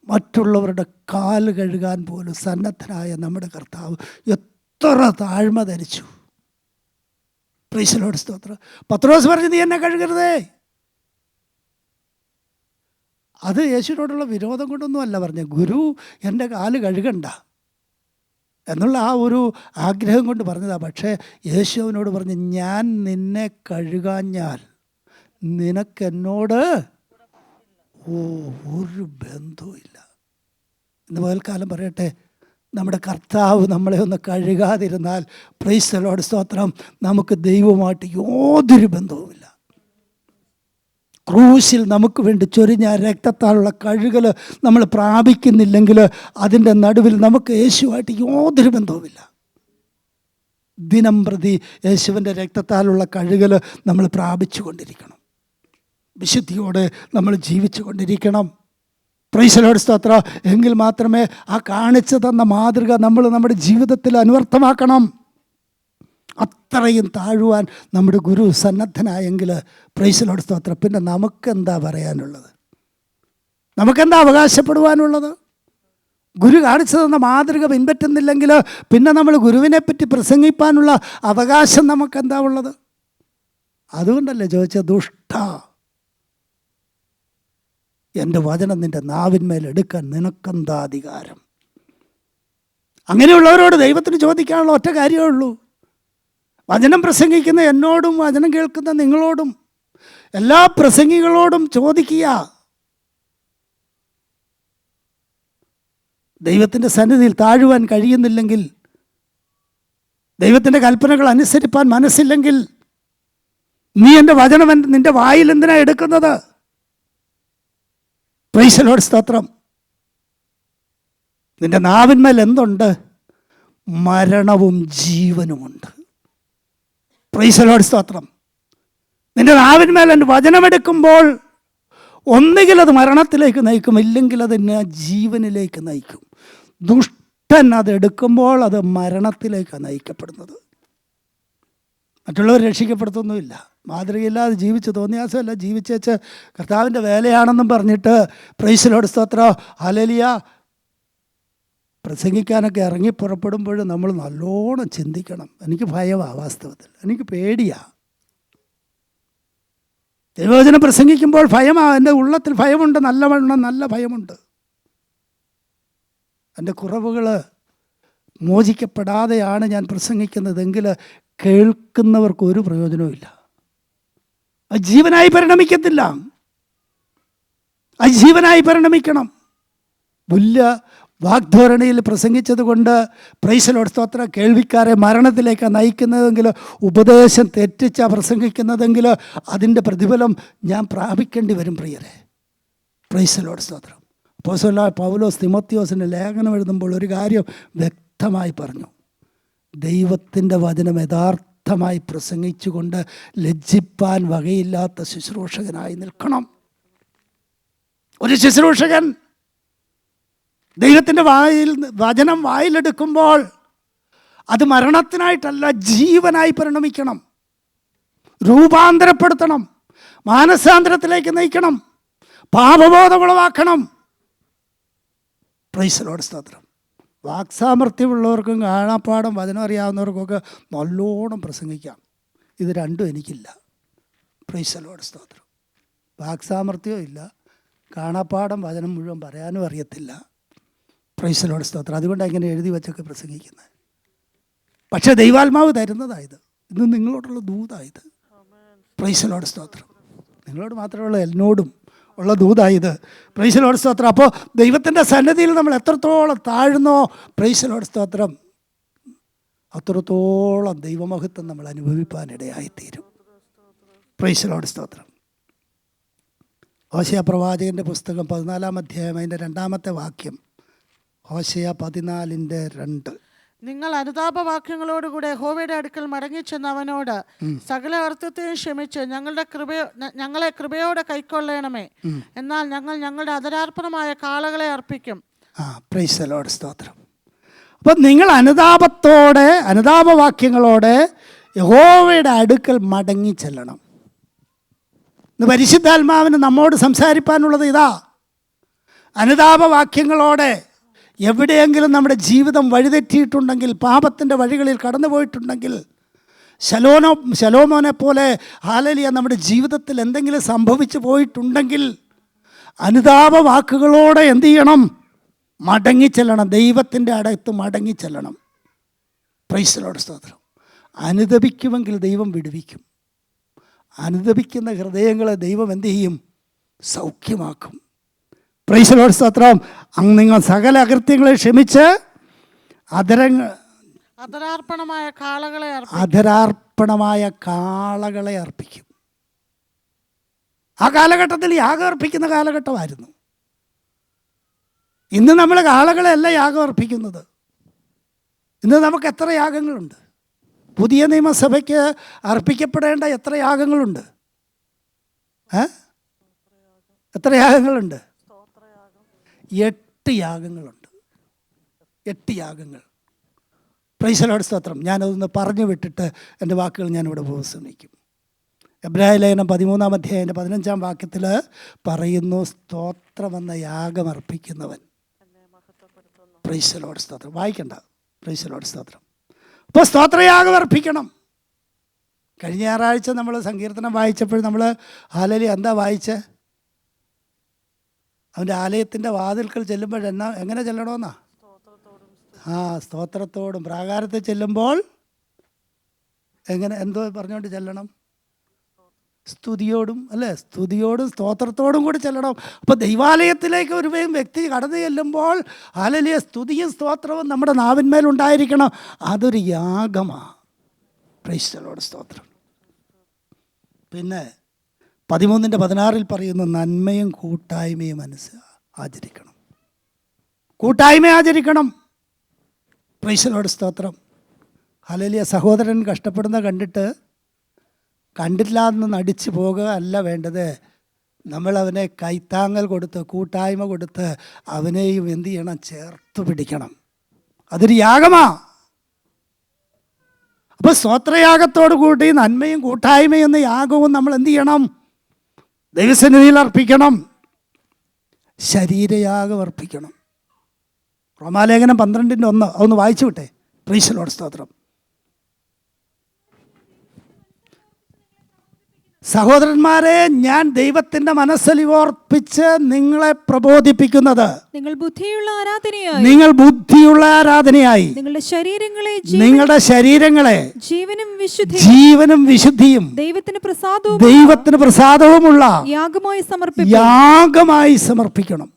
മറ്റുള്ളവരുടെ കാല് കഴുകാൻ പോലും സന്നദ്ധനായ നമ്മുടെ കർത്താവ് എത്ര താഴ്മ ധരിച്ചു. പ്രൈസ് ദി ലോർഡ്, സ്തോത്രം. പത്രോസ് പറഞ്ഞു, നീ എന്നെ കഴുകരുതേ. അത് യേശുവിനോടുള്ള വിരോധം കൊണ്ടൊന്നും അല്ല പറഞ്ഞത്, ഗുരു എൻ്റെ കാല് കഴുകണ്ട എന്നുള്ള ആ ഒരു ആഗ്രഹം കൊണ്ട് പറഞ്ഞതാണ്. പക്ഷേ യേശു അവനോട് പറഞ്ഞു, ഞാൻ നിന്നെ കഴുകാഞ്ഞാൽ നിനക്കെന്നോട് ഒരു ബന്ധവുമില്ല. ഇന്ന് പകൽക്കാലം പറയട്ടെ, നമ്മുടെ കർത്താവ് നമ്മളെ ഒന്ന് കഴുകാതിരുന്നാൽ, പ്രൈസ് ദി ലോർഡ്, സ്തോത്രം, നമുക്ക് ദൈവമായിട്ട് യാതൊരു ബന്ധവുമില്ല. ക്രൂശിൽ നമുക്ക് വേണ്ടി ചൊരിഞ്ഞ രക്തത്താലുള്ള കഴുകൽ നമ്മൾ പ്രാപിക്കുന്നില്ലെങ്കിൽ അതിൻ്റെ നടുവിൽ നമുക്ക് യേശുവായിട്ട് യാതൊരു ബന്ധവുമില്ല. ദിനം പ്രതി യേശുവിൻ്റെ രക്തത്താലുള്ള കഴുകൽ നമ്മൾ പ്രാപിച്ചു കൊണ്ടിരിക്കണം. വിശുദ്ധിയോടെ നമ്മൾ ജീവിച്ചു കൊണ്ടിരിക്കണം. പ്രൈസ് ദി ലോർഡ്, സ്തോത്രം. എങ്കിൽ മാത്രമേ ആ കാണിച്ചു തന്ന മാതൃക നമ്മൾ നമ്മുടെ ജീവിതത്തിൽ അനുവർത്തമാക്കണം. അത്രയും താഴുവാൻ നമ്മുടെ ഗുരു സന്നദ്ധനായെങ്കിൽ, പ്രൈസ് ദി ലോർഡ്, സ്തോത്രം, പിന്നെ നമുക്കെന്താ പറയാനുള്ളത്? നമുക്കെന്താ അവകാശപ്പെടുവാനുള്ളത്? ഗുരു കാണിച്ചു തന്ന മാതൃക പിൻപറ്റുന്നില്ലെങ്കിൽ പിന്നെ നമ്മൾ ഗുരുവിനെ പറ്റി പ്രസംഗിപ്പാനുള്ള അവകാശം നമുക്കെന്താ ഉള്ളത്? അതുകൊണ്ടല്ലേ ചോദിച്ചത്, ദുഷ്ട, എൻ്റെ വചനം നിൻ്റെ നാവിന്മേൽ എടുക്കാൻ നിനക്കെന്താ അധികാരം? അങ്ങനെയുള്ളവരോട് ദൈവത്തിന് ചോദിക്കാനുള്ള ഒറ്റ കാര്യമേ ഉള്ളൂ. വചനം പ്രസംഗിക്കുന്ന എന്നോടും വചനം കേൾക്കുന്ന നിങ്ങളോടും എല്ലാ പ്രസംഗികളോടും ചോദിക്കുക, ദൈവത്തിൻ്റെ സന്നിധിയിൽ താഴുവാൻ കഴിയുന്നില്ലെങ്കിൽ, ദൈവത്തിൻ്റെ കൽപ്പനകൾ അനുസരിപ്പാൻ മനസ്സില്ലെങ്കിൽ, നീ എൻ്റെ വചനം നിൻ്റെ വായിൽ എന്തിനാ എടുക്കുന്നത്? പ്രൈസ് ദി ലോർഡ്, സ്തോത്രം. നിൻ്റെ നാവിന്മേൽ എന്തുണ്ട്? മരണവും ജീവനുമുണ്ട്. പ്രൈസ് ദി ലോർഡ്, സ്തോത്രം. നിൻ്റെ നാവിന്മേൽ എൻ്റെ വചനമെടുക്കുമ്പോൾ ഒന്നുകിൽ അത് മരണത്തിലേക്ക് നയിക്കും, ഇല്ലെങ്കിൽ അതിനെ ജീവനിലേക്ക് നയിക്കും. ദുഷ്ടൻ അതെടുക്കുമ്പോൾ അത് മരണത്തിലേക്കാണ് നയിക്കപ്പെടുന്നത്. മറ്റുള്ളവർ രക്ഷിക്കപ്പെടുത്തൊന്നുമില്ല. മാതൃകയില്ലാതെ ജീവിച്ച് തോന്നിയാസമല്ല ജീവിച്ചേച്ച് കർത്താവിൻ്റെ വേലയാണെന്നും പറഞ്ഞിട്ട് പ്രൈസ് ദി ലോർഡ്, സ്തോത്രം, ഹല്ലേലൂയ പ്രസംഗിക്കാനൊക്കെ ഇറങ്ങി പുറപ്പെടുമ്പോൾ നമ്മൾ നല്ലോണം ചിന്തിക്കണം. എനിക്ക് ഭയമാണ്, വാസ്തവത്തിൽ എനിക്ക് പേടിയാണ്. ദൈവവചനം പ്രസംഗിക്കുമ്പോൾ ഭയമാണ്, എൻ്റെ ഉള്ളത്തിൽ ഭയമുണ്ട്, നല്ല ഭയമുണ്ട്. എൻ്റെ കുറവുകൾ മോചിക്കപ്പെടാതെയാണ് ഞാൻ പ്രസംഗിക്കുന്നതെങ്കിൽ കേൾക്കുന്നവർക്ക് ഒരു പ്രയോജനവും ഇല്ല. അത് ജീവനായി പരിണമിക്കത്തില്ല. അത് ജീവനായി പരിണമിക്കണം. വലിയ വാഗ്ധോരണിയിൽ പ്രസംഗിച്ചത് കൊണ്ട് പ്രൈസ് ദി ലോർഡ്, സ്തോത്രം, കേൾവിക്കാരെ മരണത്തിലേക്ക് നയിക്കുന്നതെങ്കിൽ, ഉപദേശം തെറ്റിച്ചാണ് പ്രസംഗിക്കുന്നതെങ്കിൽ അതിൻ്റെ പ്രതിഫലം ഞാൻ പ്രാപിക്കേണ്ടി വരും പ്രിയരെ. പ്രൈസ് ദി ലോർഡ്, സ്തോത്രം. അപ്പോസ്തലനായ പൗലോസ് തിമോത്തിയോസിന് ലേഖനം എഴുതുമ്പോൾ ഒരു കാര്യം വ്യക്തമായി പറഞ്ഞു. ദൈവത്തിൻ്റെ വചനം യഥാർത്ഥമായി പ്രസംഗിച്ചുകൊണ്ട് ലജ്ജിപ്പാൻ വകയില്ലാത്ത ശുശ്രൂഷകനായി നിൽക്കണം. ഒരു ശുശ്രൂഷകൻ ദൈവത്തിൻ്റെ വചനം വായിലെടുക്കുമ്പോൾ അത് മരണത്തിനായിട്ടല്ല, ജീവനായി പരിണമിക്കണം, രൂപാന്തരപ്പെടുത്തണം, മാനസാന്തരത്തിലേക്ക് നയിക്കണം, പാപബോധം ഉളവാക്കണം. പ്രൈസ് ദി ലോർഡ്, സ്തോത്രം. വാക്സാമർത്ഥ്യമുള്ളവർക്കും കാണാപ്പാടം വചനം അറിയാവുന്നവർക്കൊക്കെ നല്ലോണം പ്രസംഗിക്കാം. ഇത് രണ്ടും എനിക്കില്ല. പ്രൈസ് ദി ലോർഡ്, സ്തോത്രം. വാക്സാമർത്ഥ്യവും ഇല്ല, കാണാപ്പാടം വചനം മുഴുവൻ പറയാനും അറിയത്തില്ല. പ്രൈസ് ദി ലോർഡ്, സ്തോത്രം. അതുകൊണ്ടാണ് ഇങ്ങനെ എഴുതി വെച്ചൊക്കെ പ്രസംഗിക്കുന്നത്. പക്ഷേ ദൈവാത്മാവ് തരുന്നതായത്, ഇത് നിങ്ങളോടുള്ള ദൂതായത്. പ്രൈസ് ദി ലോർഡ്, സ്തോത്രം. നിങ്ങളോട് മാത്രമല്ല, എന്നോടും ഉള്ള ദൂതായത്. പ്രൈസ് ദി ലോർഡ്, സ്തോത്രം. അപ്പോൾ ദൈവത്തിൻ്റെ സന്നിധിയിൽ നമ്മൾ എത്രത്തോളം താഴ്ന്നോ, പ്രൈസ് ദി ലോർഡ്, സ്തോത്രം, അത്രത്തോളം ദൈവമഹത്വം നമ്മൾ അനുഭവിപ്പാനിടയായിത്തീരും. പ്രൈസ് ദി ലോർഡ്, സ്തോത്രം. ഹോശേയ പ്രവാചകൻ്റെ പുസ്തകം 14-ാം അധ്യായം അതിൻ്റെ 2-ാമത്തെ വാക്യം. ഹോശേയ 14:2. നിങ്ങൾ അനുതാപവാക്യങ്ങളോടുകൂടെ യഹോവയുടെ അടുക്കൽ മടങ്ങിച്ചെന്ന് അവനോട്, സകല അർത്ഥത്തെയും ക്ഷമിച്ച് ഞങ്ങളെ കൃപയോടെ കൈക്കൊള്ളണമേ, എന്നാൽ ഞങ്ങൾ ഞങ്ങളുടെ അധരാർപ്പണമായ കാളകളെ അർപ്പിക്കും. പ്രൈസ് ദി ലോർഡ്, സ്തോത്രം. അപ്പം നിങ്ങൾ അനുതാപവാക്യങ്ങളോടെ യഹോവയുടെ അടുക്കൽ മടങ്ങി ചെല്ലണം. ഇന്ന് പരിശുദ്ധാത്മാവിന് നമ്മോട് സംസാരിപ്പാനുള്ളത് ഇതാ. അനുതാപവാക്യങ്ങളോടെ എവിടെയെങ്കിലും നമ്മുടെ ജീവിതം വഴിതെറ്റിയിട്ടുണ്ടെങ്കിൽ, പാപത്തിൻ്റെ വഴികളിൽ കടന്നു പോയിട്ടുണ്ടെങ്കിൽ, ശലോമോനെ പോലെ ഹല്ലേലൂയ നമ്മുടെ ജീവിതത്തിൽ എന്തെങ്കിലും സംഭവിച്ചു പോയിട്ടുണ്ടെങ്കിൽ, അനുതാപവാക്കുകളോടെ എന്തു ചെയ്യണം? മടങ്ങിച്ചെല്ലണം. ദൈവത്തിൻ്റെ അടുത്ത് മടങ്ങിച്ചെല്ലണം. പ്രൈസ് ദി ലോർഡ്, സ്തോത്രം. അനുതപിക്കുമെങ്കിൽ ദൈവം വിടുവിക്കും. അനുതപിക്കുന്ന ഹൃദയങ്ങളെ ദൈവം എന്തു ചെയ്യും? സൗഖ്യമാക്കും. പ്രൈസ് ദി ലോർഡ്, സ്തോത്രം. നിങ്ങൾ സകല അകൃത്യങ്ങളെ ക്ഷമിച്ച് അധരാർപ്പണമായ കാളകളെ അർപ്പിക്കും. ആ കാലഘട്ടത്തിൽ യാഗം അർപ്പിക്കുന്ന കാലഘട്ടമായിരുന്നു. ഇന്ന് നമ്മൾ കാളകളെയല്ല യാഗം അർപ്പിക്കുന്നത്. ഇന്ന് നമുക്ക് എത്ര യാഗങ്ങളുണ്ട്? പുതിയ നിയമസഭയ്ക്ക് അർപ്പിക്കപ്പെടേണ്ട എത്ര യാഗങ്ങളുണ്ട്? എത്ര യാഗങ്ങളുണ്ട്? 8 യാഗങ്ങളുണ്ട്. 8 യാഗങ്ങൾ. പ്രൈസ് ദി ലോർഡ്, സ്തോത്രം. ഞാനതൊന്ന് പറഞ്ഞു വിട്ടിട്ട് എൻ്റെ വാക്കുകൾ ഞാനിവിടെ ഉപസംഹരിക്കും. എബ്രായ ലേഖനം 13-ാം അധ്യായത്തിൻ്റെ 15-ാം വാക്യത്തിൽ പറയുന്നു, സ്തോത്രമെന്ന യാഗം അർപ്പിക്കുന്നവൻ പ്രൈസ് ദി ലോർഡ്, സ്തോത്രം. വായിക്കണ്ട. പ്രൈസ് ദി ലോർഡ്, സ്തോത്രം. അപ്പോൾ സ്തോത്രയാഗം അർപ്പിക്കണം. കഴിഞ്ഞ ഞായറാഴ്ച നമ്മൾ സങ്കീർത്തനം വായിച്ചപ്പോൾ നമ്മൾ ഹല്ലേലൂയ എന്താ വായിച്ചേ? അവൻ്റെ ആലയത്തിൻ്റെ വാതിൽക്കൽ ചെല്ലുമ്പോൾ എങ്ങനെ ചെല്ലണമെന്നാ? സ്തോത്രത്തോടും. പ്രാകാരത്തിൽ ചെല്ലുമ്പോൾ എന്തോ പറഞ്ഞുകൊണ്ട് ചെല്ലണം? സ്തുതിയോടും, അല്ലേ? സ്തുതിയോടും സ്തോത്രത്തോടും കൂടി ചെല്ലണം. അപ്പോൾ ദൈവാലയത്തിലേക്ക് ഒരു വ്യക്തി കടന്നു ചെല്ലുമ്പോൾ ഹല്ലേലൂയ സ്തുതിയും സ്തോത്രവും നമ്മുടെ നാവിന്മേലുണ്ടായിരിക്കണം. അതൊരു യാഗമാണ്. പ്രൈസ് ദി ലോർഡ്, സ്തോത്രം. പിന്നെ 13:16 പറയുന്നു, നന്മയും കൂട്ടായ്മയും ആചരിക്കണം. കൂട്ടായ്മ ആചരിക്കണം. പ്രൈസ് ദി ലോർഡ്, സ്തോത്രം. ഹല്ലേലൂയ. സഹോദരൻ കഷ്ടപ്പെടുന്ന കണ്ടിട്ട് കണ്ടില്ല എന്ന് നടിച്ചു പോകുക അല്ല വേണ്ടത്. നമ്മൾ അവനെ കൈത്താങ്ങൽ കൊടുത്ത്, കൂട്ടായ്മ കൊടുത്ത് അവനെയും എന്ത് ചെയ്യണം? ചേർത്ത് പിടിക്കണം. അതൊരു യാഗമാണ്. അപ്പോൾ സ്തോത്രയാഗത്തോടു കൂടി നന്മയും കൂട്ടായ്മയും എന്ന യാഗവും നമ്മൾ എന്ത് ചെയ്യണം? ദൈവസന്നിധിയിൽ അർപ്പിക്കണം. ശരീരയാഗം അർപ്പിക്കണം. റോമാലേഖനം 12:1 അതൊന്ന് വായിച്ചു വിട്ടെ. പ്രൈസ് ദി ലോർഡ്, സ്തോത്രം. സഹോദരന്മാരെ, ഞാൻ ദൈവത്തിൻ്റെ മനസ്സലിവോർപ്പിച്ച് നിങ്ങളെ പ്രബോധിപ്പിക്കുന്നത് നിങ്ങൾ ബുദ്ധിയുള്ള ആരാധനയായി നിങ്ങളുടെ ശരീരങ്ങളെ ജീവനും വിശുദ്ധിയും ദൈവത്തിന് പ്രസാദവുമുള്ള യാഗമായി സമർപ്പിക്കണം.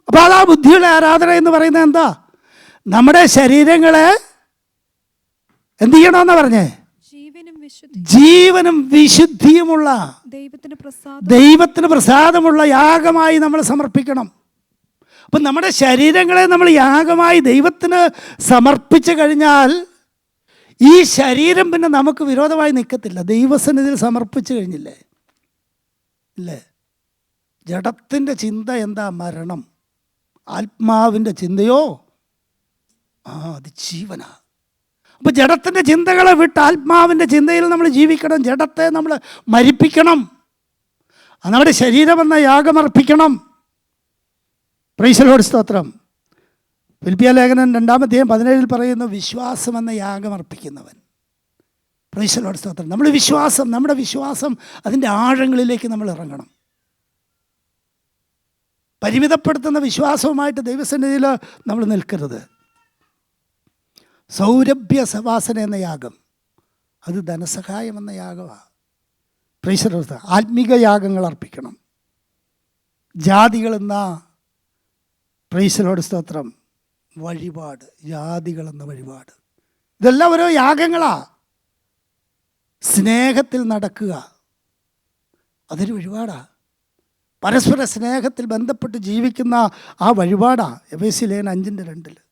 അപ്പോൾ അതാ ബുദ്ധിയുള്ള ആരാധന എന്ന് പറയുന്നത്. എന്താ? നമ്മുടെ ശരീരങ്ങളെ എന്ത് ചെയ്യണമെന്നാ പറഞ്ഞേ? ജീവനും വിശുദ്ധിയുമുള്ള ദൈവത്തിന് പ്രസാദമുള്ള യാഗമായി നമ്മൾ സമർപ്പിക്കണം. അപ്പം നമ്മുടെ ശരീരങ്ങളെ നമ്മൾ യാഗമായി ദൈവത്തിന് സമർപ്പിച്ചു കഴിഞ്ഞാൽ ഈ ശരീരം പിന്നെ നമുക്ക് വിരോധമായി നിൽക്കത്തില്ല. ദൈവസന്നിധിയിൽ സമർപ്പിച്ചു കഴിഞ്ഞില്ലേ? ഇല്ലേ? ജഡത്തിൻ്റെ ചിന്ത എന്താ? മരണം. ആത്മാവിൻ്റെ ചിന്തയോ അത് ജീവനാ. അപ്പോൾ ജഡത്തിൻ്റെ ചിന്തകളെ വിട്ട് ആത്മാവിൻ്റെ ചിന്തയിൽ നമ്മൾ ജീവിക്കണം. ജഡത്തെ നമ്മൾ മരിപ്പിക്കണം. നമ്മുടെ ശരീരമെന്ന യാഗമർപ്പിക്കണം. പ്രൈസ് ദി ലോർഡ്, സ്തോത്രം. ഫിലിപ്പിയ ലേഖനം 2:17 പറയുന്നു, വിശ്വാസമെന്ന യാഗമർപ്പിക്കുന്നവൻ. പ്രൈസ് ദി ലോർഡ്, സ്തോത്രം. നമ്മുടെ വിശ്വാസം അതിൻ്റെ ആഴങ്ങളിലേക്ക് നമ്മൾ ഇറങ്ങണം. പരിമിതപ്പെടുത്തുന്ന വിശ്വാസവുമായിട്ട് ദൈവസന്നിധിയിൽ നമ്മൾ നിൽക്കരുത്. സൗരഭ്യ സവാസന എന്ന യാഗം, അത് ധനസഹായം എന്ന യാഗമാണ്. Price the Lord. ആത്മീക യാഗങ്ങൾ അർപ്പിക്കണം. ജാതികളെന്ന പ്രൈസ് ദി ലോർഡ്, സ്തോത്രം, വഴിപാട്. ജാതികളെന്ന വഴിപാട്, ഇതെല്ലാം ഓരോ യാഗങ്ങളാണ്. സ്നേഹത്തിൽ നടക്കുക, അതൊരു വഴിപാടാണ്. പരസ്പര സ്നേഹത്തിൽ ബന്ധപ്പെട്ട് ജീവിക്കുന്ന ആ വഴിപാടാണ്. എഫേസ്യ ലേഖനം 5:2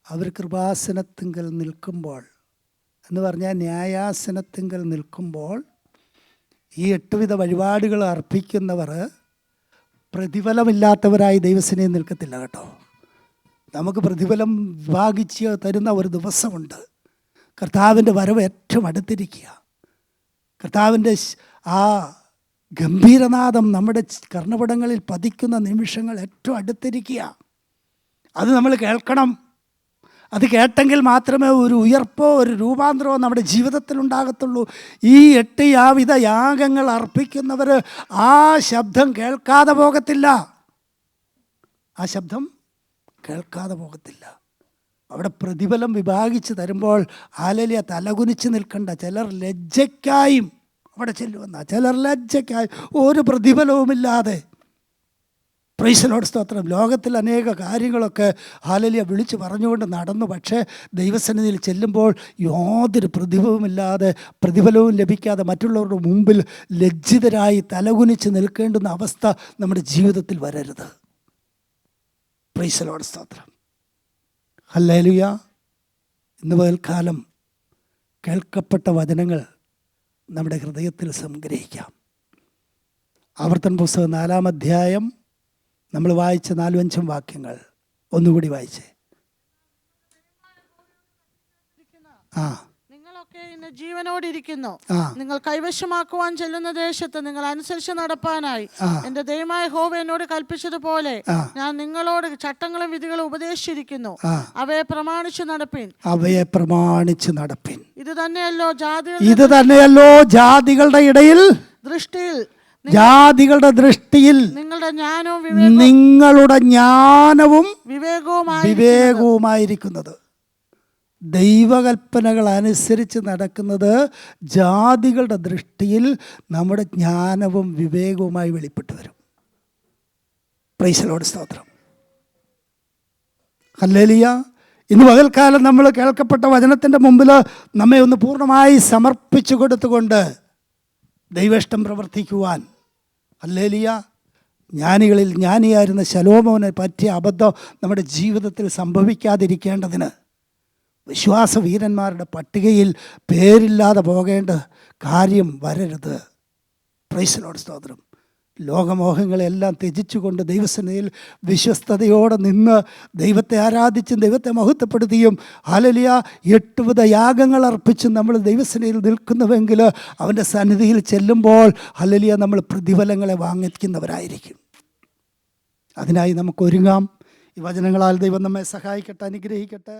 അവർ കൃപാസനത്തിങ്കൽ നിൽക്കുമ്പോൾ എന്ന് പറഞ്ഞാൽ ന്യായാസനത്തിങ്കൽ നിൽക്കുമ്പോൾ ഈ 8 വിധ വഴിപാടുകൾ അർപ്പിക്കുന്നവർ പ്രതിഫലമില്ലാത്തവരായി ദൈവസന്നിധിയിൽ നിൽക്കത്തില്ല കേട്ടോ. നമുക്ക് പ്രതിഫലം വിഭാഗിച്ച് തരുന്ന ഒരു ദിവസമുണ്ട്. കർത്താവിൻ്റെ വരവ് ഏറ്റവും അടുത്തിരിക്കുക. കർത്താവിൻ്റെ ആ ഗംഭീരനാദം നമ്മുടെ കർണപടങ്ങളിൽ പതിക്കുന്ന നിമിഷങ്ങൾ ഏറ്റവും അടുത്തിരിക്കുക. അത് നമ്മൾ കേൾക്കണം. അത് കേട്ടെങ്കിൽ മാത്രമേ ഒരു ഉയർപ്പോ ഒരു രൂപാന്തരമോ നമ്മുടെ ജീവിതത്തിൽ ഉണ്ടാകത്തുള്ളൂ. ഈ 8 യാവിധ യാഗങ്ങൾ അർപ്പിക്കുന്നവർ ആ ശബ്ദം കേൾക്കാതെ പോകത്തില്ല. ആ ശബ്ദം കേൾക്കാതെ പോകത്തില്ല. അവിടെ പ്രതിഫലം വിഭാഗിച്ച് തരുമ്പോൾ ഹല്ലേലൂയ തലകുനിച്ച് നിൽക്കണ്ട. ചിലർ ലജ്ജയ്ക്കായും അവിടെ ചെല്ലുവന്ന, ചിലർ ലജ്ജയ്ക്കായും ഒരു പ്രതിഫലവുമില്ലാതെ. പ്രൈസ് ദി ലോർഡ്, സ്തോത്രം. ലോകത്തിൽ അനേക കാര്യങ്ങളൊക്കെ ഹല്ലേലൂയ വിളിച്ച് പറഞ്ഞുകൊണ്ട് നടന്നു. പക്ഷേ ദൈവസന്നിധിയിൽ ചെല്ലുമ്പോൾ യാതൊരു പ്രതിഫലവുമില്ലാതെ, പ്രതിഫലവും ലഭിക്കാതെ മറ്റുള്ളവരുടെ മുമ്പിൽ ലജ്ജിതരായി തലകുനിച്ച് നിൽക്കേണ്ടുന്ന അവസ്ഥ നമ്മുടെ ജീവിതത്തിൽ വരരുത്. പ്രൈസ് ദി ലോർഡ്, സ്തോത്രം. ഹല്ലേലൂയ. ഇന്ന് പകൽക്കാലം കേൾക്കപ്പെട്ട വചനങ്ങൾ നമ്മുടെ ഹൃദയത്തിൽ സംഗ്രഹിക്കാം. ആവർത്തന പുസ്തകം 4-ാം അധ്യായം നമ്മൾ വായിച്ച 4-5 വാക്യങ്ങൾ ഒന്നുകൂടി വായിച്ചേ. നിങ്ങളൊക്കെ ഒക്കെ ഇന്ന് ജീവനോടിരിക്കുന്നു. ആ. നിങ്ങൾ കൈവശമാക്കുവാൻ ചെല്ലുന്ന ദേശത്ത് നിങ്ങൾ അനുസരിച്ച് നടപ്പാനായി എന്റെ ദൈവമായ യഹോവ എന്നോട് കൽപ്പിച്ചതുപോലെ ഞാൻ നിങ്ങളോട് ചട്ടങ്ങളും വിധികളും ഉപദേശിച്ചിരിക്കുന്നു. അവയെ പ്രമാണിച്ചു നടപ്പിൻ. അവയെ പ്രമാണിച്ച് നടപ്പിൻ. ഇത് തന്നെയല്ലോ ജാതികളുടെ ഇടയിൽ ജാതികളുടെ ദൃഷ്ടിയിൽ നിങ്ങളുടെ ജ്ഞാനവും വിവേകവുമായിരിക്കുന്നത്. ദൈവകൽപ്പനകൾ അനുസരിച്ച് നടക്കുന്നത് ജാതികളുടെ ദൃഷ്ടിയിൽ നമ്മുടെ ജ്ഞാനവും വിവേകവുമായി വെളിപ്പെട്ടു വരും. Price the lord. സ്തോത്രം. ഹല്ലേലൂയ. ഇന്ന് പകൽക്കാലം നമ്മൾ കേൾക്കപ്പെട്ട വചനത്തിൻ്റെ മുമ്പിൽ നമ്മെ ഒന്ന് പൂർണ്ണമായി സമർപ്പിച്ചു കൊടുത്തുകൊണ്ട് ദൈവേഷ്ടം പ്രവർത്തിക്കുവാൻ, ഹല്ലേലൂയ, ജ്ഞാനികളിൽ ജ്ഞാനിയായിരുന്ന ശലോമോനെ പറ്റിയ അബദ്ധം നമ്മുടെ ജീവിതത്തിൽ സംഭവിക്കാതിരിക്കേണ്ടതിന് വിശ്വാസവീരന്മാരുടെ പട്ടികയിൽ പേരില്ലാതെ പോകേണ്ട കാര്യം വരരുത്. Price the lord. സ്തോത്രം. ലോകമോഹങ്ങളെല്ലാം ത്യജിച്ചുകൊണ്ട് ദൈവസന്നിധിയിൽ വിശ്വസ്തയോടെ നിന്ന് ദൈവത്തെ ആരാധിച്ചും ദൈവത്തെ മഹത്വപ്പെടുത്തിയും ഹല്ലേലൂയ 8 വിധ യാഗങ്ങൾ അർപ്പിച്ചും നമ്മൾ ദൈവസന്നിധിയിൽ നിൽക്കുന്നുവെങ്കിൽ അവൻ്റെ സന്നിധിയിൽ ചെല്ലുമ്പോൾ ഹല്ലേലൂയ നമ്മൾ പ്രതിഫലങ്ങളെ വാങ്ങിക്കുന്നവരായിരിക്കും. അതിനായി നമുക്ക് ഒരുങ്ങാം. ഈ വചനങ്ങളാൽ ദൈവം നമ്മെ സഹായിക്കട്ടെ, അനുഗ്രഹിക്കട്ടെ.